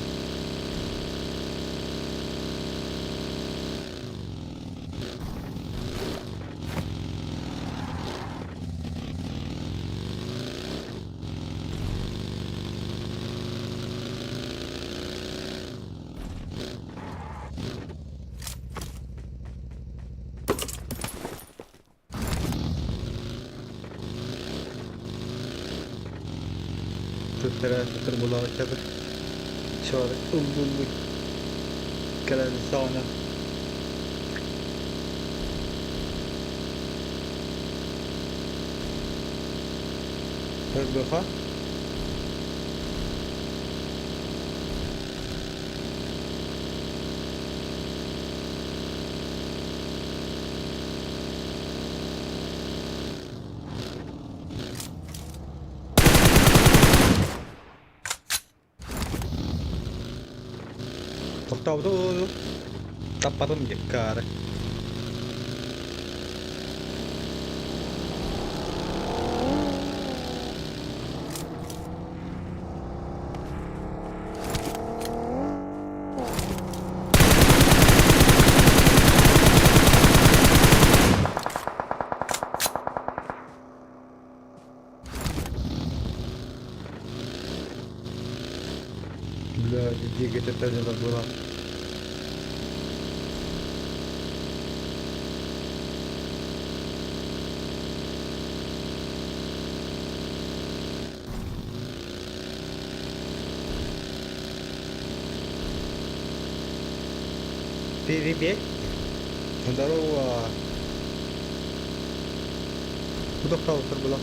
ثلاثة تربولات كذا شوارع أولي كلا لسانة هذا Tahu tu tepat tu menjaga. Bila jadi kita terjebak bola. Привет. Здорово. Кто хаустер была?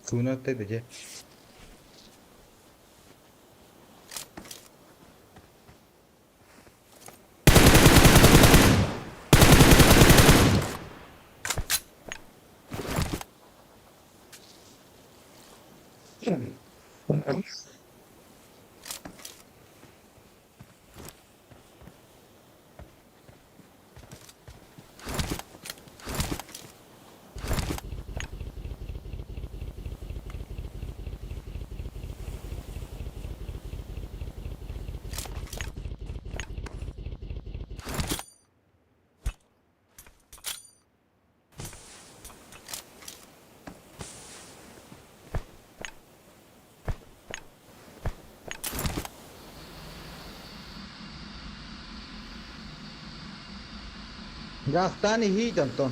Суна ТДМ. Gastani hiiton ton.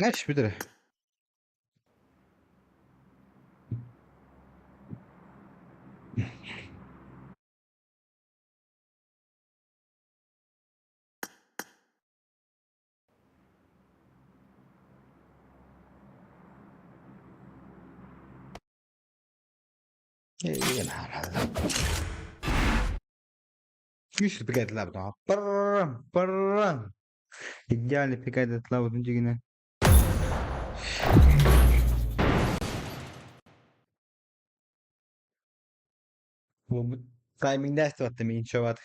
ايش بدري ايه الحال هذا ايش اللي بقيت لعبة برا الرجال اللي بقيت تلعب نجينا تايمينگ دست وقت می شود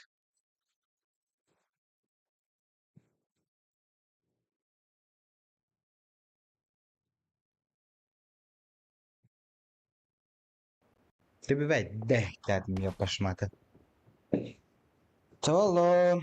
تبي بعد ده لازم يبقاش ماته والله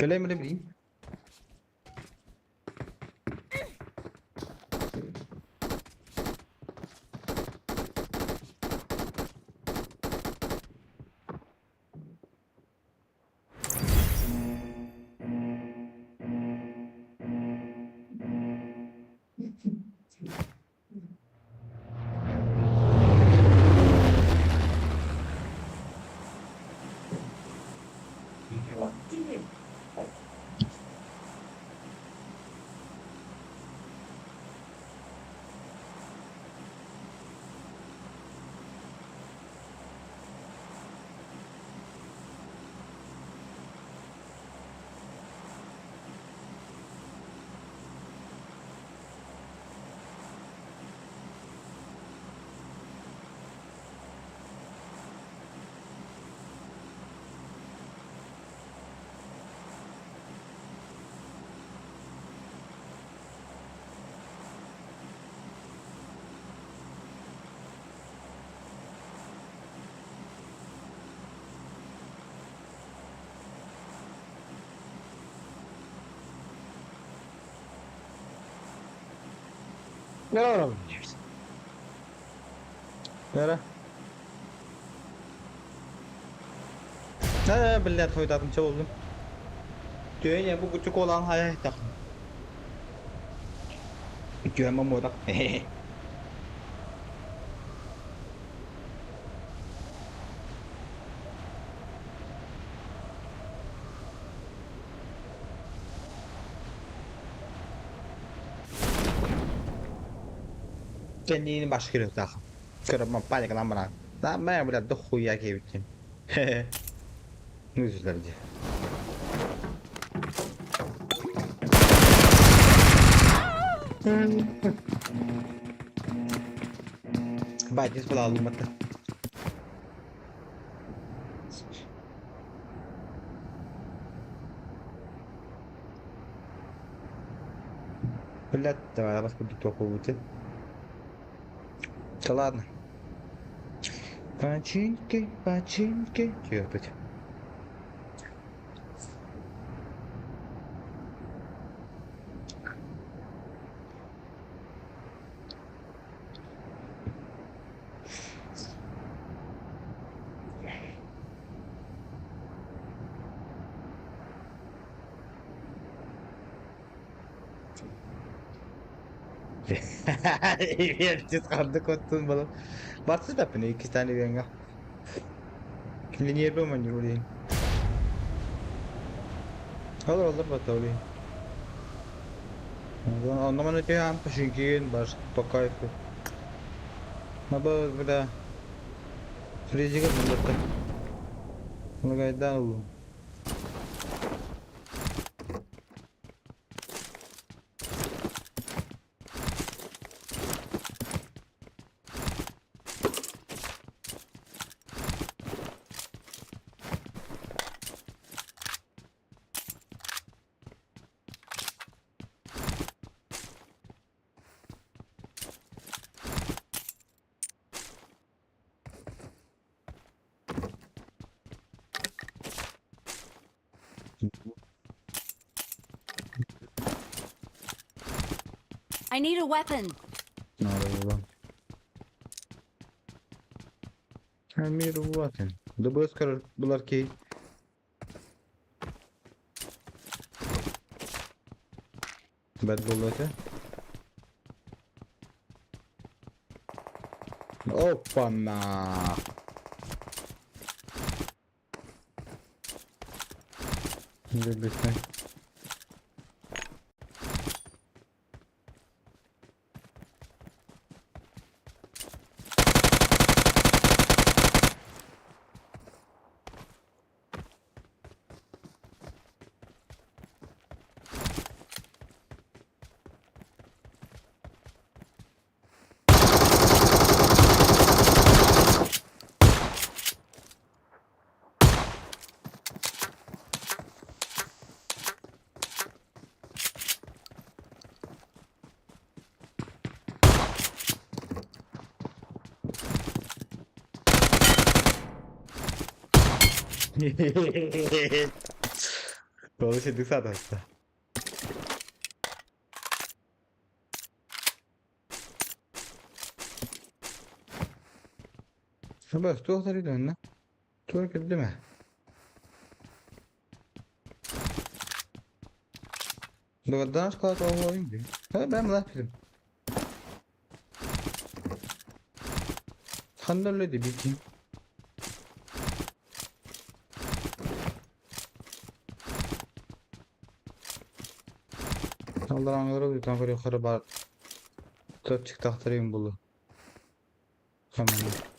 كلام ربي يلا يلا لا بالله thôi ta cũng châu luôn chuyện nhà bố cho cô lang hay thật chuyện mà mua tắc Kendini başka bir takım. Kırıp mapayla kalan bana. Lan ben burada da huya kevdim. Yüzlerce. Bacıs falan aldım hatta. Блядь, давай, я вас буду только выйти. Да ладно. Починки, починки. Чё опять? Yes, kaldı kottun balık. Batsız da pene 2 tane renga. Kimle niye yapıyorum ben yürüyeyim? Olur bakalım. Ondan önce hem peşinkin baş tokay. Naba burada. Süreci kadar da. Bunu gayda oldu. I need a weapon. Ne oluyor lan? Emir zaten. Da bu eskar bular ki. Bad bullet. Опа-на! Любите. Получит десяточка. بس توصل لنا ترك الدماء لو قدرناش قاطع هو يمكن هذا بعمل أكتر خلنا اللي بيجي الله عنه يتم فريق خربات ترتك تختارين بلو خمسة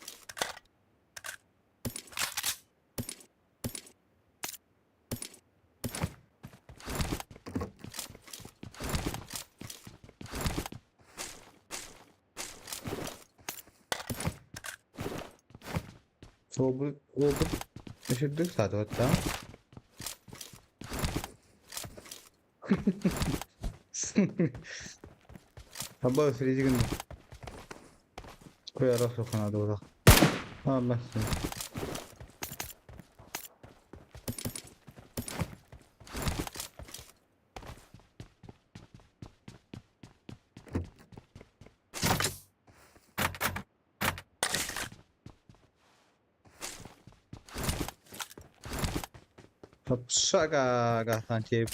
वो इसे देख साथ होता अब बस रीज़ करना कोई और ऑप्शन खाना दो था हाँ बस अब शका कहाँ चेप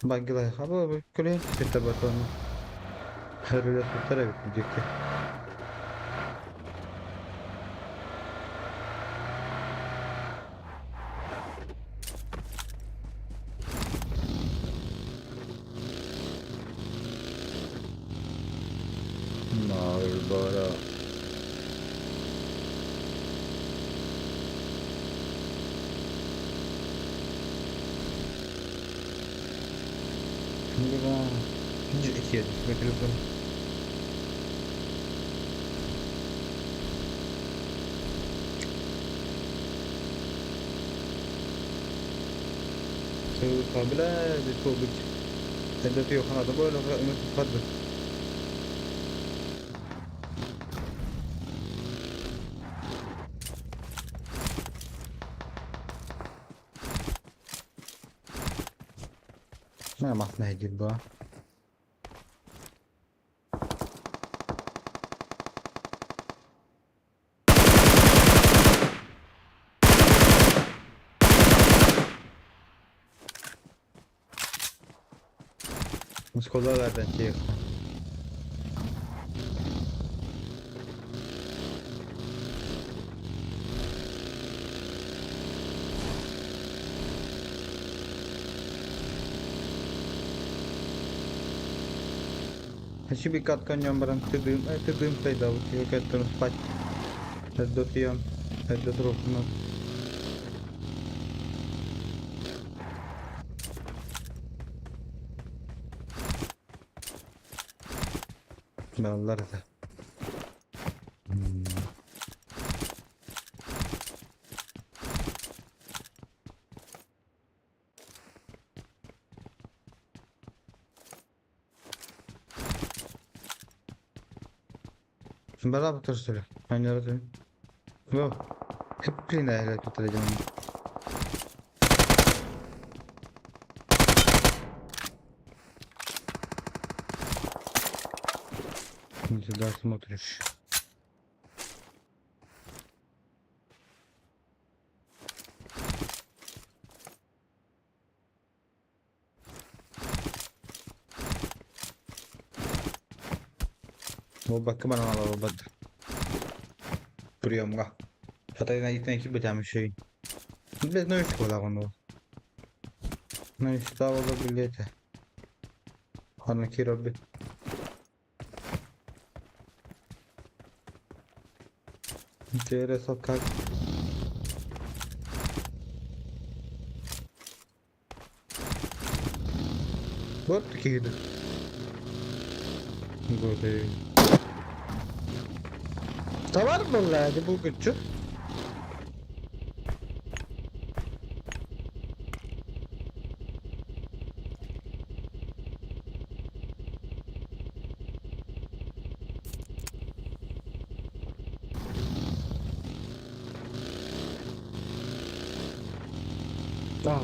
बाकी लाए अब करें कितना बताऊँ हर रोज तरह की दिखते Bura. İkiye düşmek lazım. Kabile bir Pabg. Hedefi yok anladım böyle ümit Pabg. Ne mahne edil bu? Muskolalardan çık. Haşi kan yang barang kedum saya dah kita terus pat. Ada tiang, ada terus no. Mallar da. Berapa terus sudah? Hanya itu. Wow, kepin aja itu terjadi. Ini sudah semua terus. Bak kemana malah obat. Priam enggak. Katanya itu yang baca mesin. Без новой школы он. Ну и стало билеты. Ладно, Робби. Интересно как. Вот такие да. Вот и. Товар был, это был что? Да.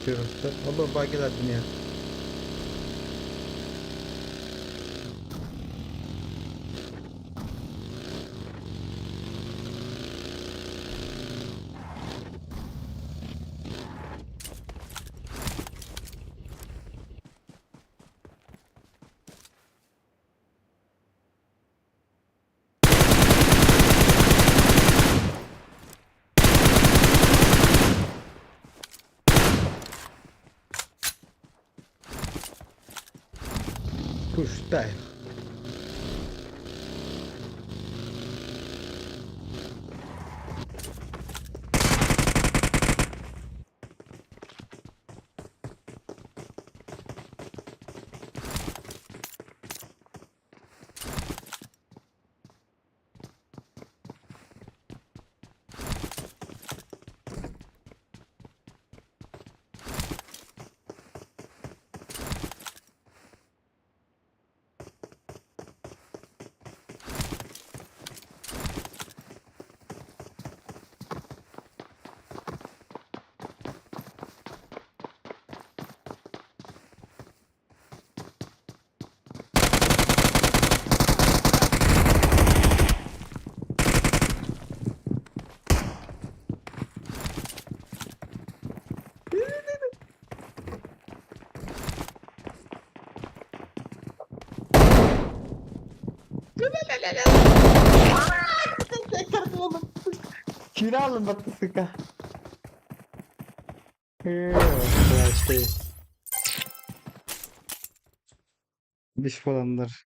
Черт, оба баги от меня. Пустай. Kiralı bak sıka. İşte. Diş falanlar.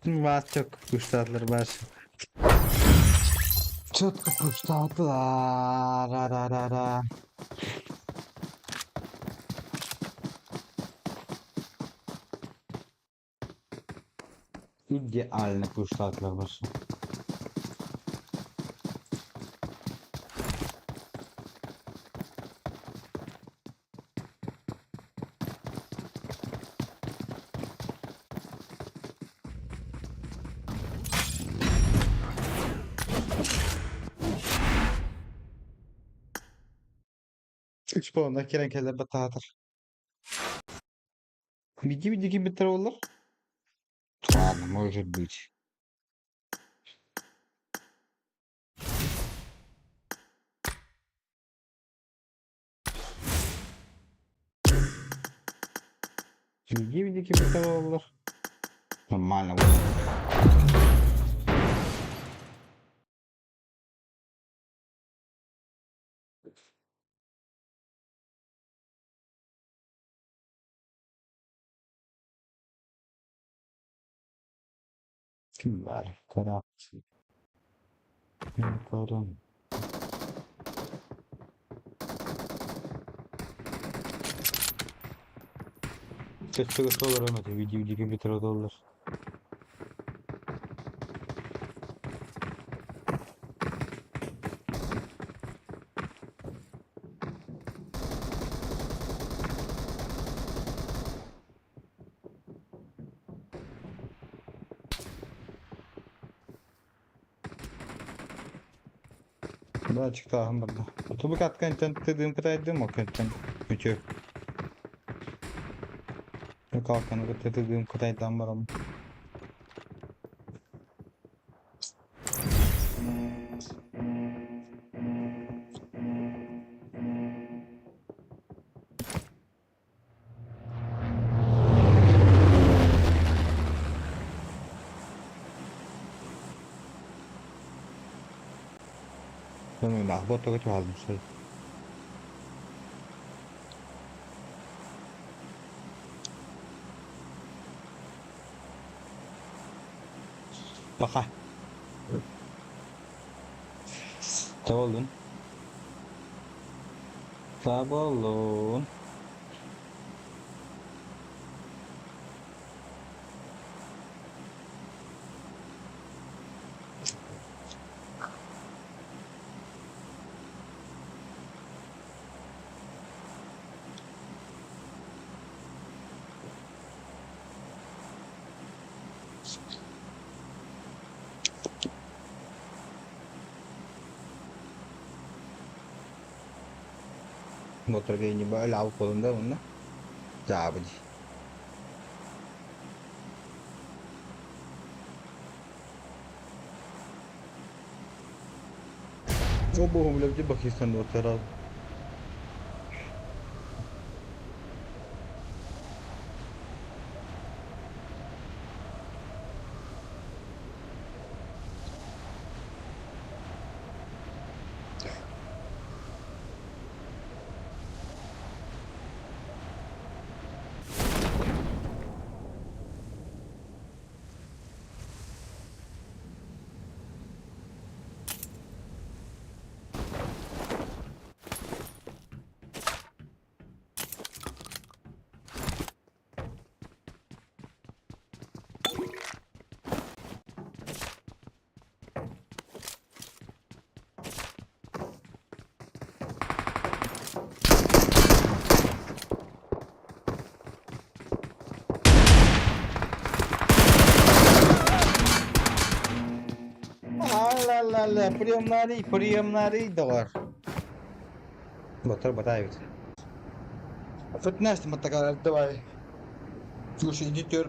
Вас çok kuşlatlar baş. Çok kuşlatlar. Ra ra ra ra. İdealne kuşlatlar baş. Üç puanla kiren kelle batahatır. Види битер olur. Ладно, может быть. Види битер olur. Нормально olur. Kim var? Tarafçı. Yaparım. Çeşitli olur ama види битер olur. Да, çıktı burada. Otobüs atkan tedin kıraydım o kanten. Küçük. Kalkanı tedin kıraydım baram. Ben de botu kaç aldım şey. Baka. Tavolun. Tavolun. Motor kayak ini bae lauk kolonda mana? Zabij. Coba hum lebih Pakistan motor. Allah, приемнari doğar. Motor batay bit. Fitness matakar davay. Şu editör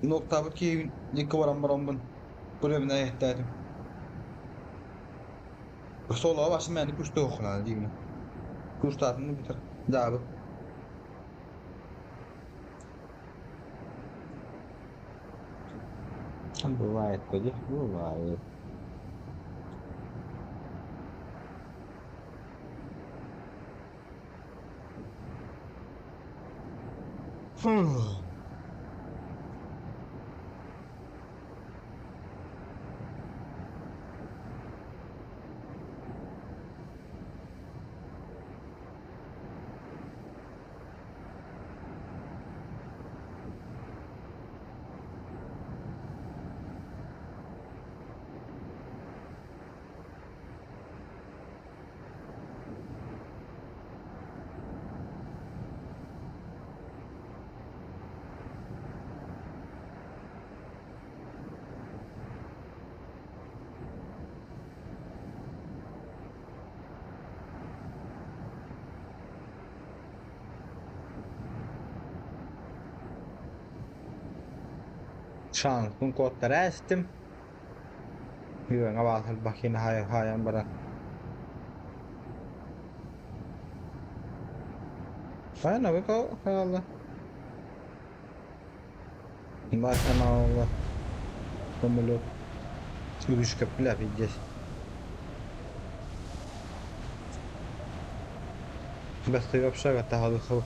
nokta ki yıkıvaram baramın. Priemna ihtadim. Solo başı məni kuştu oxulan deyim. Kuştatını bitir. Dabı. Бывает, поди, бывает. Şansın kodları açtım. Yüreğine basıp bakayım hayan bırak. Hayır ne bak o hay Allah. Başına Allah. Kumulu. Üç köprüler bileceğiz. بس يبشر هذا الخبر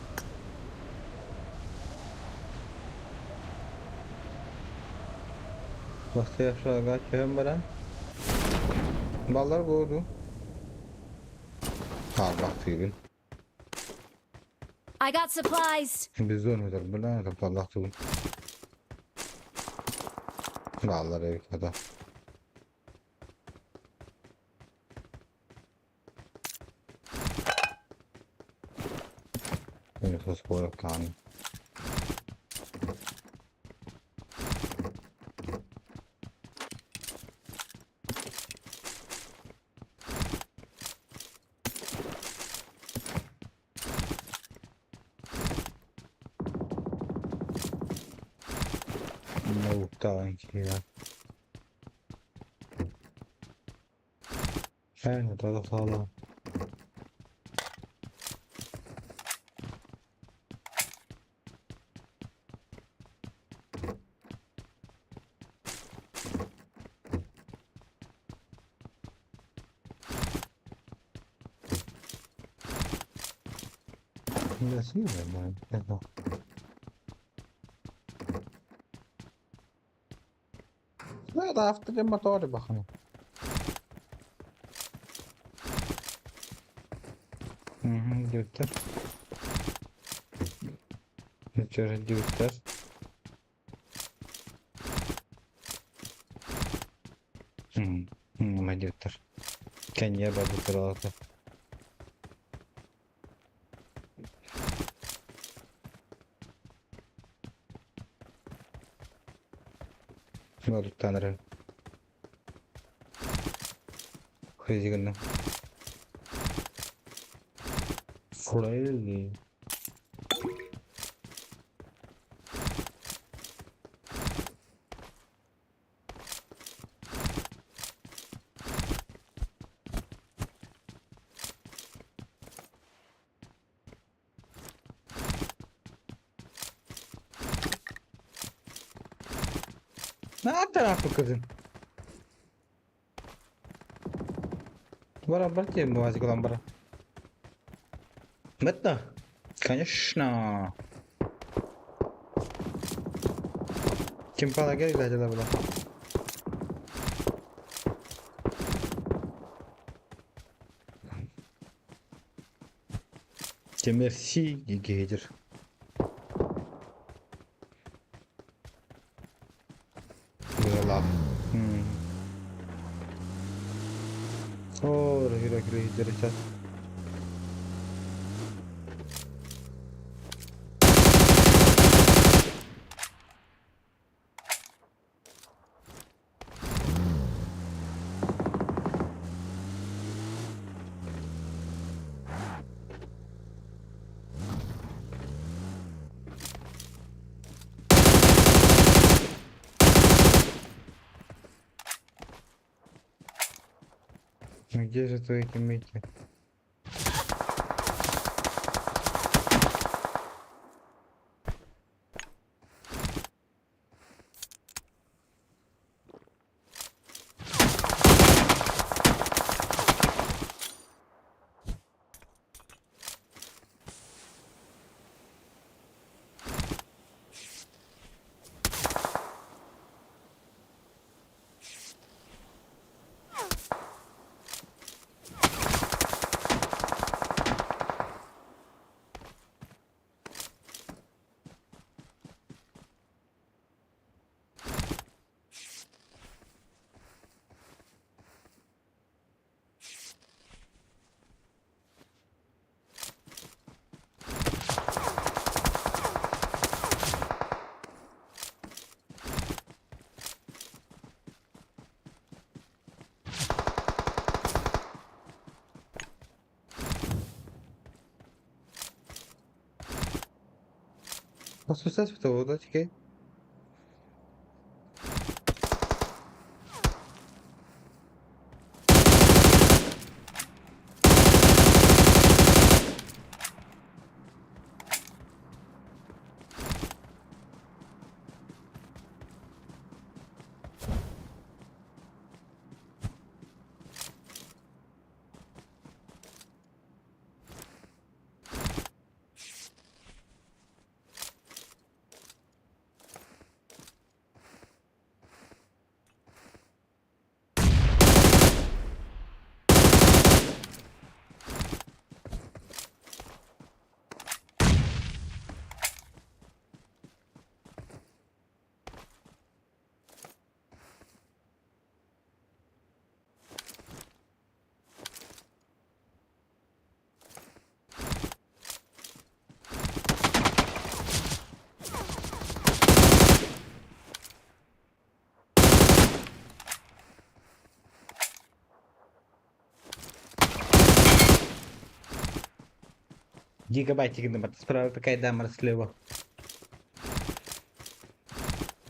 بس يبشر قاعد فهم بران بالlar godu Allah fiilin I got supplies. biz de onu der bulan da Allah tuğun ballar evet kadar Beni sos koyup kanı. No tanki ya. Aynen tadı falan. Nasıl yani? Ne da hafta motoru bakın. Götür. Götür. Ama götür. Kenya babu tarafı. Baru tanrı. Crazy ganda. Crazy. Ne tarafı kızın? Бара тем мазик ламбара. Это, конечно. Kim para gel güzelce de bula. Merci gelir. Güzel. Oh, hira gidiyor. Где же твои тиммейты? Послушать в того, да, чекай. Gigabyte чекинде бат. Справа кайда марслево.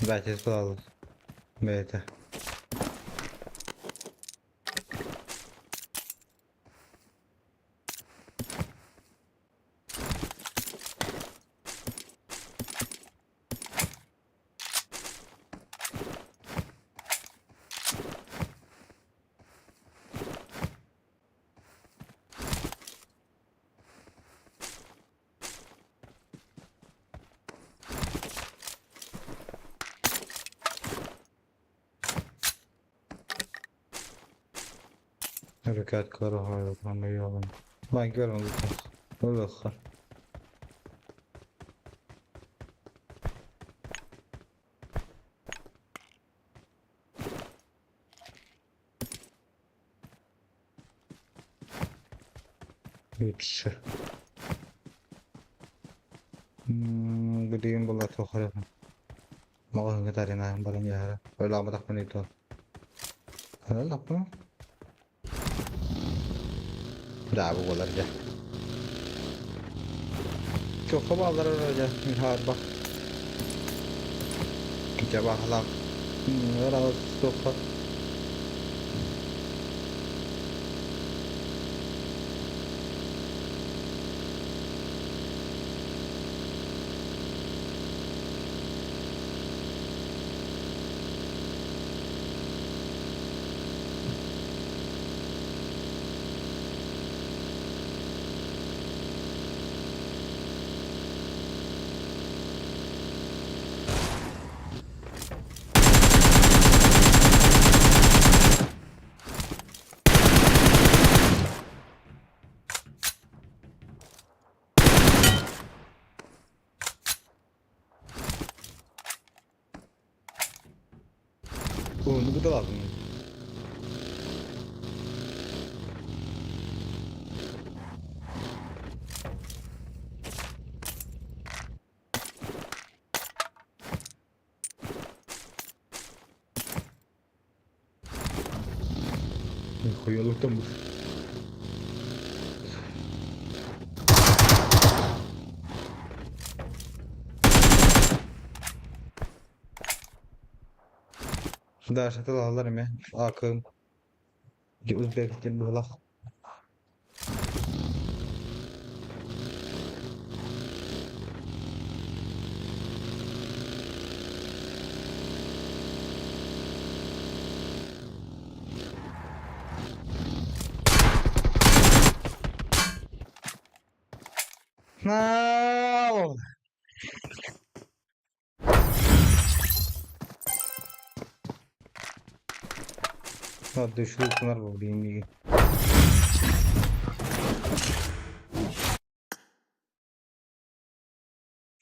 Давайте справа. Бета. حركات كره هاي يوم ما يقولون والله يتش قديم والله تخرج ما هو قدرنا بلن يهرا ولا ما تخمني تو هلا لا دعوا ولا رجع شوف خبر رجع من هاربة جابها هلا ولا سوق Bunu bu da lazım. Koyalım bu. Daha şatıl alırım ya. Akım. Uzbekistan bu laf. No. Hadi şu pınar bu bilgi.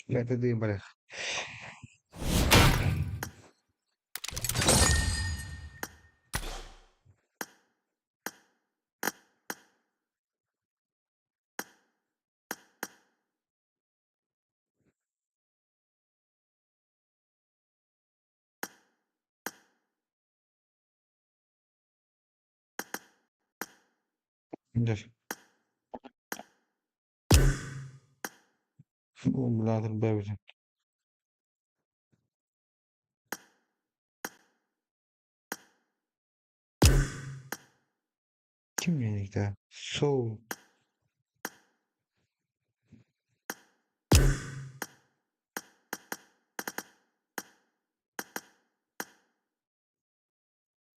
Ben de diyeyim bari. Dur. Bu birader böyle. Kim yedik daha? So.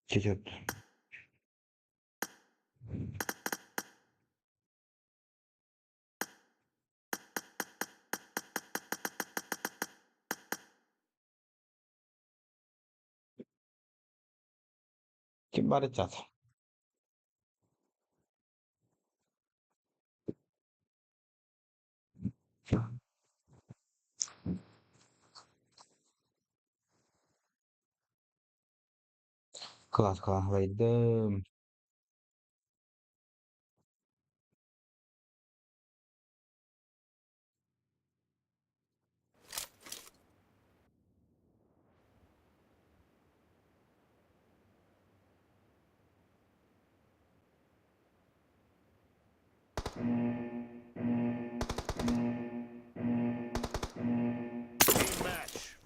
Çekil. Kim bari çat. Klas kahveydim.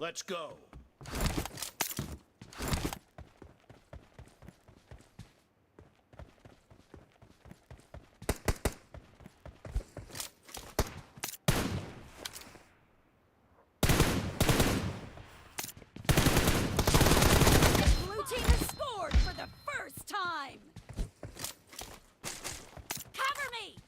Let's go. Blue team has scored for the first time. Cover me.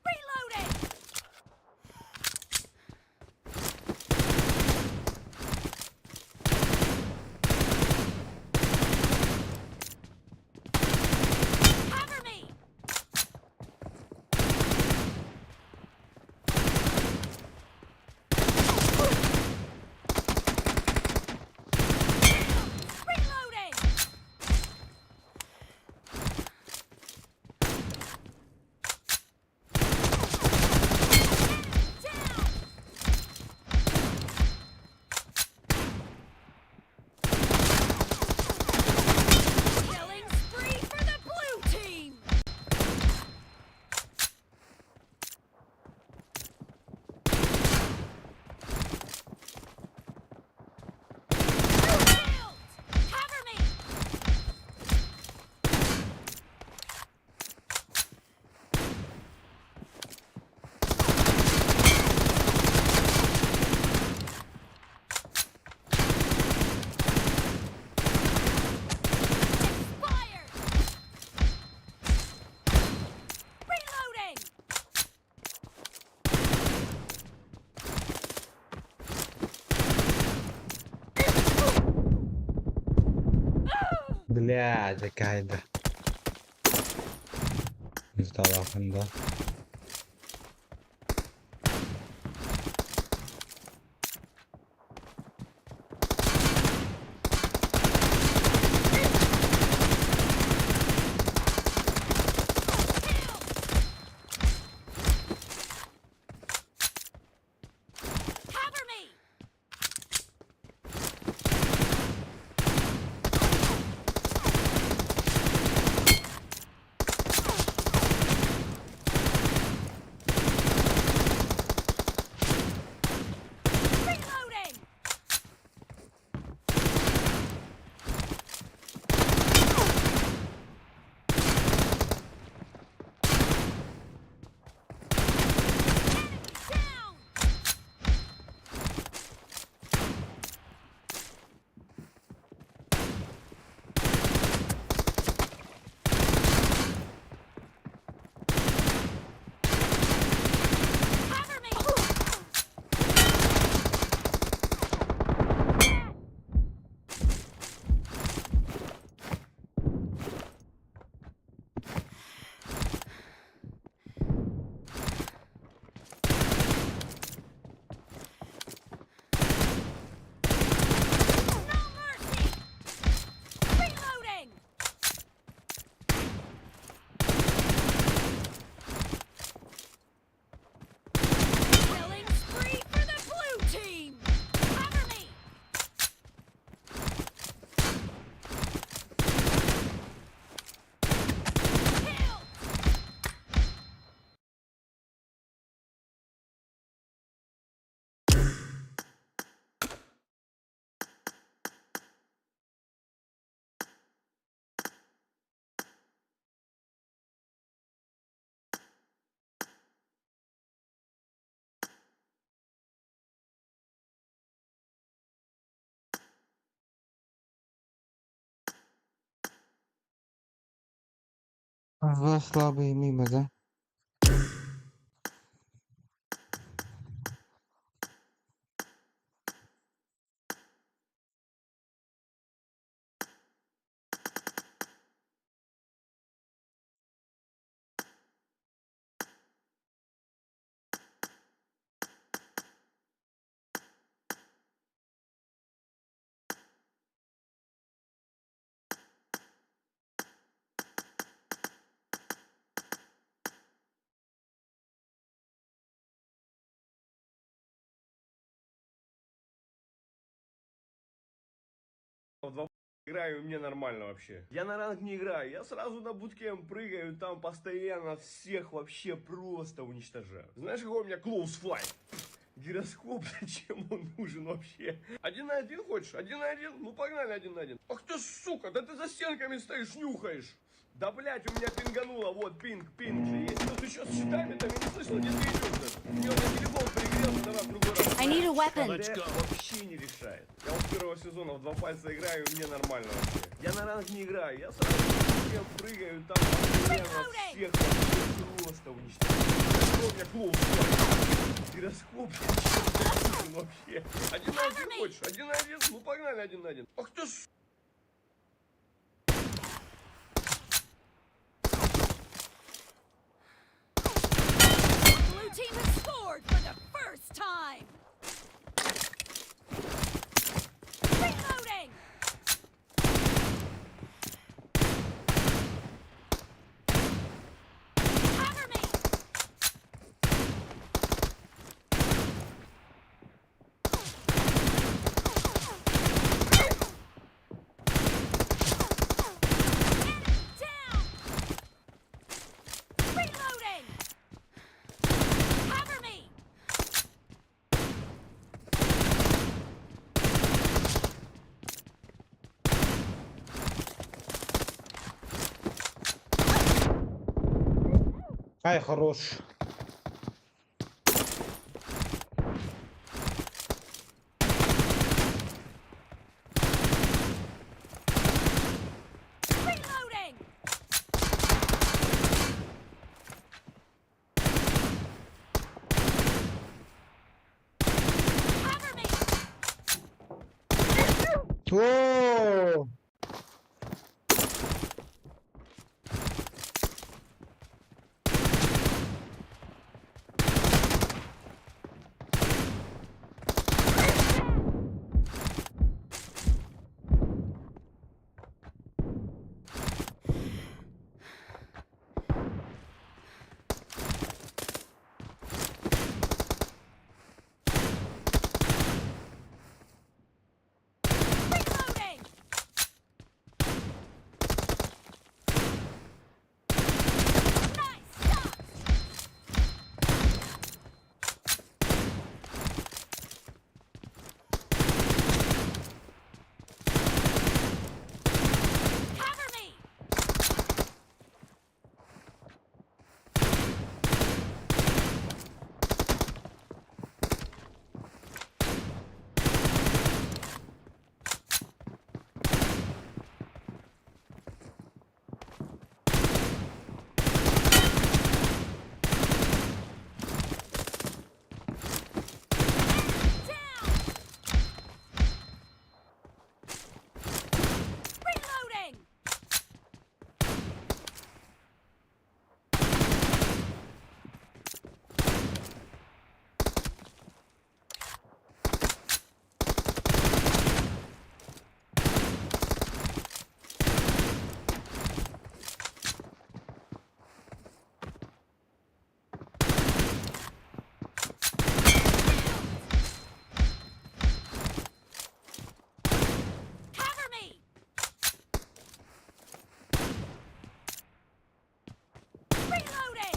Reloading. Cover me. Reloading. Down. Killing spree for the blue team. Killed. Cover me. Expired. Reloading. Блядь, какая-то. Сдала ханда. Cover me. Reloading. Down. Cover me. No mercy. Reloading. Killing spree for the blue team. Cover me. Killed. Вы слабые мимо, да? Играю, мне нормально вообще. Я на ранг не играю, я сразу на буткемп прыгаю, там постоянно всех вообще просто уничтожаю. Знаешь, какой у меня close fight? Гироскоп, зачем он нужен вообще? 1 на 1 хочешь? 1 на 1? Ну погнали 1 на 1. Ах ты сука, да ты за стенками стоишь, нюхаешь. Да блять, у меня пингануло, вот пинг же есть. Ну ты что с щитами-то, я не слышал, где ты идешь? Мне у меня телефон перегрелся, давай в другой раз. I need a weapon. Вообще не решает. Я вот с первого сезона в 2 пальца играю, и мне нормально вообще. Я на ранг не играю, я сразу прыгаю, там постоянно всех просто уничтожаю. У меня клоус, гироскоп, вообще. 1 на 1 хочешь? 1 на 1? Ну погнали 1 на 1. Ах ты ж... Blue team has scored for the first time. Reloading. Cover me. Down. Reloading. Cover me. Ай, хорош. Reloading. Cover me. О! Reloading. Nice shot. Cover me. Down. Reloading. Cover me. Reloading.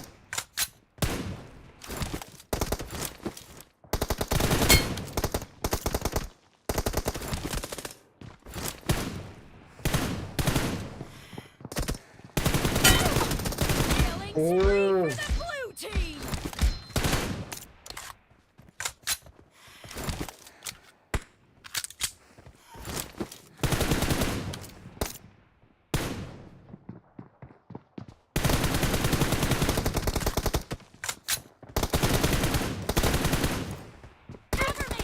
Killing spree for the blue team. Cover me.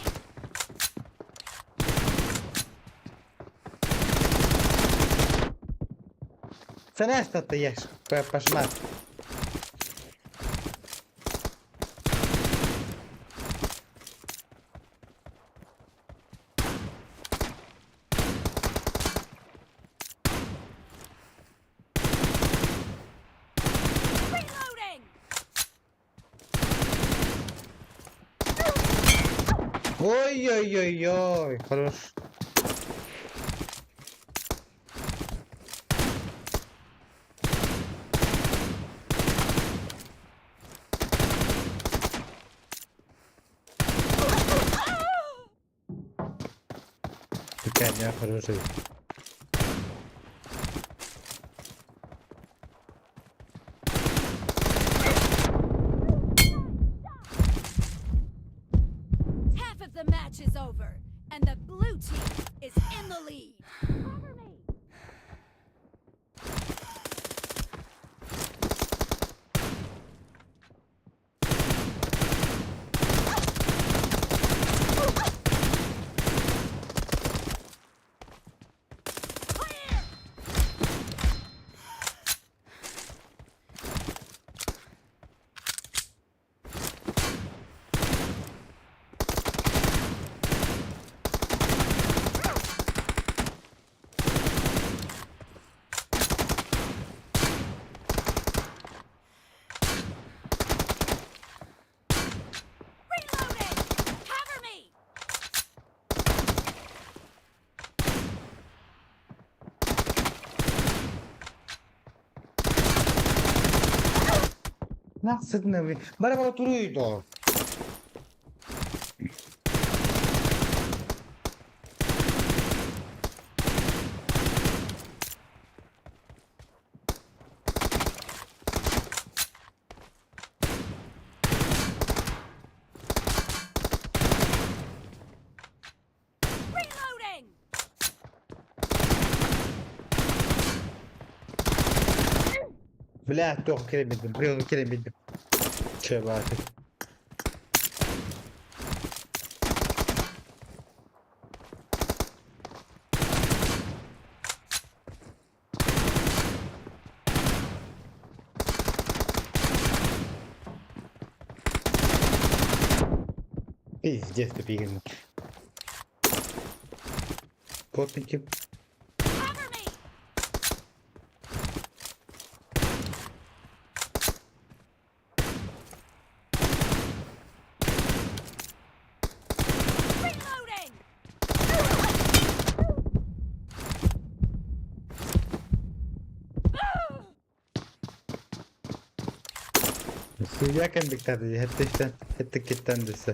Це не що ти єш, пошмат. Reloading. Ой-ой-ой-ой, хорош. Коня хороший. Half of the match is over, and the blue team is in the lead. Cover me. Reloading. Cover me. Maqsadni barabar turuydi. Reloading. Bля, to'g'ri kelmadim. Birovga kelmadim. Chebati. Пиздец, тупик. Потники. Cover me. Reloading. Suya kan diktator. Hatta kittan desa.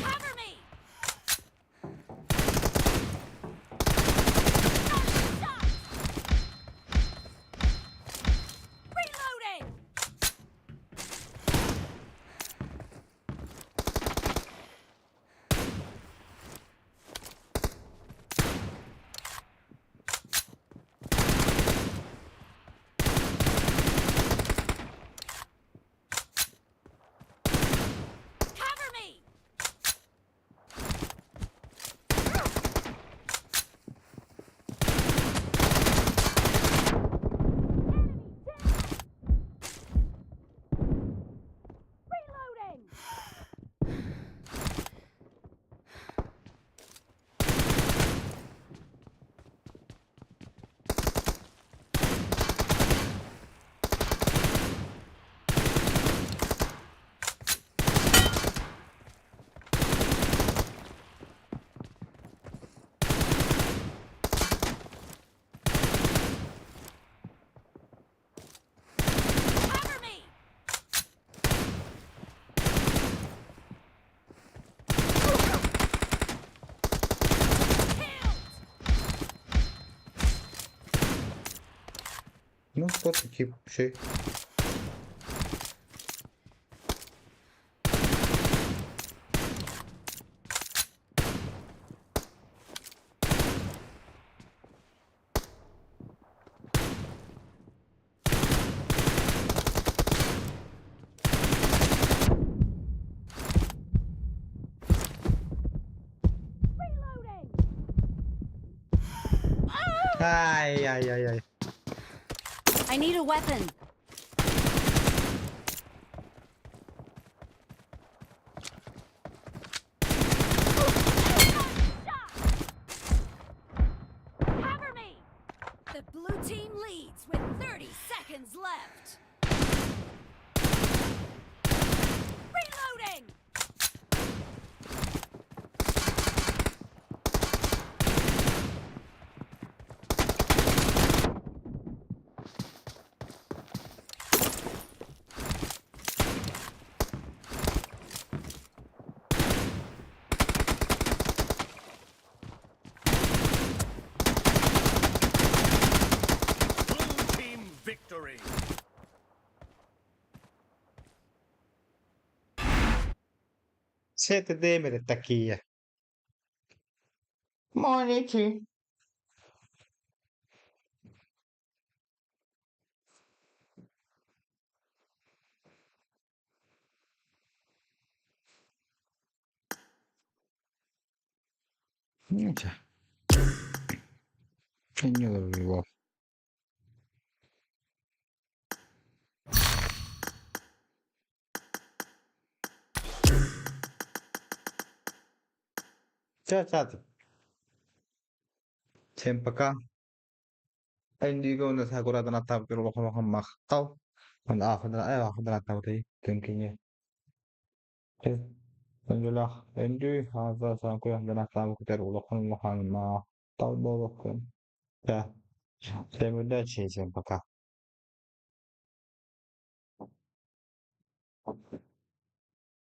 Cover me. Reloading. Cover me. Reloading. Cover me. Killed. Ну, потники şey. Reloading. Ay ay ay ay. I need a weapon. Cover me. The blue team leads with 30 seconds left. Reloading. Siete demere takia. Moniki. Niente. Signore vivo. Ciao. Всем пока. Hindi ko na Sakura na natapos pero baka makakamaw. Ako na natapos tayo. Thinking niya. Menjulah Hindi hasa sa ko yung natapos ko pero baka makakamaw. Ya. Всем удачи, всем пока.